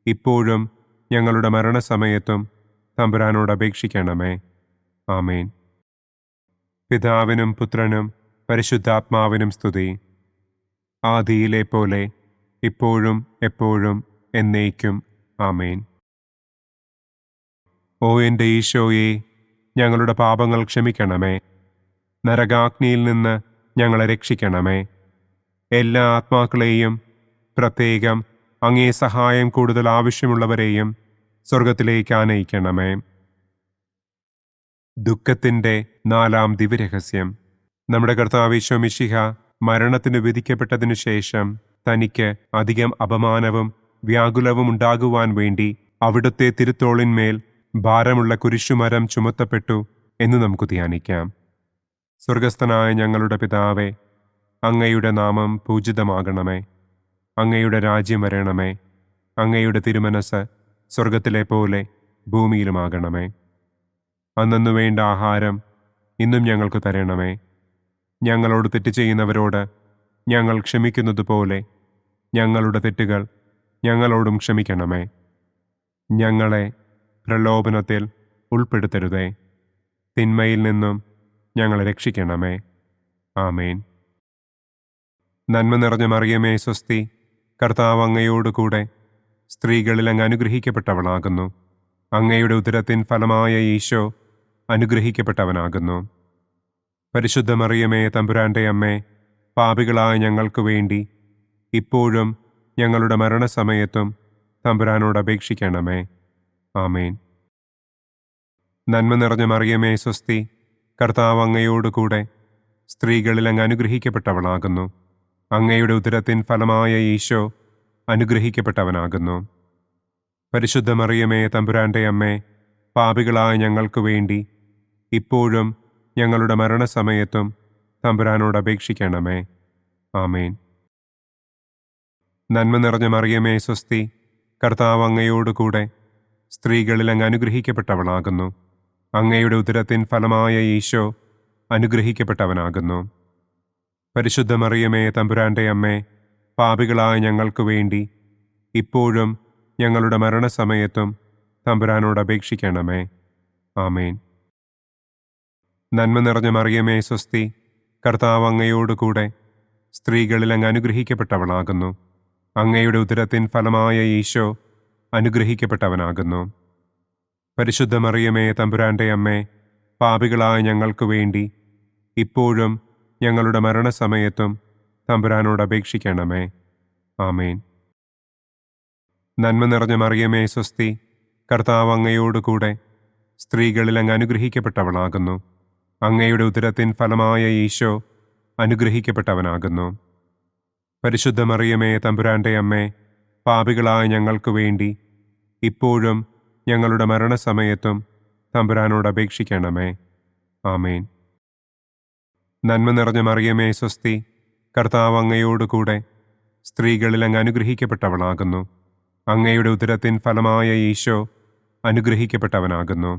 ഇപ്പോഴും ഞങ്ങളുടെ മരണസമയത്തും തമ്പുരാനോട് അപേക്ഷിക്കണമേ. ആമേൻ. പിതാവിനും പുത്രനും പരിശുദ്ധാത്മാവിനും സ്തുതി. ആദിയിലെ പോലെ ഇപ്പോഴും എപ്പോഴും എന്നേക്കും. ആമേൻ. ഓ എൻ്റെ ഈശോയെ, ഞങ്ങളുടെ പാപങ്ങൾ ക്ഷമിക്കണമേ. നരകാഗ്നിയിൽ നിന്ന് ഞങ്ങളെ രക്ഷിക്കണമേ. എല്ലാ ആത്മാക്കളെയും, പ്രത്യേകം അങ്ങേ സഹായം കൂടുതൽ ആവശ്യമുള്ളവരെയും സ്വർഗത്തിലേക്ക് ആനയിക്കണമേ. ദുഃഖത്തിൻ്റെ 4-ാം ദിവ്യരഹസ്യം. നമ്മുടെ കർത്താവ് ഈശോ മിശിഹ മരണത്തിന് വിധിക്കപ്പെട്ടതിനു ശേഷം തനിക്ക് അധികം അപമാനവും വ്യാകുലവും ഉണ്ടാകുവാൻ വേണ്ടി അവിടുത്തെ തിരുത്തോളിന്മേൽ ഭാരമുള്ള കുരിശുമരം ചുമത്തപ്പെട്ടു എന്ന് നമുക്ക് ധ്യാനിക്കാം. സ്വർഗസ്ഥനായ ഞങ്ങളുടെ പിതാവേ, അങ്ങയുടെ നാമം പൂജിതമാകണമേ. അങ്ങയുടെ രാജ്യം വരണമേ. അങ്ങയുടെ തിരുമനസ് സ്വർഗത്തിലെ പോലെ ഭൂമിയിലുമാകണമേ. അന്നന്നു വേണ്ട ആഹാരം ഇന്നും ഞങ്ങൾക്ക് തരണമേ. ഞങ്ങളോട് തെറ്റ് ചെയ്യുന്നവരോട് ഞങ്ങൾ ക്ഷമിക്കുന്നത് പോലെ ഞങ്ങളുടെ തെറ്റുകൾ ഞങ്ങളോടും ക്ഷമിക്കണമേ. ഞങ്ങളെ പ്രലോഭനത്തിൽ ഉൾപ്പെടുത്തരുതേ. തിന്മയിൽ നിന്നും ഞങ്ങളെ രക്ഷിക്കണമേ. ആമേൻ. നന്മ നിറഞ്ഞ മറിയമേ സ്വസ്തി, കർത്താവ് അങ്ങയോട് കൂടെ സ്ത്രീകളിൽ അങ്ങ് അനുഗ്രഹിക്കപ്പെട്ടവളാകുന്നു. അങ്ങയുടെ ഉദരത്തിൻ ഫലമായ ഈശോ അനുഗ്രഹിക്കപ്പെട്ടവനാകുന്നു. പരിശുദ്ധ മറിയമേ തമ്പുരാന്റെ അമ്മേ, പാപികളായ ഞങ്ങൾക്ക് വേണ്ടി ഇപ്പോഴും ഞങ്ങളുടെ മരണസമയത്തും തമ്പുരാനോട് അപേക്ഷിക്കണമേ. ആമേൻ. നന്മ നിറഞ്ഞ മറിയമേ സ്വസ്തി, കർത്താവ് അങ്ങയോട് കൂടെ സ്ത്രീകളിൽ അങ്ങ് അനുഗ്രഹിക്കപ്പെട്ടവളാകുന്നു. അങ്ങയുടെ ഉദരത്തിൻ ഫലമായ ഈശോ അനുഗ്രഹിക്കപ്പെട്ടവനാകുന്നു. പരിശുദ്ധ മറിയമേ തമ്പുരാന്റെ അമ്മേ, പാപികളായ ഞങ്ങൾക്ക് വേണ്ടി ഇപ്പോഴും ഞങ്ങളുടെ മരണസമയത്തും തമ്പുരാനോട് അപേക്ഷിക്കണമേ. ആമേൻ. നന്മ നിറഞ്ഞ മറിയമേ സ്വസ്തി, കർത്താവ് അങ്ങയോട് കൂടെ സ്ത്രീകളിൽ അങ്ങ് അനുഗ്രഹിക്കപ്പെട്ടവളാകുന്നു. അങ്ങയുടെ ഉദരത്തിൻ ഫലമായ ഈശോ അനുഗ്രഹിക്കപ്പെട്ടവനാകുന്നു. പരിശുദ്ധ മറിയമേ തമ്പുരാന്റെ അമ്മേ, പാപികളായ ഞങ്ങൾക്ക് വേണ്ടി ഇപ്പോഴും ഞങ്ങളുടെ മരണസമയത്തും തമ്പുരാനോട് അപേക്ഷിക്കണമേ. ആമേൻ. നന്മ നിറഞ്ഞ മറിയമേ സ്വസ്തി, കർത്താവ് അങ്ങയോട് കൂടെ സ്ത്രീകളിൽ അങ്ങ് അനുഗ്രഹിക്കപ്പെട്ടവളാകുന്നു. അങ്ങയുടെ ഉദരത്തിൻ ഫലമായ ഈശോ അനുഗ്രഹിക്കപ്പെട്ടവനാകുന്നു. പരിശുദ്ധ മറിയമേ തമ്പുരാന്റെ അമ്മേ, പാപികളായ ഞങ്ങൾക്ക് വേണ്ടി ഇപ്പോഴും ഞങ്ങളുടെ മരണസമയത്തും തമ്പുരാനോട് അപേക്ഷിക്കണമേ. ആമേൻ. നന്മ നിറഞ്ഞ മറിയമേ സ്വസ്തി, കർത്താവ് അങ്ങയോട് കൂടെ സ്ത്രീകളിൽ അങ്ങ് അനുഗ്രഹിക്കപ്പെട്ടവളാകുന്നു. അങ്ങയുടെ ഉദരത്തിൻ ഫലമായ ഈശോ അനുഗ്രഹിക്കപ്പെട്ടവനാകുന്നു. പരിശുദ്ധ മറിയമേ, തമ്പുരാന്റെ അമ്മേ, പാപികളായ ഞങ്ങൾക്ക് വേണ്ടി ഇപ്പോഴും ഞങ്ങളുടെ മരണസമയത്തും തമ്പുരാനോട് അപേക്ഷിക്കണമേ. ആമേൻ. നന്മ നിറഞ്ഞ മറിയമേ, സ്വസ്തി. കർത്താവ് അങ്ങയോടുകൂടെ സ്ത്രീകളിൽ അങ്ങ് അനുഗ്രഹിക്കപ്പെട്ടവളാകുന്നു. അങ്ങയുടെ ഉദരത്തിൻ ഫലമായ ഈശോ അനുഗ്രഹിക്കപ്പെട്ടവനാകുന്നു.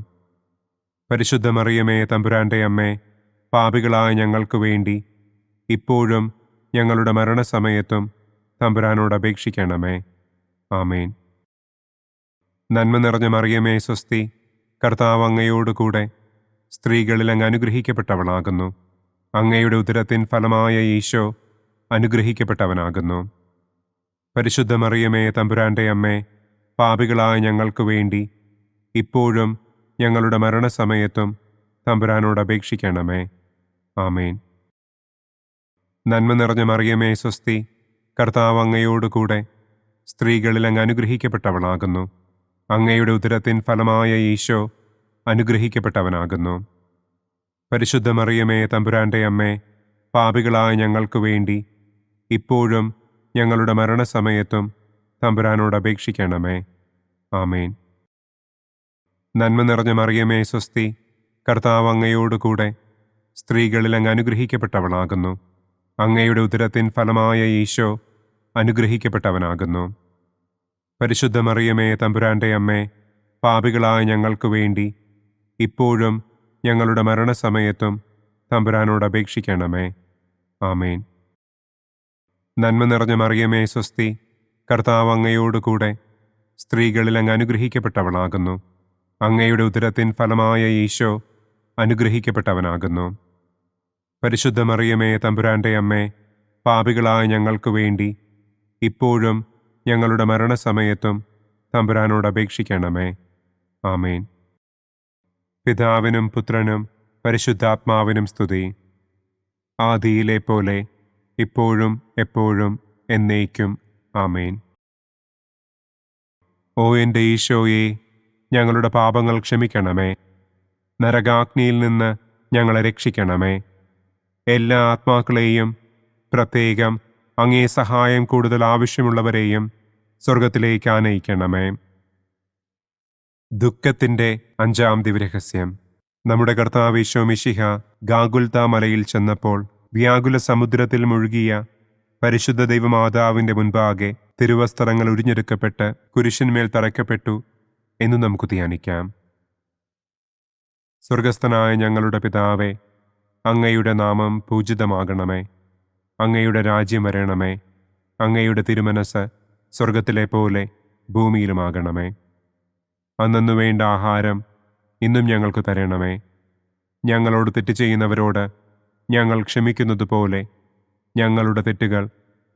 പരിശുദ്ധ മറിയമേ, തമ്പുരാന്റെ അമ്മേ, പാപികളായ ഞങ്ങൾക്ക് വേണ്ടി ഇപ്പോഴും ഞങ്ങളുടെ മരണസമയത്തും തമ്പുരാനോട് അപേക്ഷിക്കണമേ. ആമേൻ. നന്മ നിറഞ്ഞ മറിയമേ, സ്വസ്തി. കർത്താവ് അങ്ങയോടുകൂടെ സ്ത്രീകളിൽ അങ്ങ് അനുഗ്രഹിക്കപ്പെട്ടവളാകുന്നു. അങ്ങയുടെ ഉദരത്തിൻ ഫലമായ ഈശോ അനുഗ്രഹിക്കപ്പെട്ടവനാകുന്നു. പരിശുദ്ധ മറിയമേ, തമ്പുരാന്റെ അമ്മേ, പാപികളായ ഞങ്ങൾക്ക് വേണ്ടി ഇപ്പോഴും ഞങ്ങളുടെ മരണസമയത്തും തമ്പുരാനോട് അപേക്ഷിക്കണമേ. ആമേൻ. നന്മ നിറഞ്ഞ മറിയമേ, സ്വസ്തി. കർത്താവ് അങ്ങയോടുകൂടെ സ്ത്രീകളിൽ അങ്ങ് അനുഗ്രഹിക്കപ്പെട്ടവളാകുന്നു. അങ്ങയുടെ ഉദരത്തിൻ ഫലമായ ഈശോ അനുഗ്രഹിക്കപ്പെട്ടവനാകുന്നു. പരിശുദ്ധ മറിയമേ, തമ്പുരാന്റെ അമ്മേ, പാപികളായ ഞങ്ങൾക്ക് വേണ്ടി ഇപ്പോഴും ഞങ്ങളുടെ മരണസമയത്തും തമ്പുരാനോട് അപേക്ഷിക്കണമേ. ആമേൻ. നന്മ നിറഞ്ഞ മറിയമേ, സ്വസ്തി. കർത്താവ് അങ്ങയോടുകൂടെ സ്ത്രീകളിൽ അങ്ങ് അനുഗ്രഹിക്കപ്പെട്ടവളാകുന്നു. അങ്ങയുടെ ഉദരത്തിൻ ഫലമായ ഈശോ അനുഗ്രഹിക്കപ്പെട്ടവനാകുന്നു. പരിശുദ്ധ മറിയമേ, തമ്പുരാന്റെ അമ്മേ, പാപികളായ ഞങ്ങൾക്ക് വേണ്ടി ഇപ്പോഴും ഞങ്ങളുടെ മരണസമയത്തും തമ്പുരാനോട് അപേക്ഷിക്കണമേ. ആമേൻ. നന്മ നിറഞ്ഞ മറിയമേ, സ്വസ്തി. കർത്താവ് അങ്ങയോടുകൂടെ സ്ത്രീകളിൽ അങ്ങ് അനുഗ്രഹിക്കപ്പെട്ടവളാകുന്നു. അങ്ങയുടെ ഉദരത്തിൻ ഫലമായ ഈശോ അനുഗ്രഹിക്കപ്പെട്ടവനാകുന്നു. പരിശുദ്ധ മറിയമേ, തമ്പുരാന്റെ അമ്മേ, പാപികളായ ഞങ്ങൾക്ക് വേണ്ടി ഇപ്പോഴും ഞങ്ങളുടെ മരണസമയത്തും തമ്പുരാനോട് അപേക്ഷിക്കണമേ. ആമേൻ. പിതാവിനും പുത്രനും പരിശുദ്ധാത്മാവിനും സ്തുതി. ആദിയിലെ പോലെ ഇപ്പോഴും എപ്പോഴും എന്നേക്കും. ആമേൻ. ഓ എൻ്റെ ഈശോയെ, ഞങ്ങളുടെ പാപങ്ങൾ ക്ഷമിക്കണമേ. നരകാഗ്നിയിൽ നിന്ന് ഞങ്ങളെ രക്ഷിക്കണമേ. എല്ലാ ആത്മാക്കളെയും, പ്രത്യേകം അങ്ങേ സഹായം കൂടുതൽ ആവശ്യമുള്ളവരെയും സ്വർഗത്തിലേക്ക് ആനയിക്കണമേ. ദുഃഖത്തിൻ്റെ 5-ാം ദിവ്യരഹസ്യം. നമ്മുടെ കർത്താവ് ഈശോ മിശിഹ ഗാഗുൽത്ത മലയിൽ ചെന്നപ്പോൾ വ്യാകുല സമുദ്രത്തിൽ മുഴുകിയ പരിശുദ്ധ ദൈവമാതാവിൻ്റെ മുൻപാകെ തിരുവസ്ത്രങ്ങൾ ഉരിഞ്ഞെടുക്കപ്പെട്ട് കുരിശിന്മേൽ തറയ്ക്കപ്പെട്ടു എന്ന് നമുക്ക് ധ്യാനിക്കാം. സ്വർഗസ്ഥനായ ഞങ്ങളുടെ പിതാവേ, അങ്ങയുടെ നാമം പൂജിതമാകണമേ. അങ്ങയുടെ രാജ്യം വരണമേ. അങ്ങയുടെ തിരുമനസ് സ്വർഗത്തിലെ പോലെ ഭൂമിയിലുമാകണമേ. അന്നന്നു വേണ്ട ആഹാരം ഇന്നും ഞങ്ങൾക്ക് തരണമേ. ഞങ്ങളോട് തെറ്റ് ചെയ്യുന്നവരോട് ഞങ്ങൾ ക്ഷമിക്കുന്നത് പോലെ ഞങ്ങളുടെ തെറ്റുകൾ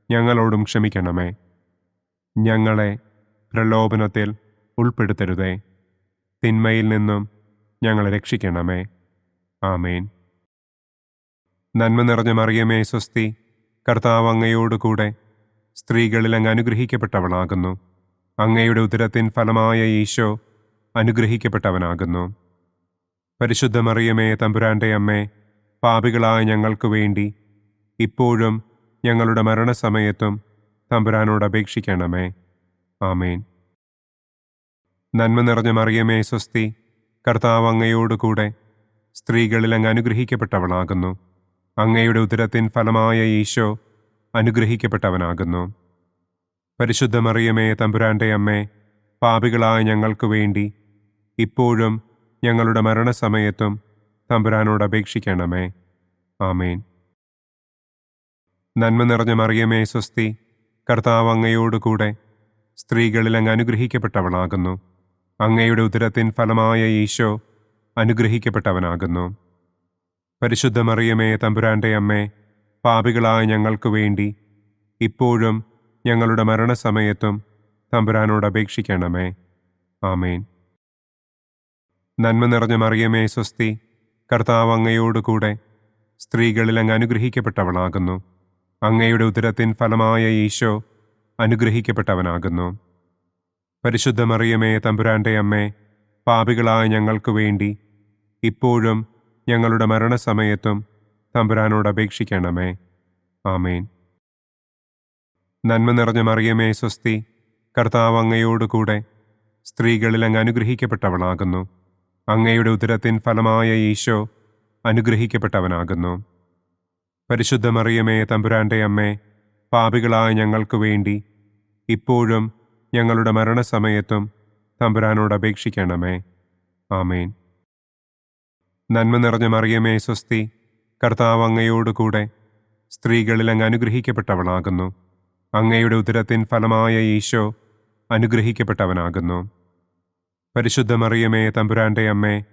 ഞങ്ങളോടും ക്ഷമിക്കണമേ. ഞങ്ങളെ പ്രലോഭനത്തിൽ ഉൾപ്പെടുത്തരുതേ. തിന്മയിൽ നിന്നും ഞങ്ങളെ രക്ഷിക്കണമേ. ആമേൻ. നന്മ നിറഞ്ഞ മറിയമേ, സ്വസ്തി. കർത്താവ് അങ്ങയോടുകൂടെ സ്ത്രീകളിൽ അങ്ങ് അനുഗ്രഹിക്കപ്പെട്ടവളാകുന്നു. അങ്ങയുടെ ഉദരത്തിൻ ഫലമായ ഈശോ അനുഗ്രഹിക്കപ്പെട്ടവനാകുന്നു. പരിശുദ്ധ മറിയമേ, തമ്പുരാന്റെ അമ്മേ, പാപികളായ ഞങ്ങൾക്ക് വേണ്ടി ഇപ്പോഴും ഞങ്ങളുടെ മരണസമയത്തും തമ്പുരാനോട് അപേക്ഷിക്കണമേ. ആമേൻ. നന്മ നിറഞ്ഞ മറിയമേ, സ്വസ്തി. കർത്താവ് അങ്ങയോടുകൂടെ സ്ത്രീകളിൽ അങ്ങ് അനുഗ്രഹിക്കപ്പെട്ടവളാകുന്നു. അങ്ങയുടെ ഉദരത്തിൻ ഫലമായ ഈശോ അനുഗ്രഹിക്കപ്പെട്ടവനാകുന്നു. പരിശുദ്ധ മറിയമേ, തമ്പുരാന്റെ അമ്മേ, പാപികളായ ഞങ്ങൾക്ക് വേണ്ടി ഇപ്പോഴും ഞങ്ങളുടെ മരണസമയത്തും തമ്പുരാനോട് അപേക്ഷിക്കണമേ. ആമേൻ. നന്മ നിറഞ്ഞ മറിയമേ, സ്വസ്തി. കർത്താവ് അങ്ങയോടുകൂടെ സ്ത്രീകളിൽ അങ്ങ് അനുഗ്രഹിക്കപ്പെട്ടവളാകുന്നു. അങ്ങയുടെ ഉദരത്തിൻ ഫലമായ ഈശോ അനുഗ്രഹിക്കപ്പെട്ടവനാകുന്നു. പരിശുദ്ധ മറിയമേ, തമ്പുരാന്റെ അമ്മേ, പാപികളായ ഞങ്ങൾക്ക് വേണ്ടി ഇപ്പോഴും ഞങ്ങളുടെ മരണസമയത്തും തമ്പുരാനോട് അപേക്ഷിക്കണമേ. ആമേൻ. നന്മ നിറഞ്ഞ മറിയമേ, സ്വസ്തി. കർത്താവ് അങ്ങയോടുകൂടെ സ്ത്രീകളിൽ അങ്ങ് അനുഗ്രഹിക്കപ്പെട്ടവളാകുന്നു. അങ്ങയുടെ ഉദരത്തിൻ ഫലമായ ഈശോ അനുഗ്രഹിക്കപ്പെട്ടവനാകുന്നു. പരിശുദ്ധ മറിയമേ, തമ്പുരാന്റെ അമ്മേ, പാപികളായ ഞങ്ങൾക്ക് വേണ്ടി ഇപ്പോഴും ഞങ്ങളുടെ മരണസമയത്തും തമ്പുരാനോട് അപേക്ഷിക്കണമേ. ആമേൻ. നന്മ നിറഞ്ഞ മറിയമേ സ്വസ്തി, കർത്താവ് അങ്ങയോടുകൂടെ സ്ത്രീകളിൽ അങ്ങ് അനുഗ്രഹിക്കപ്പെട്ടവളാകുന്നു. അങ്ങയുടെ ഉദരത്തിൻ ഫലമായ ഈശോ അനുഗ്രഹിക്കപ്പെട്ടവനാകുന്നു. പരിശുദ്ധ മറിയമേ തമ്പുരാന്റെ അമ്മേ, പാപികളായ ഞങ്ങൾക്ക് വേണ്ടി ഇപ്പോഴും ഞങ്ങളുടെ മരണസമയത്തും തമ്പുരാനോട് അപേക്ഷിക്കണമേ. ആമേൻ. നന്മ നിറഞ്ഞ മറിയമേ സ്വസ്തി, കർത്താവ് അങ്ങയോടുകൂടെ സ്ത്രീകളിൽ അങ്ങ് അനുഗ്രഹിക്കപ്പെട്ടവളാകുന്നു. അങ്ങയുടെ ഉദരത്തിൻ ഫലമായ ഈശോ അനുഗ്രഹിക്കപ്പെട്ടവനാകുന്നു. പരിശുദ്ധ മറിയമേ തമ്പുരാന്റെ അമ്മേ,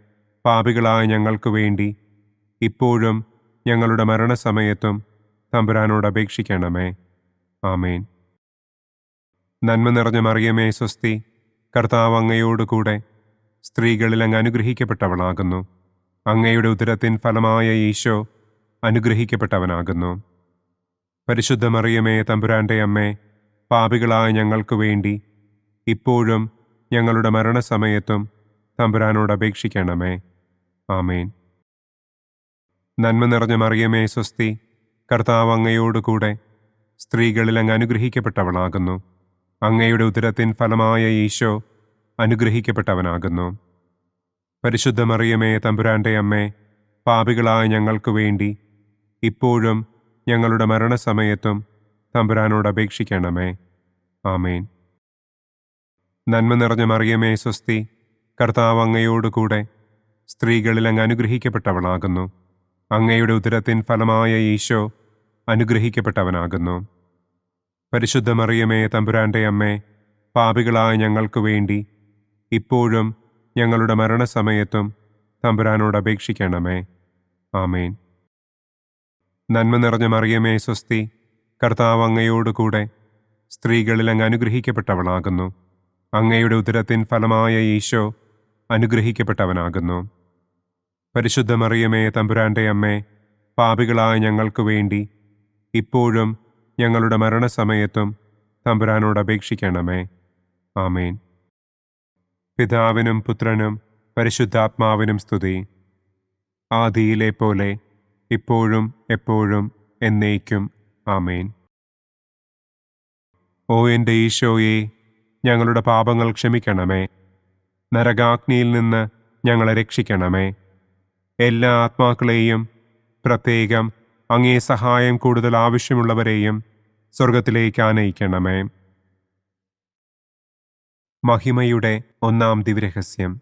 പാപികളായ ഞങ്ങൾക്ക് വേണ്ടി ഇപ്പോഴും ഞങ്ങളുടെ മരണസമയത്തും തമ്പുരാനോട് അപേക്ഷിക്കണമേ. ആമേൻ. നന്മ നിറഞ്ഞ മറിയമേ സ്വസ്തി, കർത്താവ് അങ്ങയോടുകൂടെ സ്ത്രീകളിൽ അങ്ങ് അനുഗ്രഹിക്കപ്പെട്ടവളാകുന്നു. അങ്ങയുടെ ഉദരത്തിൻ ഫലമായ ഈശോ അനുഗ്രഹിക്കപ്പെട്ടവനാകുന്നു. പരിശുദ്ധ മറിയമേ തമ്പുരാന്റെ അമ്മേ, പാപികളായ ഞങ്ങൾക്ക് വേണ്ടി ഇപ്പോഴും ഞങ്ങളുടെ മരണസമയത്തും തമ്പുരാനോട് അപേക്ഷിക്കണമേ. ആമേൻ. നന്മ നിറഞ്ഞ മറിയമേ സ്വസ്തി, കർത്താവ് അങ്ങയോടുകൂടെ സ്ത്രീകളിൽ അങ്ങ് അനുഗ്രഹിക്കപ്പെട്ടവളാകുന്നു. അങ്ങയുടെ ഉദരത്തിൻ ഫലമായ ഈശോ അനുഗ്രഹിക്കപ്പെട്ടവനാകുന്നു. പരിശുദ്ധ മറിയമേ തമ്പുരാന്റെ അമ്മേ, പാപികളായ ഞങ്ങൾക്ക് വേണ്ടി ഇപ്പോഴും ഞങ്ങളുടെ മരണസമയത്തും തമ്പുരാനോട് അപേക്ഷിക്കണമേ. ആമേൻ. നന്മ നിറഞ്ഞ മറിയമേ സ്വസ്തി, കർത്താവ് അങ്ങയോടുകൂടെ സ്ത്രീകളിൽ അങ്ങ് അനുഗ്രഹിക്കപ്പെട്ടവളാകുന്നു. അങ്ങയുടെ ഉദരത്തിൻ ഫലമായ ഈശോ അനുഗ്രഹിക്കപ്പെട്ടവനാകുന്നു. പരിശുദ്ധ മറിയമേ തമ്പുരാന്റെ അമ്മേ, പാപികളായ ഞങ്ങൾക്ക് വേണ്ടി ഇപ്പോഴും ഞങ്ങളുടെ മരണസമയത്തും തമ്പുരാനോട് അപേക്ഷിക്കണമേ. ആമേൻ. നന്മ നിറഞ്ഞ മറിയമേ സ്വസ്തി, കർത്താവ് അങ്ങയോടുകൂടെ സ്ത്രീകളിൽ അങ്ങ് അനുഗ്രഹിക്കപ്പെട്ടവളാകുന്നു. അങ്ങയുടെ ഉദരത്തിൻ ഫലമായ ഈശോ അനുഗ്രഹിക്കപ്പെട്ടവനാകുന്നു. പരിശുദ്ധ മറിയമേ തമ്പുരാന്റെ അമ്മേ, പാപികളായ ഞങ്ങൾക്ക് വേണ്ടി ഇപ്പോഴും ഞങ്ങളുടെ മരണസമയത്തും തമ്പുരാനോട് അപേക്ഷിക്കണമേ. ആമേൻ. പിതാവിനും പുത്രനും പരിശുദ്ധാത്മാവിനും സ്തുതി. ആദിയിലെ പോലെ ഇപ്പോഴും എപ്പോഴും എന്നേക്കും. ആമേൻ. ഓ എൻ്റെ ഈശോയെ, ഞങ്ങളുടെ പാപങ്ങൾ ക്ഷമിക്കണമേ. നരകാഗ്നിയിൽ നിന്ന് ഞങ്ങളെ രക്ഷിക്കണമേ. എല്ലാ ആത്മാക്കളെയും, പ്രത്യേകം അങ്ങേ സഹായം കൂടുതൽ ആവശ്യമുള്ളവരെയും സ്വർഗത്തിലേക്ക് ആനയിക്കണമേ. മഹിമയുടെ ഒന്നാം ദിവ്യരഹസ്യം.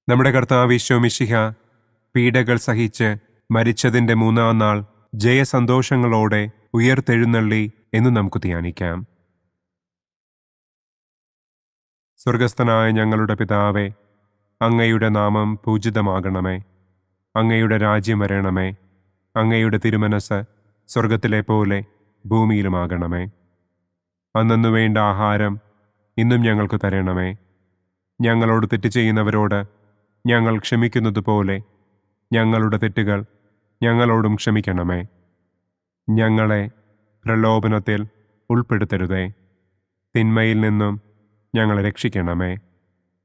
നമ്മുടെ കർത്താവ് ഈശോ മിശിഹ പീഡകൾ സഹിച്ച് മരിച്ചതിൻ്റെ മൂന്നാം നാൾ ജയസന്തോഷങ്ങളോടെ ഉയർത്തെഴുന്നള്ളി എന്ന് നമുക്ക് ധ്യാനിക്കാം. സ്വർഗസ്ഥനായ ഞങ്ങളുടെ പിതാവേ, അങ്ങയുടെ നാമം പൂജിതമാകണമേ. അങ്ങയുടെ രാജ്യം വരണമേ. അങ്ങയുടെ തിരുമനസ് സ്വർഗത്തിലെ പോലെ ഭൂമിയിലുമാകണമേ. അന്നന്നു വേണ്ട ആഹാരം ഇന്നും ഞങ്ങൾക്ക് തരണമേ. ഞങ്ങളോട് തെറ്റ് ചെയ്യുന്നവരോട് ഞങ്ങൾ ക്ഷമിക്കുന്നത് പോലെ ഞങ്ങളുടെ തെറ്റുകൾ ഞങ്ങളോടും ക്ഷമിക്കണമേ. ഞങ്ങളെ പ്രലോഭനത്തിൽ ഉൾപ്പെടുത്തരുതേ. തിന്മയിൽ നിന്നും ഞങ്ങളെ രക്ഷിക്കണമേ.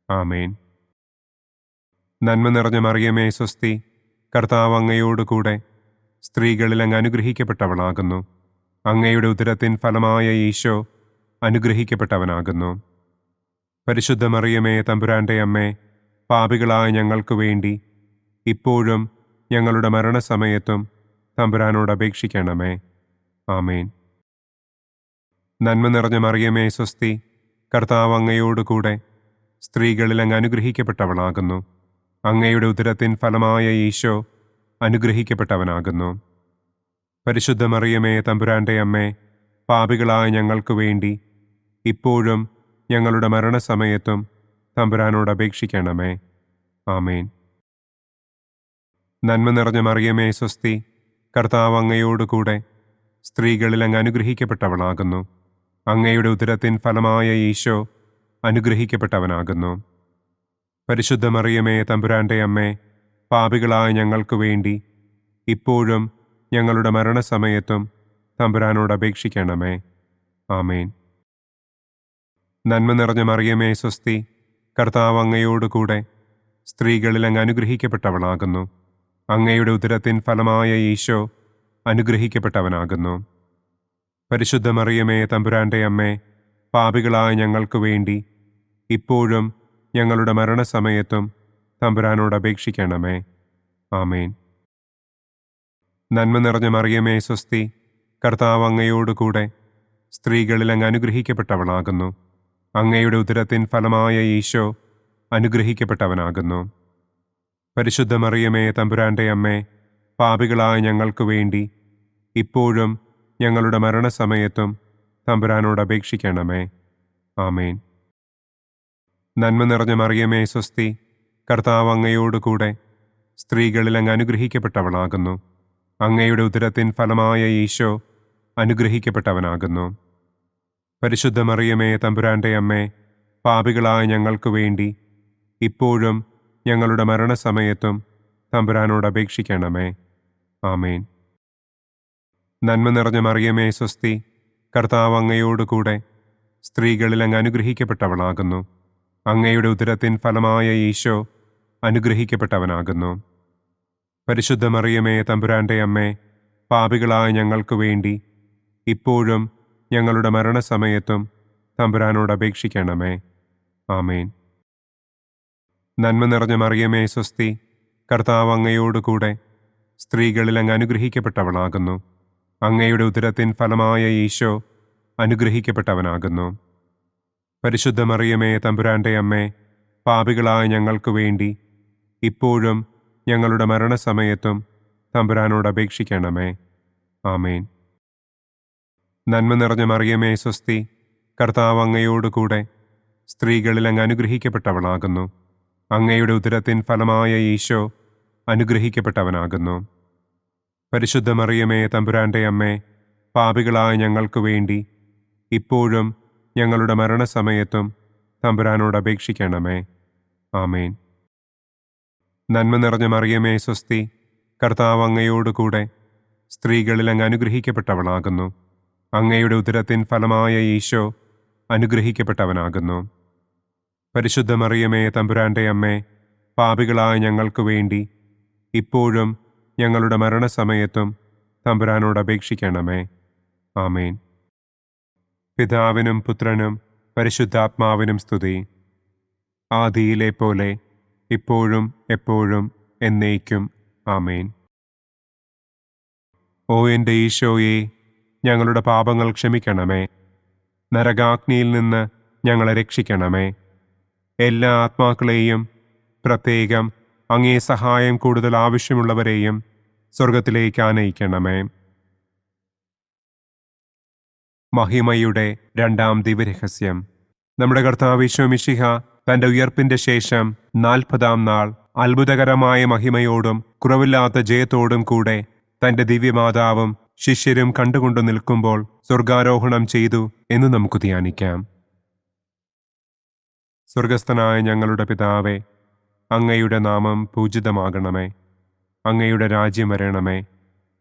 ആമേൻ. നന്മ നിറഞ്ഞ മറിയമേ സ്വസ്തി, കർത്താവ് അങ്ങയോടുകൂടെ സ്ത്രീകളിൽ അങ്ങ് അനുഗ്രഹിക്കപ്പെട്ടവളാകുന്നു. അങ്ങയുടെ ഉദരത്തിൻ ഫലമായ ഈശോ അനുഗ്രഹിക്കപ്പെട്ടവനാകുന്നു. പരിശുദ്ധ മറിയമേ തമ്പുരാന്റെ അമ്മേ, പാപികളായ ഞങ്ങൾക്ക് വേണ്ടി ഇപ്പോഴും ഞങ്ങളുടെ മരണസമയത്തും തമ്പുരാനോട് അപേക്ഷിക്കണമേ. ആമേൻ. നന്മ നിറഞ്ഞ മറിയമേ സ്വസ്തി, കർത്താവ് അങ്ങയോടുകൂടെ സ്ത്രീകളിൽ അങ്ങ് അനുഗ്രഹിക്കപ്പെട്ടവളാകുന്നു. അങ്ങയുടെ ഉദരത്തിൻ ഫലമായ ഈശോ അനുഗ്രഹിക്കപ്പെട്ടവനാകുന്നു. പരിശുദ്ധ മറിയമേ തമ്പുരാന്റെ അമ്മേ, പാപികളായ ഞങ്ങൾക്ക് വേണ്ടി ഇപ്പോഴും ഞങ്ങളുടെ മരണസമയത്തും തമ്പുരാനോട് അപേക്ഷിക്കണമേ. ആമേൻ. നന്മ നിറഞ്ഞ മറിയമേ സ്വസ്തി, കർത്താവ് അങ്ങയോടുകൂടെ സ്ത്രീകളിൽ അങ്ങ് അനുഗ്രഹിക്കപ്പെട്ടവളാകുന്നു. അങ്ങയുടെ ഉദരത്തിൻ ഫലമായ ഈശോ അനുഗ്രഹിക്കപ്പെട്ടവനാകുന്നു. പരിശുദ്ധ മറിയമേ തമ്പുരാന്റെ അമ്മേ, പാപികളായ ഞങ്ങൾക്ക് വേണ്ടി ഇപ്പോഴും ഞങ്ങളുടെ മരണസമയത്തും തമ്പുരാനോട് അപേക്ഷിക്കണമേ. ആമേൻ. നന്മ നിറഞ്ഞ മറിയമേ സ്വസ്തി, കർത്താവ് അങ്ങയോടുകൂടെ സ്ത്രീകളിൽ അങ്ങ് അനുഗ്രഹിക്കപ്പെട്ടവളാകുന്നു. അങ്ങയുടെ ഉദരത്തിൻ ഫലമായ ഈശോ അനുഗ്രഹിക്കപ്പെട്ടവനാകുന്നു. പരിശുദ്ധ മറിയമേ, തമ്പുരാന്റെ അമ്മേ, പാപികളായ ഞങ്ങൾക്ക് വേണ്ടി ഇപ്പോഴും ഞങ്ങളുടെ മരണസമയത്തും തമ്പുരാനോട് അപേക്ഷിക്കണമേ. ആമേൻ. നന്മ നിറഞ്ഞ മറിയമേ, സ്വസ്തി. കർത്താവ് അങ്ങയോടുകൂടെ സ്ത്രീകളിൽ അങ്ങ് അനുഗ്രഹിക്കപ്പെട്ടവളാകുന്നു. അങ്ങയുടെ ഉദരത്തിൻ ഫലമായ ഈശോ അനുഗ്രഹിക്കപ്പെട്ടവനാകുന്നു. പരിശുദ്ധ മറിയമേ, തമ്പുരാന്റെ അമ്മേ, പാപികളായ ഞങ്ങൾക്ക് വേണ്ടി ഇപ്പോഴും ഞങ്ങളുടെ മരണസമയത്തും തമ്പുരാനോട് അപേക്ഷിക്കണമേ. ആമേൻ. നന്മ നിറഞ്ഞ മറിയമേ, സ്വസ്തി. കർത്താവ് അങ്ങയോടുകൂടെ സ്ത്രീകളിൽ അങ്ങ് അനുഗ്രഹിക്കപ്പെട്ടവളാകുന്നു. അങ്ങയുടെ ഉദരത്തിൻ ഫലമായ ഈശോ അനുഗ്രഹിക്കപ്പെട്ടവനാകുന്നു. പരിശുദ്ധ മറിയമേ, തമ്പുരാന്റെ അമ്മേ, പാപികളായ ഞങ്ങൾക്ക് വേണ്ടി ഇപ്പോഴും ഞങ്ങളുടെ മരണസമയത്തും തമ്പുരാനോട് അപേക്ഷിക്കണമേ. ആമേൻ. നന്മ നിറഞ്ഞ മറിയമേ, സ്വസ്തി. കർത്താവ് അങ്ങയോടുകൂടെ സ്ത്രീകളിൽ അങ്ങ് അനുഗ്രഹിക്കപ്പെട്ടവളാകുന്നു. അങ്ങയുടെ ഉദരത്തിൻ ഫലമായ ഈശോ അനുഗ്രഹിക്കപ്പെട്ടവനാകുന്നു. പരിശുദ്ധ മറിയമേ, തമ്പുരാന്റെ അമ്മേ, പാപികളായ ഞങ്ങൾക്ക് വേണ്ടി ഇപ്പോഴും ഞങ്ങളുടെ മരണസമയത്തും തമ്പുരാനോട് അപേക്ഷിക്കണമേ. ആമേൻ. നന്മ നിറഞ്ഞ മറിയമേ, സ്വസ്തി. കർത്താവ് അങ്ങയോടുകൂടെ സ്ത്രീകളിൽ അങ്ങ് അനുഗ്രഹിക്കപ്പെട്ടവളാകുന്നു. അങ്ങയുടെ ഉദരത്തിൻ ഫലമായ ഈശോ അനുഗ്രഹിക്കപ്പെട്ടവനാകുന്നു. പരിശുദ്ധ മറിയമേ, തമ്പുരാന്റെ അമ്മേ, പാപികളായ ഞങ്ങൾക്ക് വേണ്ടി ഇപ്പോഴും ഞങ്ങളുടെ മരണസമയത്തും തമ്പുരാനോട് അപേക്ഷിക്കണമേ. ആമേൻ. നന്മ നിറഞ്ഞ മറിയമേ, സ്വസ്തി. കർത്താവ് അങ്ങയോടുകൂടെ സ്ത്രീകളിൽ അങ്ങ് അനുഗ്രഹിക്കപ്പെട്ടവളാകുന്നു. അങ്ങയുടെ ഉദരത്തിൻ ഫലമായ ഈശോ അനുഗ്രഹിക്കപ്പെട്ടവനാകുന്നു. പരിശുദ്ധ മറിയമേ, തമ്പുരാന്റെ അമ്മേ, പാപികളായ ഞങ്ങൾക്ക് വേണ്ടി ഇപ്പോഴും ഞങ്ങളുടെ മരണസമയത്തും തമ്പുരാനോട് അപേക്ഷിക്കണമേ. ആമേൻ. നന്മ നിറഞ്ഞ മറിയമേ, സ്വസ്തി. കർത്താവ് അങ്ങയോടുകൂടെ സ്ത്രീകളിൽ അങ്ങ് അനുഗ്രഹിക്കപ്പെട്ടവളാകുന്നു. അങ്ങയുടെ ഉദരത്തിൻ ഫലമായ ഈശോ അനുഗ്രഹിക്കപ്പെട്ടവനാകുന്നു. പരിശുദ്ധ മറിയമേ, തമ്പുരാന്റെ അമ്മേ, പാപികളായ ഞങ്ങൾക്ക് വേണ്ടി ഇപ്പോഴും ഞങ്ങളുടെ മരണസമയത്തും തമ്പുരാനോട് അപേക്ഷിക്കണമേ. ആമേൻ. പിതാവിനും പുത്രനും പരിശുദ്ധാത്മാവിനും സ്തുതി. ആദിയിലെ പോലെ ഇപ്പോഴും എപ്പോഴും എന്നേക്കും. ആമേൻ. ഓ എൻ്റെ ഈശോയെ, ഞങ്ങളുടെ പാപങ്ങൾ ക്ഷമിക്കണമേ. നരകാഗ്നിയിൽ നിന്ന് ഞങ്ങളെ രക്ഷിക്കണമേ. എല്ലാ ആത്മാക്കളെയും, പ്രത്യേകം അങ്ങേ സഹായം കൂടുതൽ ആവശ്യമുള്ളവരെയും സ്വർഗത്തിലേക്ക് ആനയിക്കണമേ. മഹിമയുടെ രണ്ടാം ദിവ്യരഹസ്യം. നമ്മുടെ കർത്താവ് ഈശോ മിശിഹ തന്റെ ഉയർപ്പിന്റെ ശേഷം 40-ാം നാൾ അത്ഭുതകരമായ മഹിമയോടും കുറവില്ലാത്ത ജയത്തോടും കൂടെ തന്റെ ദിവ്യമാതാവും ശിഷ്യരും കണ്ടുകൊണ്ടു നിൽക്കുമ്പോൾ സ്വർഗാരോഹണം ചെയ്തു എന്ന് നമുക്ക് ധ്യാനിക്കാം. സ്വർഗസ്ഥനായ ഞങ്ങളുടെ പിതാവേ, അങ്ങയുടെ നാമം പൂജിതമാകണമേ. അങ്ങയുടെ രാജ്യം വരണമേ.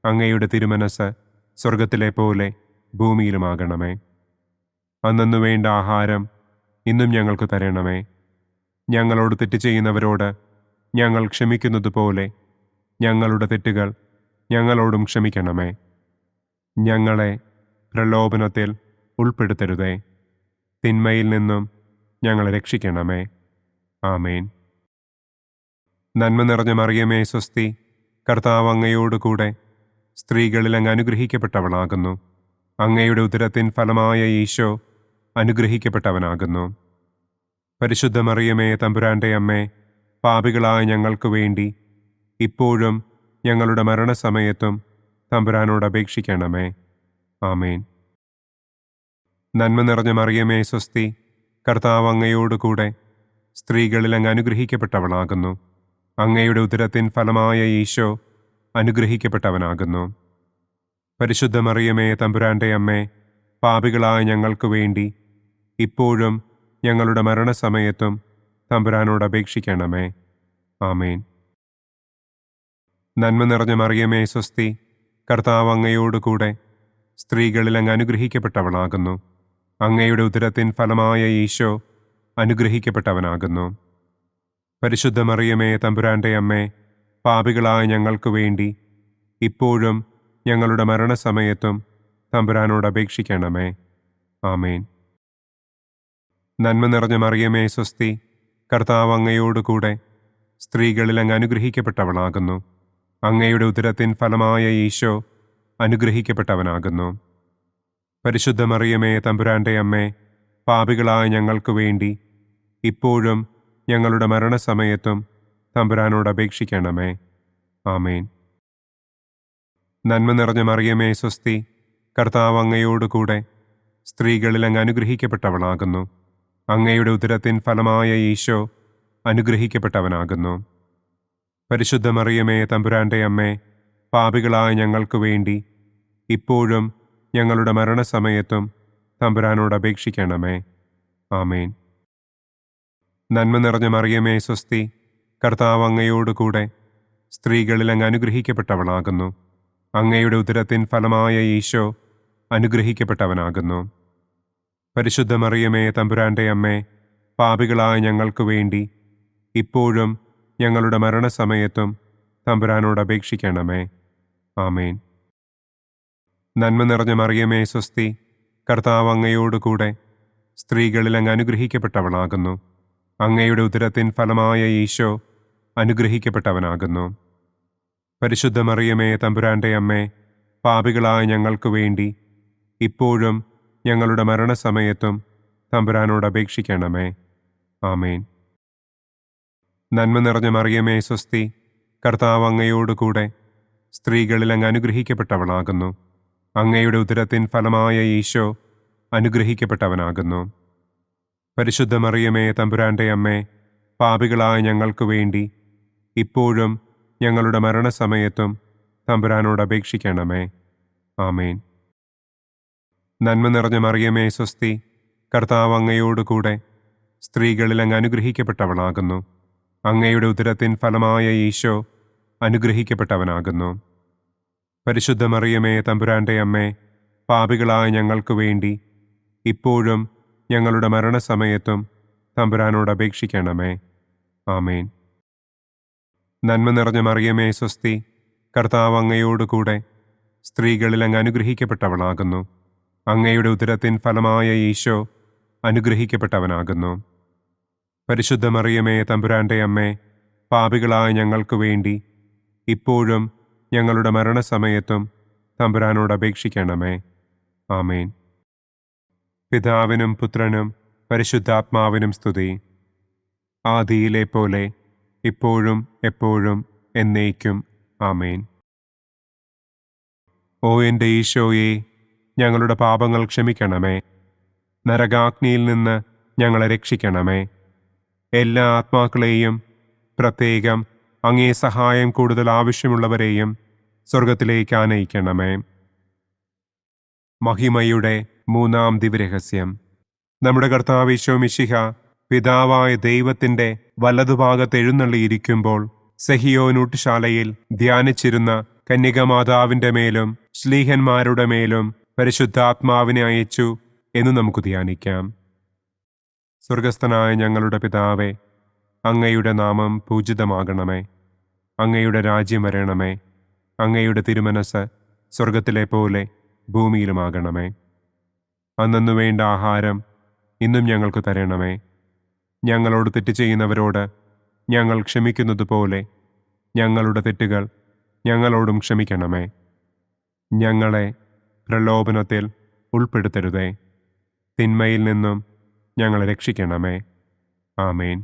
അങ്ങയുടെ തിരുമനസ് സ്വർഗത്തിലെ പോലെ ഭൂമിയിലുമാകണമേ. അന്നു വേണ്ട ആഹാരം ഇന്നും ഞങ്ങൾക്ക് തരണമേ. ഞങ്ങളോട് തെറ്റ് ചെയ്യുന്നവരോട് ഞങ്ങൾ ക്ഷമിക്കുന്നത് പോലെ ഞങ്ങളുടെ തെറ്റുകൾ ഞങ്ങളോടും ക്ഷമിക്കണമേ. ഞങ്ങളെ പ്രലോഭനത്തിൽ ഉൾപ്പെടുത്തരുതേ. തിന്മയിൽ നിന്നും ഞങ്ങളെ രക്ഷിക്കണമേ. ആമേൻ. നന്മ നിറഞ്ഞ മറിയമേ, സ്വസ്തി. കർത്താവ് അങ്ങയോടുകൂടെ സ്ത്രീകളിൽ അങ്ങ് അനുഗ്രഹിക്കപ്പെട്ടവളാകുന്നു. അങ്ങയുടെ ഉദരത്തിൻ ഫലമായ ഈശോ അനുഗ്രഹിക്കപ്പെട്ടവനാകുന്നു. പരിശുദ്ധ മറിയമേ, തമ്പുരാന്റെ അമ്മേ, പാപികളായ ഞങ്ങൾക്ക് വേണ്ടി ഇപ്പോഴും ഞങ്ങളുടെ മരണസമയത്തും തമ്പുരാനോട് അപേക്ഷിക്കണമേ. ആമേൻ. നന്മ നിറഞ്ഞ മറിയമേ, സ്വസ്തി. കർത്താവ് അങ്ങയോടുകൂടെ സ്ത്രീകളിൽ അങ്ങ് അനുഗ്രഹിക്കപ്പെട്ടവളാകുന്നു. അങ്ങയുടെ ഉദരത്തിൻ ഫലമായ ഈശോ അനുഗ്രഹിക്കപ്പെട്ടവനാകുന്നു. പരിശുദ്ധ മറിയമേ, തമ്പുരാന്റെ അമ്മേ, പാപികളായ ഞങ്ങൾക്ക് വേണ്ടി ഇപ്പോഴും ഞങ്ങളുടെ മരണസമയത്തും തമ്പുരാനോട് അപേക്ഷിക്കണമേ. ആമേൻ. നന്മ നിറഞ്ഞ മറിയമേ, സ്വസ്തി. കർത്താവ് അങ്ങയോടുകൂടെ സ്ത്രീകളിൽ അങ്ങ് അനുഗ്രഹിക്കപ്പെട്ടവളാകുന്നു. അങ്ങയുടെ ഉദരത്തിൻ ഫലമായ ഈശോ അനുഗ്രഹിക്കപ്പെട്ടവനാകുന്നു. പരിശുദ്ധ മറിയമേ തമ്പുരാന്റെ അമ്മേ, പാപികളായ ഞങ്ങൾക്ക് വേണ്ടി ഇപ്പോഴും ഞങ്ങളുടെ മരണസമയത്തും തമ്പുരാനോട് അപേക്ഷിക്കണമേ. ആമേൻ. നന്മ നിറഞ്ഞ മറിയമേ സ്വസ്തി, കർത്താവ് അങ്ങയോടുകൂടെ സ്ത്രീകളിൽ അങ്ങ് അനുഗ്രഹിക്കപ്പെട്ടവളാകുന്നു. അങ്ങയുടെ ഉദരത്തിൻ ഫലമായ ഈശോ അനുഗ്രഹിക്കപ്പെട്ടവനാകുന്നു. പരിശുദ്ധ മറിയമേ തമ്പുരാന്റെ അമ്മേ, പാപികളായ ഞങ്ങൾക്ക് വേണ്ടി ഇപ്പോഴും ഞങ്ങളുടെ മരണസമയത്തും തമ്പുരാനോട് അപേക്ഷിക്കണമേ. ആമേൻ. നന്മ നിറഞ്ഞ മറിയമേ സ്വസ്തി, കർത്താവ് അങ്ങയോടുകൂടെ സ്ത്രീകളിൽ അങ്ങ് അനുഗ്രഹിക്കപ്പെട്ടവളാകുന്നു. അങ്ങയുടെ ഉദരത്തിൻ ഫലമായ ഈശോ അനുഗ്രഹിക്കപ്പെട്ടവനാകുന്നു. പരിശുദ്ധ മറിയമേ തമ്പുരാന്റെ അമ്മേ, പാപികളായ ഞങ്ങൾക്ക് വേണ്ടി ഇപ്പോഴും ഞങ്ങളുടെ മരണസമയത്തും തമ്പുരാനോട് അപേക്ഷിക്കണമേ. ആമേൻ. നന്മ നിറഞ്ഞ മറിയമേ സ്വസ്തി, കർത്താവ് അങ്ങയോടുകൂടെ സ്ത്രീകളിൽ അങ്ങ് അനുഗ്രഹിക്കപ്പെട്ടവളാകുന്നു. അങ്ങയുടെ ഉദരത്തിൻ ഫലമായ ഈശോ അനുഗ്രഹിക്കപ്പെട്ടവനാകുന്നു. പരിശുദ്ധ മറിയമേ തമ്പുരാന്റെ അമ്മേ, പാപികളായ ഞങ്ങൾക്ക് വേണ്ടി ഇപ്പോഴും ഞങ്ങളുടെ മരണസമയത്തും തമ്പുരാനോട് അപേക്ഷിക്കണമേ. ആമേൻ. നന്മ നിറഞ്ഞ മറിയമേ സ്വസ്തി, കർത്താവ് അങ്ങയോടുകൂടെ സ്ത്രീകളിൽ അങ്ങ് അനുഗ്രഹിക്കപ്പെട്ടവളാകുന്നു. അങ്ങയുടെ ഉദരത്തിൻ ഫലമായ ഈശോ അനുഗ്രഹിക്കപ്പെട്ടവനാകുന്നു. പരിശുദ്ധ മറിയമേ തമ്പുരാന്റെ അമ്മേ, പാപികളായ ഞങ്ങൾക്ക് വേണ്ടി ഇപ്പോഴും ഞങ്ങളുടെ മരണസമയത്തും തമ്പുരാനോട് അപേക്ഷിക്കണമേ. ആമേൻ. നന്മ നിറഞ്ഞ മറിയമേ സ്വസ്തി, കർത്താവ് അങ്ങയോടുകൂടെ സ്ത്രീകളിൽ അങ്ങ് അനുഗ്രഹിക്കപ്പെട്ടവളാകുന്നു. അങ്ങയുടെ ഉദരത്തിൻ ഫലമായ ഈശോ അനുഗ്രഹിക്കപ്പെട്ടവനാകുന്നു. പരിശുദ്ധ മറിയമേ തമ്പുരാന്റെ അമ്മേ, പാപികളായ ഞങ്ങൾക്ക് വേണ്ടി ഇപ്പോഴും ഞങ്ങളുടെ മരണസമയത്തും തമ്പുരാനോട് അപേക്ഷിക്കണമേ. ആമേൻ. നന്മ നിറഞ്ഞ മറിയമേ സ്വസ്തി, കർത്താവ് അങ്ങയോടുകൂടെ സ്ത്രീകളിൽ അങ്ങ് അനുഗ്രഹിക്കപ്പെട്ടവളാകുന്നു. അങ്ങയുടെ ഉദരത്തിൻ ഫലമായ ഈശോ അനുഗ്രഹിക്കപ്പെട്ടവനാകുന്നു. പരിശുദ്ധ മറിയമേ തമ്പുരാന്റെ അമ്മേ, പാപികളായ ഞങ്ങൾക്ക് വേണ്ടി ഇപ്പോഴും ഞങ്ങളുടെ മരണസമയത്തും തമ്പുരാനോട് അപേക്ഷിക്കണമേ. ആമേൻ. നന്മ നിറഞ്ഞ മറിയമേ സ്വസ്തി, കർത്താവ് അങ്ങയോടുകൂടെ സ്ത്രീകളിൽ അങ്ങ് അനുഗ്രഹിക്കപ്പെട്ടവളാകുന്നു. അങ്ങയുടെ ഉദരത്തിൻ ഫലമായ ഈശോ അനുഗ്രഹിക്കപ്പെട്ടവനാകുന്നു. പരിശുദ്ധ മറിയമേ തമ്പുരാന്റെ അമ്മേ, പാപികളായ ഞങ്ങൾക്ക് വേണ്ടി ഇപ്പോഴും ഞങ്ങളുടെ മരണസമയത്തും തമ്പുരാനോട് അപേക്ഷിക്കണമേ. ആമേൻ. പിതാവിനും പുത്രനും പരിശുദ്ധാത്മാവിനും സ്തുതി. ആദിയിലെ പോലെ ഇപ്പോഴും എപ്പോഴും എന്നേക്കും. ആമേൻ. ഓ എൻ്റെ ഈശോയെ, ഞങ്ങളുടെ പാപങ്ങൾ ക്ഷമിക്കണമേ. നരകാഗ്നിയിൽ നിന്ന് ഞങ്ങളെ രക്ഷിക്കണമേ. എല്ലാ ആത്മാക്കളെയും, പ്രത്യേകം അങ്ങേ സഹായം കൂടുതൽ ആവശ്യമുള്ളവരെയും സ്വർഗത്തിലേക്ക് ആനയിക്കണമേ. മഹിമയുടെ മൂന്നാം ദിവ്യരഹസ്യം. നമ്മുടെ കർത്താവ് ഈശോ മിശിഹ പിതാവായ ദൈവത്തിൻ്റെ വലതുഭാഗത്ത് എഴുന്നള്ളിയിരിക്കുമ്പോൾ സെഹിയോനൂട്ടുശാലയിൽ ധ്യാനിച്ചിരുന്ന കന്യകമാതാവിൻ്റെ മേലും ശ്ലീഹന്മാരുടെ മേലും പരിശുദ്ധാത്മാവിനെ അയച്ചു എന്ന് നമുക്ക് ധ്യാനിക്കാം. സ്വർഗസ്ഥനായ ഞങ്ങളുടെ പിതാവേ, അങ്ങയുടെ നാമം പൂജിതമാകണമേ. അങ്ങയുടെ രാജ്യം വരണമേ. അങ്ങയുടെ തിരുമനസ് സ്വർഗത്തിലെ പോലെ ഭൂമിയിലുമാകണമേ. അന്നു വേണ്ട ആഹാരം ഇന്നും ഞങ്ങൾക്ക് തരണമേ. ഞങ്ങളോട് തെറ്റ് ചെയ്യുന്നവരോട് ഞങ്ങൾ ക്ഷമിക്കുന്നത് പോലെ ഞങ്ങളുടെ തെറ്റുകൾ ഞങ്ങളോടും ക്ഷമിക്കണമേ. ഞങ്ങളെ പ്രലോഭനത്തിൽ ഉൾപ്പെടുത്തരുതേ. തിന്മയിൽ നിന്നും ഞങ്ങളെ രക്ഷിക്കണമേ. ആമേൻ.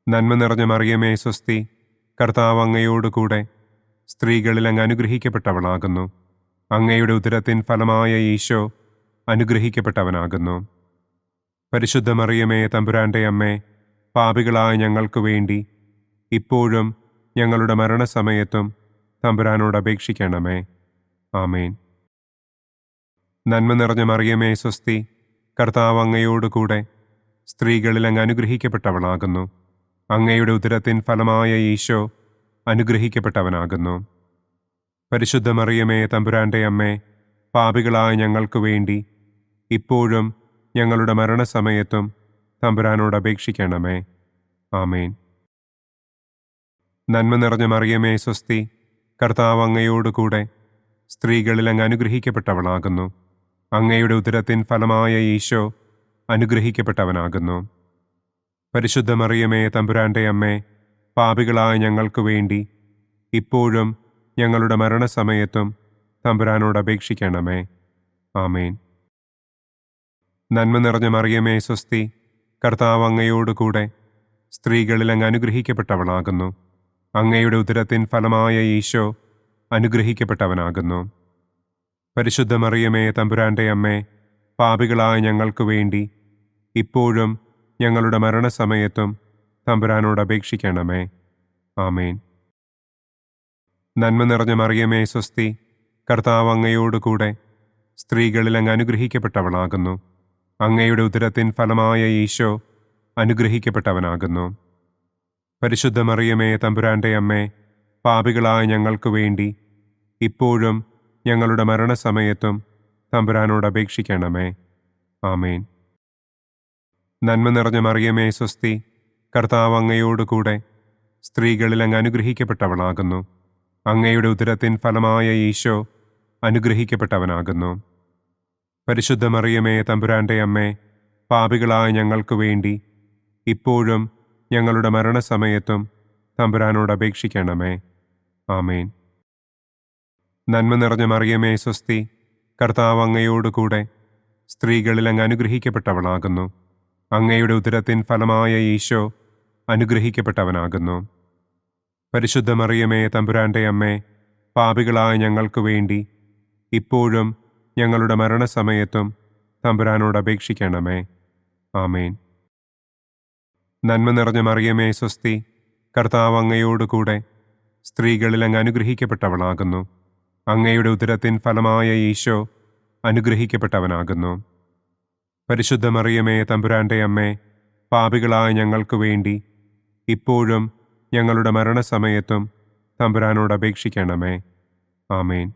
നന്മ നിറഞ്ഞ മറിയമേ സ്വസ്തി, കർത്താവ് അങ്ങയോടുകൂടെ സ്ത്രീകളിൽ അങ്ങ് അനുഗ്രഹിക്കപ്പെട്ടവളാകുന്നു. അങ്ങയുടെ ഉദരത്തിൻ ഫലമായ ഈശോ അനുഗ്രഹിക്കപ്പെട്ടവനാകുന്നു. പരിശുദ്ധ മറിയമേ തമ്പുരാന്റെ അമ്മേ, പാപികളായ ഞങ്ങൾക്ക് വേണ്ടി ഇപ്പോഴും ഞങ്ങളുടെ മരണസമയത്തും തമ്പുരാനോട് അപേക്ഷിക്കണമേ. ആമേൻ. നന്മ നിറഞ്ഞ മറിയമേ സ്വസ്തി, കർത്താവ് അങ്ങയോടുകൂടെ സ്ത്രീകളിൽ അങ്ങ് അനുഗ്രഹിക്കപ്പെട്ടവളാകുന്നു. അങ്ങയുടെ ഉദരത്തിൻ ഫലമായ ഈശോ അനുഗ്രഹിക്കപ്പെട്ടവനാകുന്നു. പരിശുദ്ധ മറിയമേ തമ്പുരാന്റെ അമ്മേ, പാപികളായ ഞങ്ങൾക്ക് വേണ്ടി ഇപ്പോഴും ഞങ്ങളുടെ മരണസമയത്തും തമ്പുരാനോട് അപേക്ഷിക്കണമേ. ആമേൻ. നന്മ നിറഞ്ഞ മറിയമേ സ്വസ്തി, കർത്താവ് അങ്ങയോടുകൂടെ സ്ത്രീകളിൽ അങ്ങ് അനുഗ്രഹിക്കപ്പെട്ടവളാകുന്നു. അങ്ങയുടെ ഉദരത്തിൻ ഫലമായ ഈശോ അനുഗ്രഹിക്കപ്പെട്ടവനാകുന്നു. പരിശുദ്ധ മറിയമേ തമ്പുരാന്റെ അമ്മേ, പാപികളായ ഞങ്ങൾക്ക് വേണ്ടി ഇപ്പോഴും ഞങ്ങളുടെ മരണസമയത്തും തമ്പുരാനോട് അപേക്ഷിക്കണമേ. ആമേൻ. നന്മ നിറഞ്ഞ മറിയമേ സ്വസ്തി, കർത്താവ് അങ്ങയോടുകൂടെ സ്ത്രീകളിൽ അങ്ങ് അനുഗ്രഹിക്കപ്പെട്ടവളാകുന്നു. അങ്ങയുടെ ഉദരത്തിൻ ഫലമായ ഈശോ അനുഗ്രഹിക്കപ്പെട്ടവനാകുന്നു. പരിശുദ്ധ മറിയമേ തമ്പുരാന്റെ അമ്മേ, പാപികളായ ഞങ്ങൾക്ക് വേണ്ടി ഇപ്പോഴും ഞങ്ങളുടെ മരണസമയത്തും തമ്പുരാനോട് അപേക്ഷിക്കണമേ. ആമേൻ. നന്മ നിറഞ്ഞ മറിയമേ സ്വസ്തി, കർത്താവ് അങ്ങയോടുകൂടെ സ്ത്രീകളിൽ അങ്ങ് അനുഗ്രഹിക്കപ്പെട്ടവളാകുന്നു. അങ്ങയുടെ ഉദരത്തിൻ ഫലമായ ഈശോ അനുഗ്രഹിക്കപ്പെട്ടവനാകുന്നു. പരിശുദ്ധ മറിയമേ തമ്പുരാന്റെ അമ്മേ, പാപികളായ ഞങ്ങൾക്ക് വേണ്ടി ഇപ്പോഴും ഞങ്ങളുടെ മരണസമയത്തും തമ്പുരാനോട് അപേക്ഷിക്കണമേ. ആമേൻ. നന്മ നിറഞ്ഞ മറിയമേ സ്വസ്തി, കർത്താവ് അങ്ങയോടുകൂടെ സ്ത്രീകളിൽ അങ്ങ് അനുഗ്രഹിക്കപ്പെട്ടവളാകുന്നു. അങ്ങയുടെ ഉദരത്തിൻ ഫലമായ ഈശോ അനുഗ്രഹിക്കപ്പെട്ടവനാകുന്നു. പരിശുദ്ധ മറിയമേ തമ്പുരാന്റെ അമ്മേ, പാപികളായ ഞങ്ങൾക്ക് വേണ്ടി ഇപ്പോഴും ഞങ്ങളുടെ മരണസമയത്തും തമ്പുരാനോട് അപേക്ഷിക്കണമേ. ആമേൻ. നന്മ നിറഞ്ഞ മറിയമേ സ്വസ്തി, കർത്താവ് അങ്ങയോടുകൂടെ സ്ത്രീകളിൽ അങ്ങ് അനുഗ്രഹിക്കപ്പെട്ടവളാകുന്നു. അങ്ങയുടെ ഉദരത്തിൻ ഫലമായ ഈശോ അനുഗ്രഹിക്കപ്പെട്ടവനാകുന്നു. പരിശുദ്ധ മറിയമേ തമ്പുരാന്റെ അമ്മേ, പാപികളായ ഞങ്ങൾക്ക് വേണ്ടി ഇപ്പോഴും ഞങ്ങളുടെ മരണസമയത്തും തമ്പുരാനോട് അപേക്ഷിക്കണമേ. ആമേൻ. നന്മ നിറഞ്ഞ മറിയമേ സ്വസ്തി, കർത്താവ് അങ്ങയോടുകൂടെ സ്ത്രീകളിൽ അങ്ങ് അനുഗ്രഹിക്കപ്പെട്ടവളാകുന്നു. അങ്ങയുടെ ഉദരത്തിൻ ഫലമായ ഈശോ അനുഗ്രഹിക്കപ്പെട്ടവനാകുന്നു. പരിശുദ്ധ മറിയമേ തമ്പുരാന്റെ അമ്മേ, പാപികളായ ഞങ്ങൾക്ക് വേണ്ടി ഇപ്പോഴും ഞങ്ങളുടെ മരണസമയത്തും തമ്പുരാനോട് അപേക്ഷിക്കണമേ. ആമേൻ.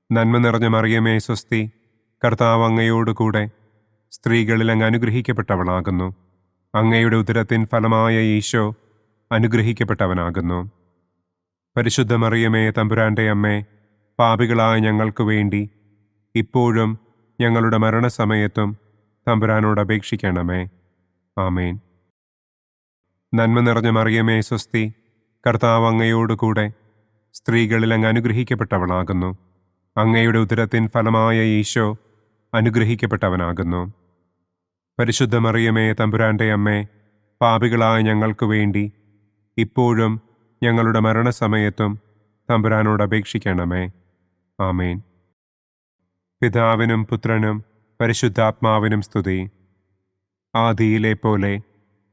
നന്മ നിറഞ്ഞ മറിയമേ സ്വസ്തി, കർത്താവ് അങ്ങയോടുകൂടെ സ്ത്രീകളിൽ അങ്ങ് അനുഗ്രഹിക്കപ്പെട്ടവളാകുന്നു. അങ്ങയുടെ ഉദരത്തിൻ ഫലമായ ഈശോ അനുഗ്രഹിക്കപ്പെട്ടവനാകുന്നു. പരിശുദ്ധ മറിയമേ തമ്പുരാന്റെ അമ്മേ, പാപികളായ ഞങ്ങൾക്ക് വേണ്ടി ഇപ്പോഴും ഞങ്ങളുടെ മരണസമയത്തും തമ്പുരാനോട് അപേക്ഷിക്കണമേ. ആമേൻ. നന്മ നിറഞ്ഞ മറിയമേ സ്വസ്തി, കർത്താവ് അങ്ങയോടുകൂടെ സ്ത്രീകളിൽ അങ്ങ് അനുഗ്രഹിക്കപ്പെട്ടവളാകുന്നു. അങ്ങയുടെ ഉദരത്തിൻ ഫലമായ ഈശോ അനുഗ്രഹിക്കപ്പെട്ടവനാകുന്നു. പരിശുദ്ധ മറിയമേ തമ്പുരാന്റെ അമ്മേ, പാപികളായ ഞങ്ങൾക്ക് വേണ്ടി ഇപ്പോഴും ഞങ്ങളുടെ മരണസമയത്തും തമ്പുരാനോട് അപേക്ഷിക്കണമേ. ആമേൻ. പിതാവിനും പുത്രനും പരിശുദ്ധാത്മാവിനും സ്തുതി. ആദിയിലെ പോലെ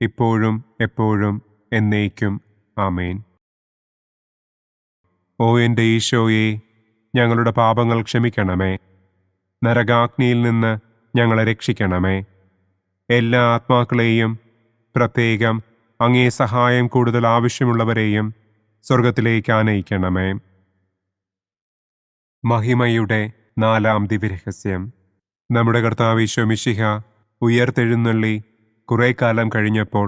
ഇപ്പോഴും എപ്പോഴും എന്നേക്കും. ആമേൻ. ഓ എൻ്റെ ഈശോയെ, ഞങ്ങളുടെ പാപങ്ങൾ ക്ഷമിക്കണമേ. നരകാഗ്നിയിൽ നിന്ന് ഞങ്ങളെ രക്ഷിക്കണമേ. എല്ലാ ആത്മാക്കളെയും, പ്രത്യേകം അങ്ങേ സഹായം കൂടുതൽ ആവശ്യമുള്ളവരെയും സ്വർഗത്തിലേക്ക് ആനയിക്കണമേ. മഹിമയുടെ 4-ാം ദിവ്യരഹസ്യം. നമ്മുടെ കർത്താവ് ഈശോ മിശിഹ ഉയർത്തെഴുന്നള്ളി കുറെ കാലം കഴിഞ്ഞപ്പോൾ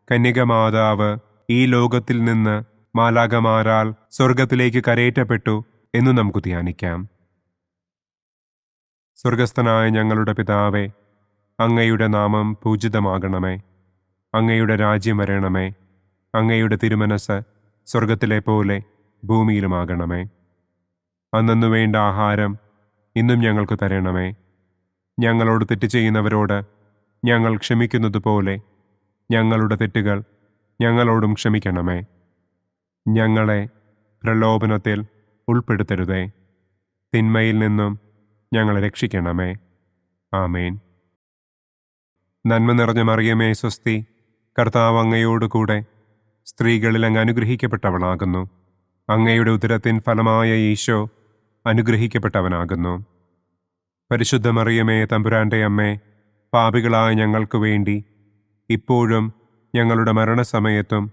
കന്യകമാതാവ് ഈ ലോകത്തിൽ നിന്ന് മാലാഖമാരാൽ സ്വർഗത്തിലേക്ക് കരയേറ്റപ്പെട്ടു എന്നു നമുക്ക് ധ്യാനിക്കാം. സ്വർഗസ്ഥനായ ഞങ്ങളുടെ പിതാവേ, അങ്ങയുടെ നാമം പൂജിതമാകണമേ. അങ്ങയുടെ രാജ്യം വരണമേ. അങ്ങയുടെ തിരുമനസ് സ്വർഗത്തിലെ പോലെ ഭൂമിയിലുമാകണമേ. അന്നന്നു വേണ്ട ആഹാരം ഇന്നും ഞങ്ങൾക്ക് തരണമേ. ഞങ്ങളോട് തെറ്റ് ചെയ്യുന്നവരോട് ഞങ്ങൾ ക്ഷമിക്കുന്നത് പോലെ ഞങ്ങളുടെ തെറ്റുകൾ ഞങ്ങളോടും ക്ഷമിക്കണമേ. ഞങ്ങളെ പ്രലോഭനത്തിൽ ഉൾപ്പെടുത്തരുതേ. തിന്മയിൽ നിന്നും ഞങ്ങളെ രക്ഷിക്കണമേ. ആമേൻ. നന്മ നിറഞ്ഞ മറിയമേ സ്വസ്തി, കർത്താവ് അങ്ങയോടുകൂടെ സ്ത്രീകളിൽ അങ്ങ് അനുഗ്രഹിക്കപ്പെട്ടവളാകുന്നു. അങ്ങയുടെ ഉദരത്തിൻ ഫലമായ ഈശോ അനുഗ്രഹിക്കപ്പെട്ടവനാകുന്നു. പരിശുദ്ധ മറിയമേ തമ്പുരാന്റെ അമ്മേ, പാപികളായ ഞങ്ങൾക്ക് വേണ്ടി ഇപ്പോഴും ഞങ്ങളുടെ മരണസമയത്തും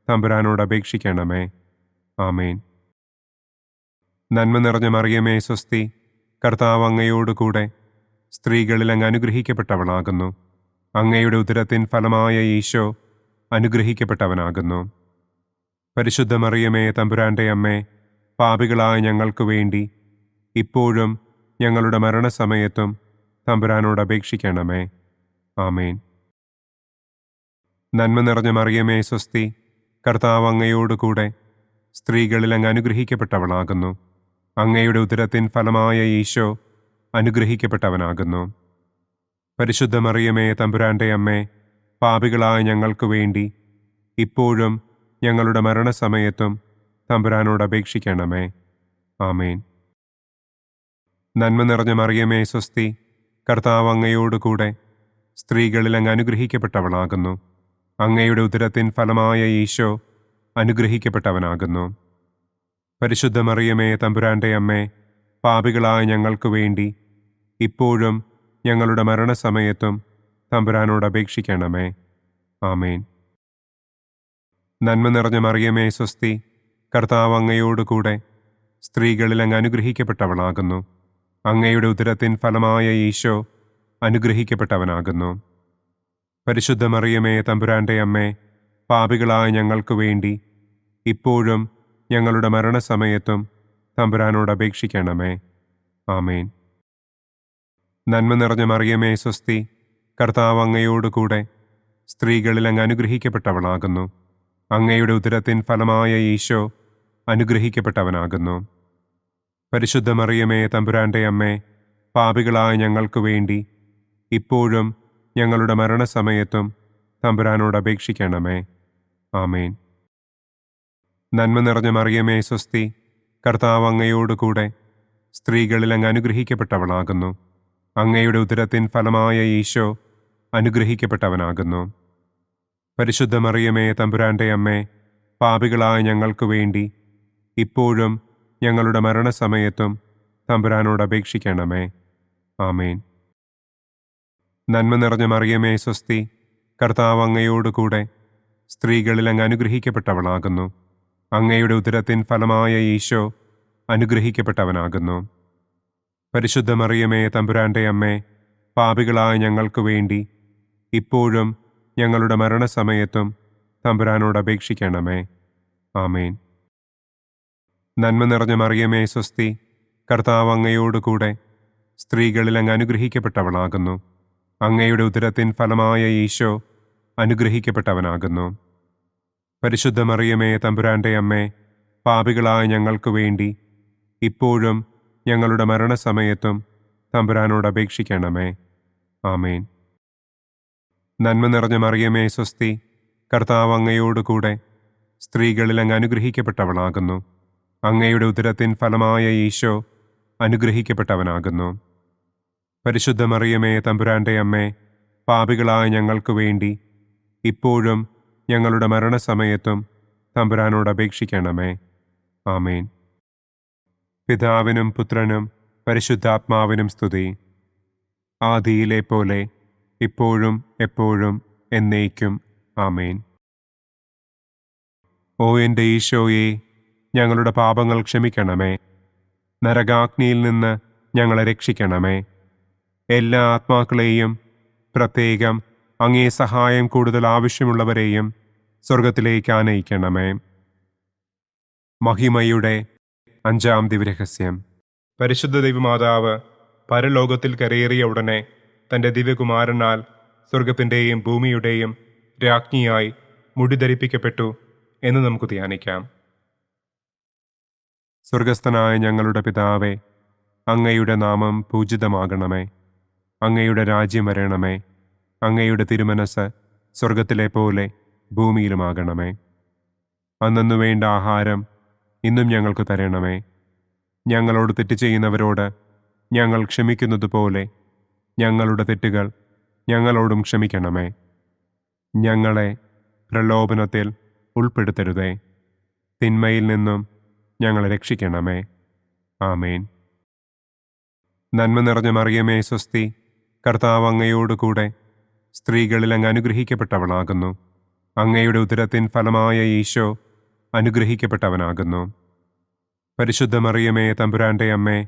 തമ്പുരാനോട് അപേക്ഷിക്കണമേ. ആമേൻ. നന്മ നിറഞ്ഞ മറിയമേ സ്വസ്തി, കർത്താവ് അങ്ങയോടുകൂടെ സ്ത്രീകളിൽ അങ്ങ് അനുഗ്രഹിക്കപ്പെട്ടവളാകുന്നു. അങ്ങയുടെ ഉദരത്തിൻ ഫലമായ ഈശോ അനുഗ്രഹിക്കപ്പെട്ടവനാകുന്നു. പരിശുദ്ധ മറിയമേ, തമ്പുരാന്റെ അമ്മേ, പാപികളായ ഞങ്ങൾക്ക് വേണ്ടി ഇപ്പോഴും ഞങ്ങളുടെ മരണസമയത്തും തമ്പുരാനോട് അപേക്ഷിക്കണമേ. ആമേൻ. നന്മ നിറഞ്ഞ മറിയമേ, സ്വസ്തി. കർത്താവ് അങ്ങയോടുകൂടെ സ്ത്രീകളിൽ അങ്ങ് അനുഗ്രഹിക്കപ്പെട്ടവളാകുന്നു. അങ്ങയുടെ ഉദരത്തിൻ ഫലമായ ഈശോ അനുഗ്രഹിക്കപ്പെട്ടവനാകുന്നു. പരിശുദ്ധ മറിയമേ, തമ്പുരാന്റെ അമ്മേ, പാപികളായ ഞങ്ങൾക്ക് വേണ്ടി ഇപ്പോഴും ഞങ്ങളുടെ മരണസമയത്തും തമ്പുരാനോട് അപേക്ഷിക്കണമേ. ആമേൻ. നന്മ നിറഞ്ഞ മറിയമേ, സ്വസ്തി. കർത്താവ് അങ്ങയോടുകൂടെ സ്ത്രീകളിൽ അങ്ങ് അനുഗ്രഹിക്കപ്പെട്ടവളാകുന്നു. അങ്ങയുടെ ഉദരത്തിൻ ഫലമായ ഈശോ അനുഗ്രഹിക്കപ്പെട്ടവനാകുന്നു. പരിശുദ്ധ മറിയമേ, തമ്പുരാന്റെ അമ്മേ, പാപികളായ ഞങ്ങൾക്ക് വേണ്ടി ഇപ്പോഴും ഞങ്ങളുടെ മരണസമയത്തും തമ്പുരാനോട് അപേക്ഷിക്കണമേ. ആമേൻ. നന്മ നിറഞ്ഞ മറിയമേ, സ്വസ്തി. കർത്താവ് അങ്ങയോടുകൂടെ സ്ത്രീകളിൽ അങ്ങ് അനുഗ്രഹിക്കപ്പെട്ടവളാകുന്നു. അങ്ങയുടെ ഉദരത്തിൻ ഫലമായ ഈശോ അനുഗ്രഹിക്കപ്പെട്ടവനാകുന്നു. പരിശുദ്ധ മറിയമേ, തമ്പുരാന്റെ അമ്മേ, പാപികളായ ഞങ്ങൾക്ക് വേണ്ടി ഇപ്പോഴും ഞങ്ങളുടെ മരണസമയത്തും തമ്പുരാനോട് അപേക്ഷിക്കണമേ. ആമേൻ. നന്മ നിറഞ്ഞ മറിയമേ, സ്വസ്തി. കർത്താവ് അങ്ങയോടുകൂടെ സ്ത്രീകളിൽ അങ്ങ് അനുഗ്രഹിക്കപ്പെട്ടവളാകുന്നു. അങ്ങയുടെ ഉദരത്തിൻ ഫലമായ ഈശോ അനുഗ്രഹിക്കപ്പെട്ടവനാകുന്നു. പരിശുദ്ധ മറിയമേ, തമ്പുരാന്റെ അമ്മേ, പാപികളായ ഞങ്ങൾക്ക് വേണ്ടി ഇപ്പോഴും ഞങ്ങളുടെ മരണസമയത്തും തമ്പുരാനോട് അപേക്ഷിക്കണമേ. ആമേൻ. നന്മ നിറഞ്ഞ മറിയമേ, സ്വസ്തി. കർത്താവ് അങ്ങയോടുകൂടെ സ്ത്രീകളിൽ അങ്ങ് അനുഗ്രഹിക്കപ്പെട്ടവളാകുന്നു. അങ്ങയുടെ ഉദരത്തിൻ ഫലമായ ഈശോ അനുഗ്രഹിക്കപ്പെട്ടവനാകുന്നു. പരിശുദ്ധ മറിയമേ, തമ്പുരാന്റെ അമ്മേ, പാപികളായ ഞങ്ങൾക്ക് വേണ്ടി ഇപ്പോഴും ഞങ്ങളുടെ മരണസമയത്തും തമ്പുരാനോട് അപേക്ഷിക്കണമേ. ആമേൻ. നന്മ നിറഞ്ഞ മറിയമേ, സ്വസ്തി. കർത്താവ് അങ്ങയോടുകൂടെ സ്ത്രീകളിൽ അങ്ങ് അനുഗ്രഹിക്കപ്പെട്ടവളാകുന്നു. അങ്ങയുടെ ഉദരത്തിൻ ഫലമായ ഈശോ അനുഗ്രഹിക്കപ്പെട്ടവനാകുന്നു. പരിശുദ്ധ മറിയമേ, തമ്പുരാന്റെ അമ്മേ, പാപികളായ ഞങ്ങൾക്ക് വേണ്ടി ഇപ്പോഴും ഞങ്ങളുടെ മരണസമയത്തും തമ്പുരാനോട് അപേക്ഷിക്കണമേ. ആമേൻ. നന്മ നിറഞ്ഞ മറിയമേ, സ്വസ്തി. കർത്താവ് അങ്ങയോടുകൂടെ സ്ത്രീകളിൽ അങ്ങ് അനുഗ്രഹിക്കപ്പെട്ടവളാകുന്നു. അങ്ങയുടെ ഉദരത്തിൻ ഫലമായ ഈശോ അനുഗ്രഹിക്കപ്പെട്ടവനാകുന്നു. പരിശുദ്ധ മറിയമേ, തമ്പുരാന്റെ അമ്മേ, പാപികളായ ഞങ്ങൾക്ക് വേണ്ടി ഇപ്പോഴും ഞങ്ങളുടെ മരണസമയത്തും തമ്പുരാനോട് അപേക്ഷിക്കണമേ. ആമേൻ. നന്മ നിറഞ്ഞ മറിയമേ, സ്വസ്തി. കർത്താവ് അങ്ങയോടുകൂടെ സ്ത്രീകളിൽ അങ്ങ് അനുഗ്രഹിക്കപ്പെട്ടവളാകുന്നു. അങ്ങയുടെ ഉദരത്തിൻ ഫലമായ ഈശോ അനുഗ്രഹിക്കപ്പെട്ടവനാകുന്നു. പരിശുദ്ധ മറിയമേ, തമ്പുരാന്റെ അമ്മേ, പാപികളായ ഞങ്ങൾക്ക് വേണ്ടി ഇപ്പോഴും ഞങ്ങളുടെ മരണസമയത്തും തമ്പുരാനോട് അപേക്ഷിക്കണമേ. ആമേൻ. പിതാവിനും പുത്രനും പരിശുദ്ധാത്മാവിനും സ്തുതി. ആദിയിലെ പോലെ ഇപ്പോഴും എപ്പോഴും എന്നേക്കും. ആമേൻ. ഓ എൻ്റെ ഈശോയെ, ഞങ്ങളുടെ പാപങ്ങൾ ക്ഷമിക്കണമേ. നരകാഗ്നിയിൽ നിന്ന് ഞങ്ങളെ രക്ഷിക്കണമേ. എല്ലാ ആത്മാക്കളെയും, പ്രത്യേകം അങ്ങേ സഹായം കൂടുതൽ ആവശ്യമുള്ളവരെയും സ്വർഗത്തിലേക്ക് ആനയിക്കണമേ. മഹിമയുടെ 5-ാം ദിവ്യരഹസ്യം. പരിശുദ്ധ ദൈവമാതാവ് പരലോകത്തിൽ കരയേറിയ ഉടനെ തൻ്റെ ദിവ്യകുമാരനാൽ സ്വർഗത്തിൻ്റെയും ഭൂമിയുടെയും രാജ്ഞിയായി മുടിധരിപ്പിക്കപ്പെട്ടു എന്ന് നമുക്ക് ധ്യാനിക്കാം. സ്വർഗസ്ഥനായ ഞങ്ങളുടെ പിതാവേ, അങ്ങയുടെ നാമം പൂജിതമാകണമേ. അങ്ങയുടെ രാജ്യം വരണമേ. അങ്ങയുടെ തിരുമനസ് സ്വർഗത്തിലെ പോലെ ഭൂമിയിലുമാകണമേ. അന്നു വേണ്ട ആഹാരം ഇന്നും ഞങ്ങൾക്ക് തരണമേ. ഞങ്ങളോട് തെറ്റ് ചെയ്യുന്നവരോട് ഞങ്ങൾ ക്ഷമിക്കുന്നത് പോലെ ഞങ്ങളുടെ തെറ്റുകൾ ഞങ്ങളോടും ക്ഷമിക്കണമേ. ഞങ്ങളെ പ്രലോഭനത്തിൽ ഉൾപ്പെടുത്തരുതേ. തിന്മയിൽ നിന്നും ഞങ്ങളെ രക്ഷിക്കണമേ. ആമേൻ. നന്മ നിറഞ്ഞ മറിയമേ, സ്വസ്തി. കർത്താവ് അങ്ങയോടുകൂടെ സ്ത്രീകളിൽ അങ്ങ് അനുഗ്രഹിക്കപ്പെട്ടവളാകുന്നു. അങ്ങയുടെ ഉദരത്തിൻ ഫലമായ ഈശോ അനുഗ്രഹിക്കപ്പെട്ടവനാകുന്നു. പരിശുദ്ധ മറിയമേ, തമ്പുരാന്റെ അമ്മേ,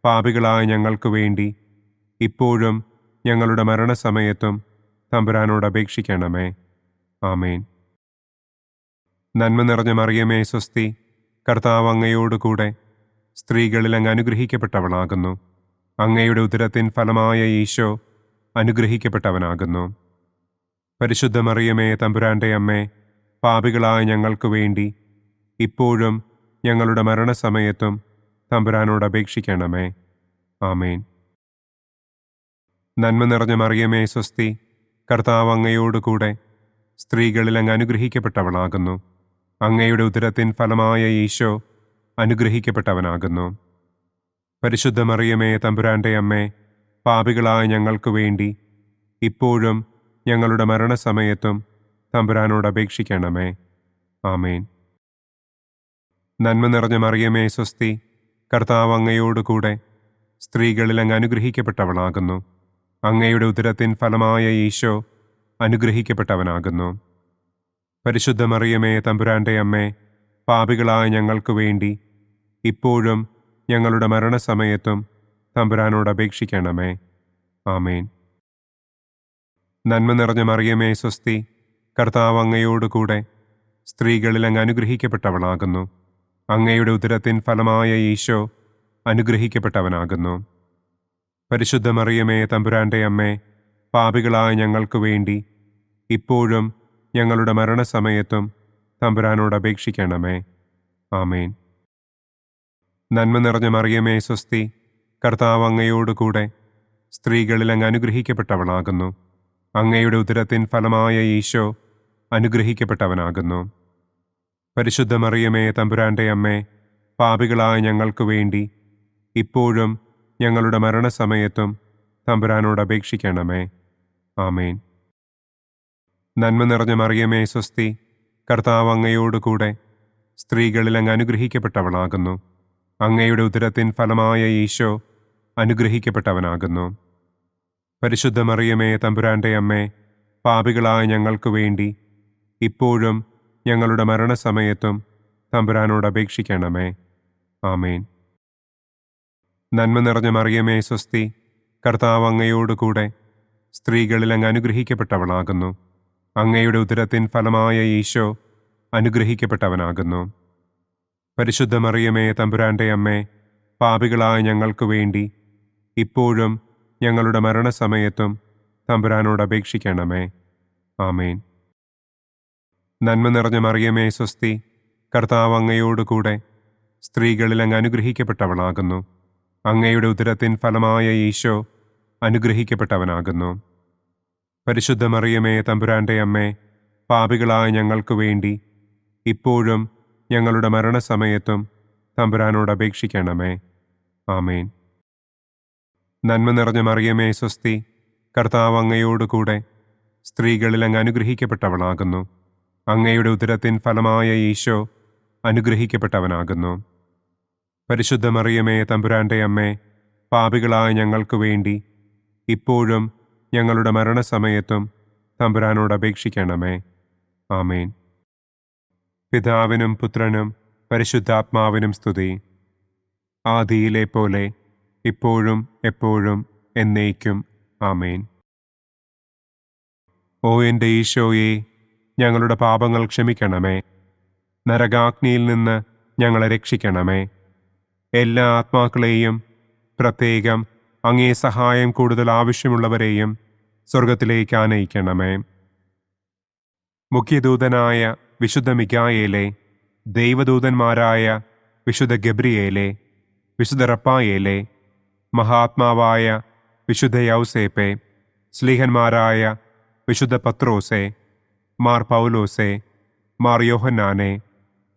പാപികളായ ഞങ്ങൾക്ക് വേണ്ടി ഇപ്പോഴും ഞങ്ങളുടെ മരണസമയത്തും തമ്പുരാനോട് അപേക്ഷിക്കണമേ. ആമേൻ. നന്മ നിറഞ്ഞ മറിയമേ സ്വസ്തി, കർത്താവ് അങ്ങയോടുകൂടെ സ്ത്രീകളിൽ അങ്ങ് അനുഗ്രഹിക്കപ്പെട്ടവളാകുന്നു. അങ്ങയുടെ ഉദരത്തിൻ ഫലമായ ഈശോ അനുഗ്രഹിക്കപ്പെട്ടവനാകുന്നു. പരിശുദ്ധ മറിയമേ തമ്പുരാന്റെ അമ്മേ, പാപികളായ ഞങ്ങൾക്ക് വേണ്ടി ഇപ്പോഴും ഞങ്ങളുടെ മരണസമയത്തും തമ്പുരാനോട് അപേക്ഷിക്കണമേ. ആമേൻ. നന്മ നിറഞ്ഞ മറിയമേ സ്വസ്തി, കർത്താവ് അങ്ങയോടുകൂടെ സ്ത്രീകളിൽ അങ്ങ് അനുഗ്രഹിക്കപ്പെട്ടവളാകുന്നു. അങ്ങയുടെ ഉദരത്തിൻ ഫലമായ ഈശോ അനുഗ്രഹിക്കപ്പെട്ടവനാകുന്നു. പരിശുദ്ധ മറിയമേ തമ്പുരാന്റെ അമ്മേ, പാപികളായ ഞങ്ങൾക്ക് വേണ്ടി ഇപ്പോഴും ഞങ്ങളുടെ മരണസമയത്തും തമ്പുരാനോട് അപേക്ഷിക്കണമേ. ആമേൻ. നന്മ നിറഞ്ഞ മറിയമേ സ്വസ്തി, കർത്താവ് അങ്ങയോടുകൂടെ സ്ത്രീകളിൽ അങ്ങ് അനുഗ്രഹിക്കപ്പെട്ടവളാകുന്നു. അങ്ങയുടെ ഉദരത്തിൻ ഫലമായ ഈശോ അനുഗ്രഹിക്കപ്പെട്ടവനാകുന്നു. പരിശുദ്ധ മറിയമേ തമ്പുരാന്റെ അമ്മേ, പാപികളായ ഞങ്ങൾക്ക് വേണ്ടി ഇപ്പോഴും ഞങ്ങളുടെ മരണസമയത്തും തമ്പുരാനോട് അപേക്ഷിക്കണമേ. ആമേൻ. നന്മ നിറഞ്ഞ മറിയമേ സ്വസ്തി, കർത്താവ് അങ്ങയോടുകൂടെ സ്ത്രീകളിൽ അങ്ങ് അനുഗ്രഹിക്കപ്പെട്ടവളാകുന്നു. അങ്ങയുടെ ഉദരത്തിൻ ഫലമായ ഈശോ അനുഗ്രഹിക്കപ്പെട്ടവനാകുന്നു. പരിശുദ്ധ മറിയമേ തമ്പുരാന്റെ അമ്മേ, പാപികളായ ഞങ്ങൾക്ക് വേണ്ടി ഇപ്പോഴും ഞങ്ങളുടെ മരണസമയത്തും തമ്പുരാനോട് അപേക്ഷിക്കണമേ. ആമേൻ. നന്മ നിറഞ്ഞ മറിയമേ സ്വസ്തി, കർത്താവ് അങ്ങയോടുകൂടെ സ്ത്രീകളിൽ അങ്ങ് അനുഗ്രഹിക്കപ്പെട്ടവളാകുന്നു. അങ്ങയുടെ ഉദരത്തിൻ ഫലമായ ഈശോ അനുഗ്രഹിക്കപ്പെട്ടവനാകുന്നു. പരിശുദ്ധ മറിയമേ തമ്പുരാന്റെ അമ്മേ, പാപികളായ ഞങ്ങൾക്ക് വേണ്ടി ഇപ്പോഴും ഞങ്ങളുടെ മരണസമയത്തും തമ്പുരാനോട് അപേക്ഷിക്കണമേ. ആമേൻ. നന്മ നിറഞ്ഞ മറിയമേ സ്വസ്തി, കർത്താവ് അങ്ങയോടുകൂടെ സ്ത്രീകളിൽ അങ്ങ് അനുഗ്രഹിക്കപ്പെട്ടവളാകുന്നു. അങ്ങയുടെ ഉദരത്തിൻ ഫലമായ ഈശോ അനുഗ്രഹിക്കപ്പെട്ടവനാകുന്നു. പരിശുദ്ധ മറിയമേ തമ്പുരാന്റെ അമ്മേ, പാപികളായ ഞങ്ങൾക്ക് വേണ്ടി ഇപ്പോഴും ഞങ്ങളുടെ മരണസമയത്തും തമ്പുരാനോട് അപേക്ഷിക്കണമേ. ആമേൻ. നന്മ നിറഞ്ഞ മറിയമേ സ്വസ്തി, കർത്താവ് അങ്ങയോടുകൂടെ സ്ത്രീകളിൽ അങ്ങ് അനുഗ്രഹിക്കപ്പെട്ടവളാകുന്നു. അങ്ങയുടെ ഉദരത്തിൻ ഫലമായ ഈശോ അനുഗ്രഹിക്കപ്പെട്ടവനാകുന്നു. പരിശുദ്ധ മറിയമേ തമ്പുരാന്റെ അമ്മേ, പാപികളായ ഞങ്ങൾക്ക് വേണ്ടി ഇപ്പോഴും ഞങ്ങളുടെ മരണസമയത്തും തമ്പുരാനോട് അപേക്ഷിക്കണമേ. ആമേൻ. നന്മ നിറഞ്ഞ മറിയമേ സ്വസ്തി, കർത്താവ് അങ്ങയോടുകൂടെ സ്ത്രീകളിൽ അങ്ങ് അനുഗ്രഹിക്കപ്പെട്ടവളാകുന്നു. അങ്ങയുടെ ഉദരത്തിൻ ഫലമായ ഈശോ അനുഗ്രഹിക്കപ്പെട്ടവനാകുന്നു. പരിശുദ്ധ മറിയമേ തമ്പുരാന്റെ അമ്മേ, പാപികളായ ഞങ്ങൾക്ക് വേണ്ടി ഇപ്പോഴും ഞങ്ങളുടെ മരണസമയത്തും തമ്പുരാനോട് അപേക്ഷിക്കണമേ. ആമേൻ. നന്മ നിറഞ്ഞ മറിയമേ സ്വസ്തി, കർത്താവ് അങ്ങയോടുകൂടെ സ്ത്രീകളിൽ അങ്ങ് അനുഗ്രഹിക്കപ്പെട്ടവളാകുന്നു. അങ്ങയുടെ ഉദരത്തിൻ ഫലമായ ഈശോ അനുഗ്രഹിക്കപ്പെട്ടവനാകുന്നു. പരിശുദ്ധ മറിയമേ തമ്പുരാന്റെ അമ്മേ, പാപികളായ ഞങ്ങൾക്ക് വേണ്ടി ഇപ്പോഴും ഞങ്ങളുടെ മരണസമയത്തും തമ്പുരാനോട് അപേക്ഷിക്കണമേ. ആമേൻ. പിതാവിനും പുത്രനും പരിശുദ്ധാത്മാവിനും സ്തുതി. ആദിയിലെ പോലെ ഇപ്പോഴും എപ്പോഴും എന്നേക്കും. ആമേൻ. ഓ എൻ്റെ ഈശോയെ, ഞങ്ങളുടെ പാപങ്ങൾ ക്ഷമിക്കണമേ. നരകാഗ്നിയിൽ നിന്ന് ഞങ്ങളെ രക്ഷിക്കണമേ. എല്ലാ ആത്മാക്കളെയും, പ്രത്യേകം അങ്ങേ സഹായം കൂടുതൽ ആവശ്യമുള്ളവരെയും സ്വർഗത്തിലേക്ക് ആനയിക്കണമേ. മുഖ്യദൂതനായ വിശുദ്ധ മിഖായേലേ, ദൈവദൂതന്മാരായ വിശുദ്ധ ഗബ്രിയേലേ, വിശുദ്ധ റപ്പായേലേ, മഹാത്മാവായ വിശുദ്ധ യൗസേപ്പേ, സ്ലീഹന്മാരായ വിശുദ്ധ പത്രോസേ, മാർ പൗലോസേ, മാർ യോഹന്നാനെ,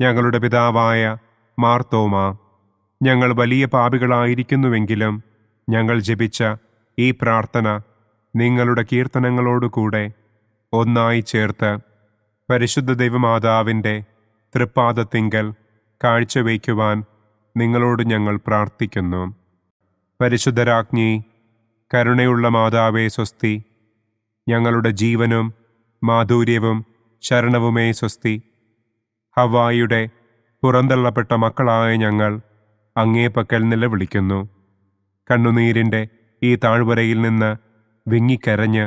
ഞങ്ങളുടെ പിതാവായ മാർ തോമാ, ഞങ്ങൾ വലിയ പാപികളായിരിക്കുന്നുവെങ്കിലും ഞങ്ങൾ ജപിച്ച ഈ പ്രാർത്ഥന നിങ്ങളുടെ കീർത്തനങ്ങളോടുകൂടെ ഒന്നായി ചേർത്ത് പരിശുദ്ധ ദൈവമാതാവിൻ്റെ തൃപ്പാദത്തിങ്കൽ കാഴ്ചവയ്ക്കുവാൻ നിങ്ങളോട് ഞങ്ങൾ പ്രാർത്ഥിക്കുന്നു. പരിശുദ്ധരാജ്ഞി, കരുണയുള്ള മാതാവേ സ്വസ്തി. ഞങ്ങളുടെ ജീവനും മാധുര്യവും ശരണവുമേ സ്വസ്തി. ഹവ്വായുടെ പുറന്തള്ളപ്പെട്ട മക്കളായ ഞങ്ങൾ അങ്ങേപ്പക്കൽ നിലവിളിക്കുന്നു. കണ്ണുനീരിൻ്റെ ഈ താഴ്വരയിൽ നിന്ന് വിങ്ങിക്കരഞ്ഞ്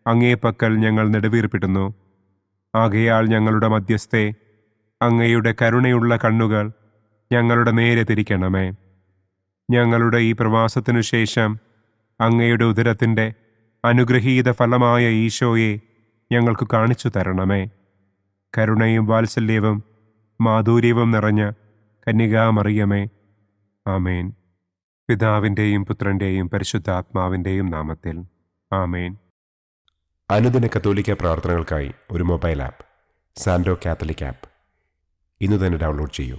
അങ്ങേപ്പക്കൽ ഞങ്ങൾ നെടുവീർപ്പിടുന്നു. ആകയാൽ ഞങ്ങളുടെ മധ്യസ്ഥെ, അങ്ങയുടെ കരുണയുള്ള കണ്ണുകൾ ഞങ്ങളുടെ നേരെ തിരിക്കണമേ. ഞങ്ങളുടെ ഈ പ്രവാസത്തിനു ശേഷം അങ്ങയുടെ ഉദരത്തിൻ്റെ അനുഗ്രഹീത ഫലമായ ഈശോയെ ഞങ്ങൾക്ക് കാണിച്ചു തരണമേ. കരുണയും വാത്സല്യവും മാധുര്യവും നിറഞ്ഞ കന്യകാമറിയമേ, ആമേൻ. പിതാവിൻ്റെയും പുത്രൻ്റെയും പരിശുദ്ധാത്മാവിൻ്റെയും നാമത്തിൽ, ആമേൻ. അനുദിന കത്തോലിക്ക പ്രാർത്ഥനകൾക്കായി ഒരു മൊബൈൽ ആപ്പ്, സാൻഡോ കാത്തലിക് ആപ്പ്, ഇന്ന് തന്നെ ഡൗൺലോഡ് ചെയ്യൂ.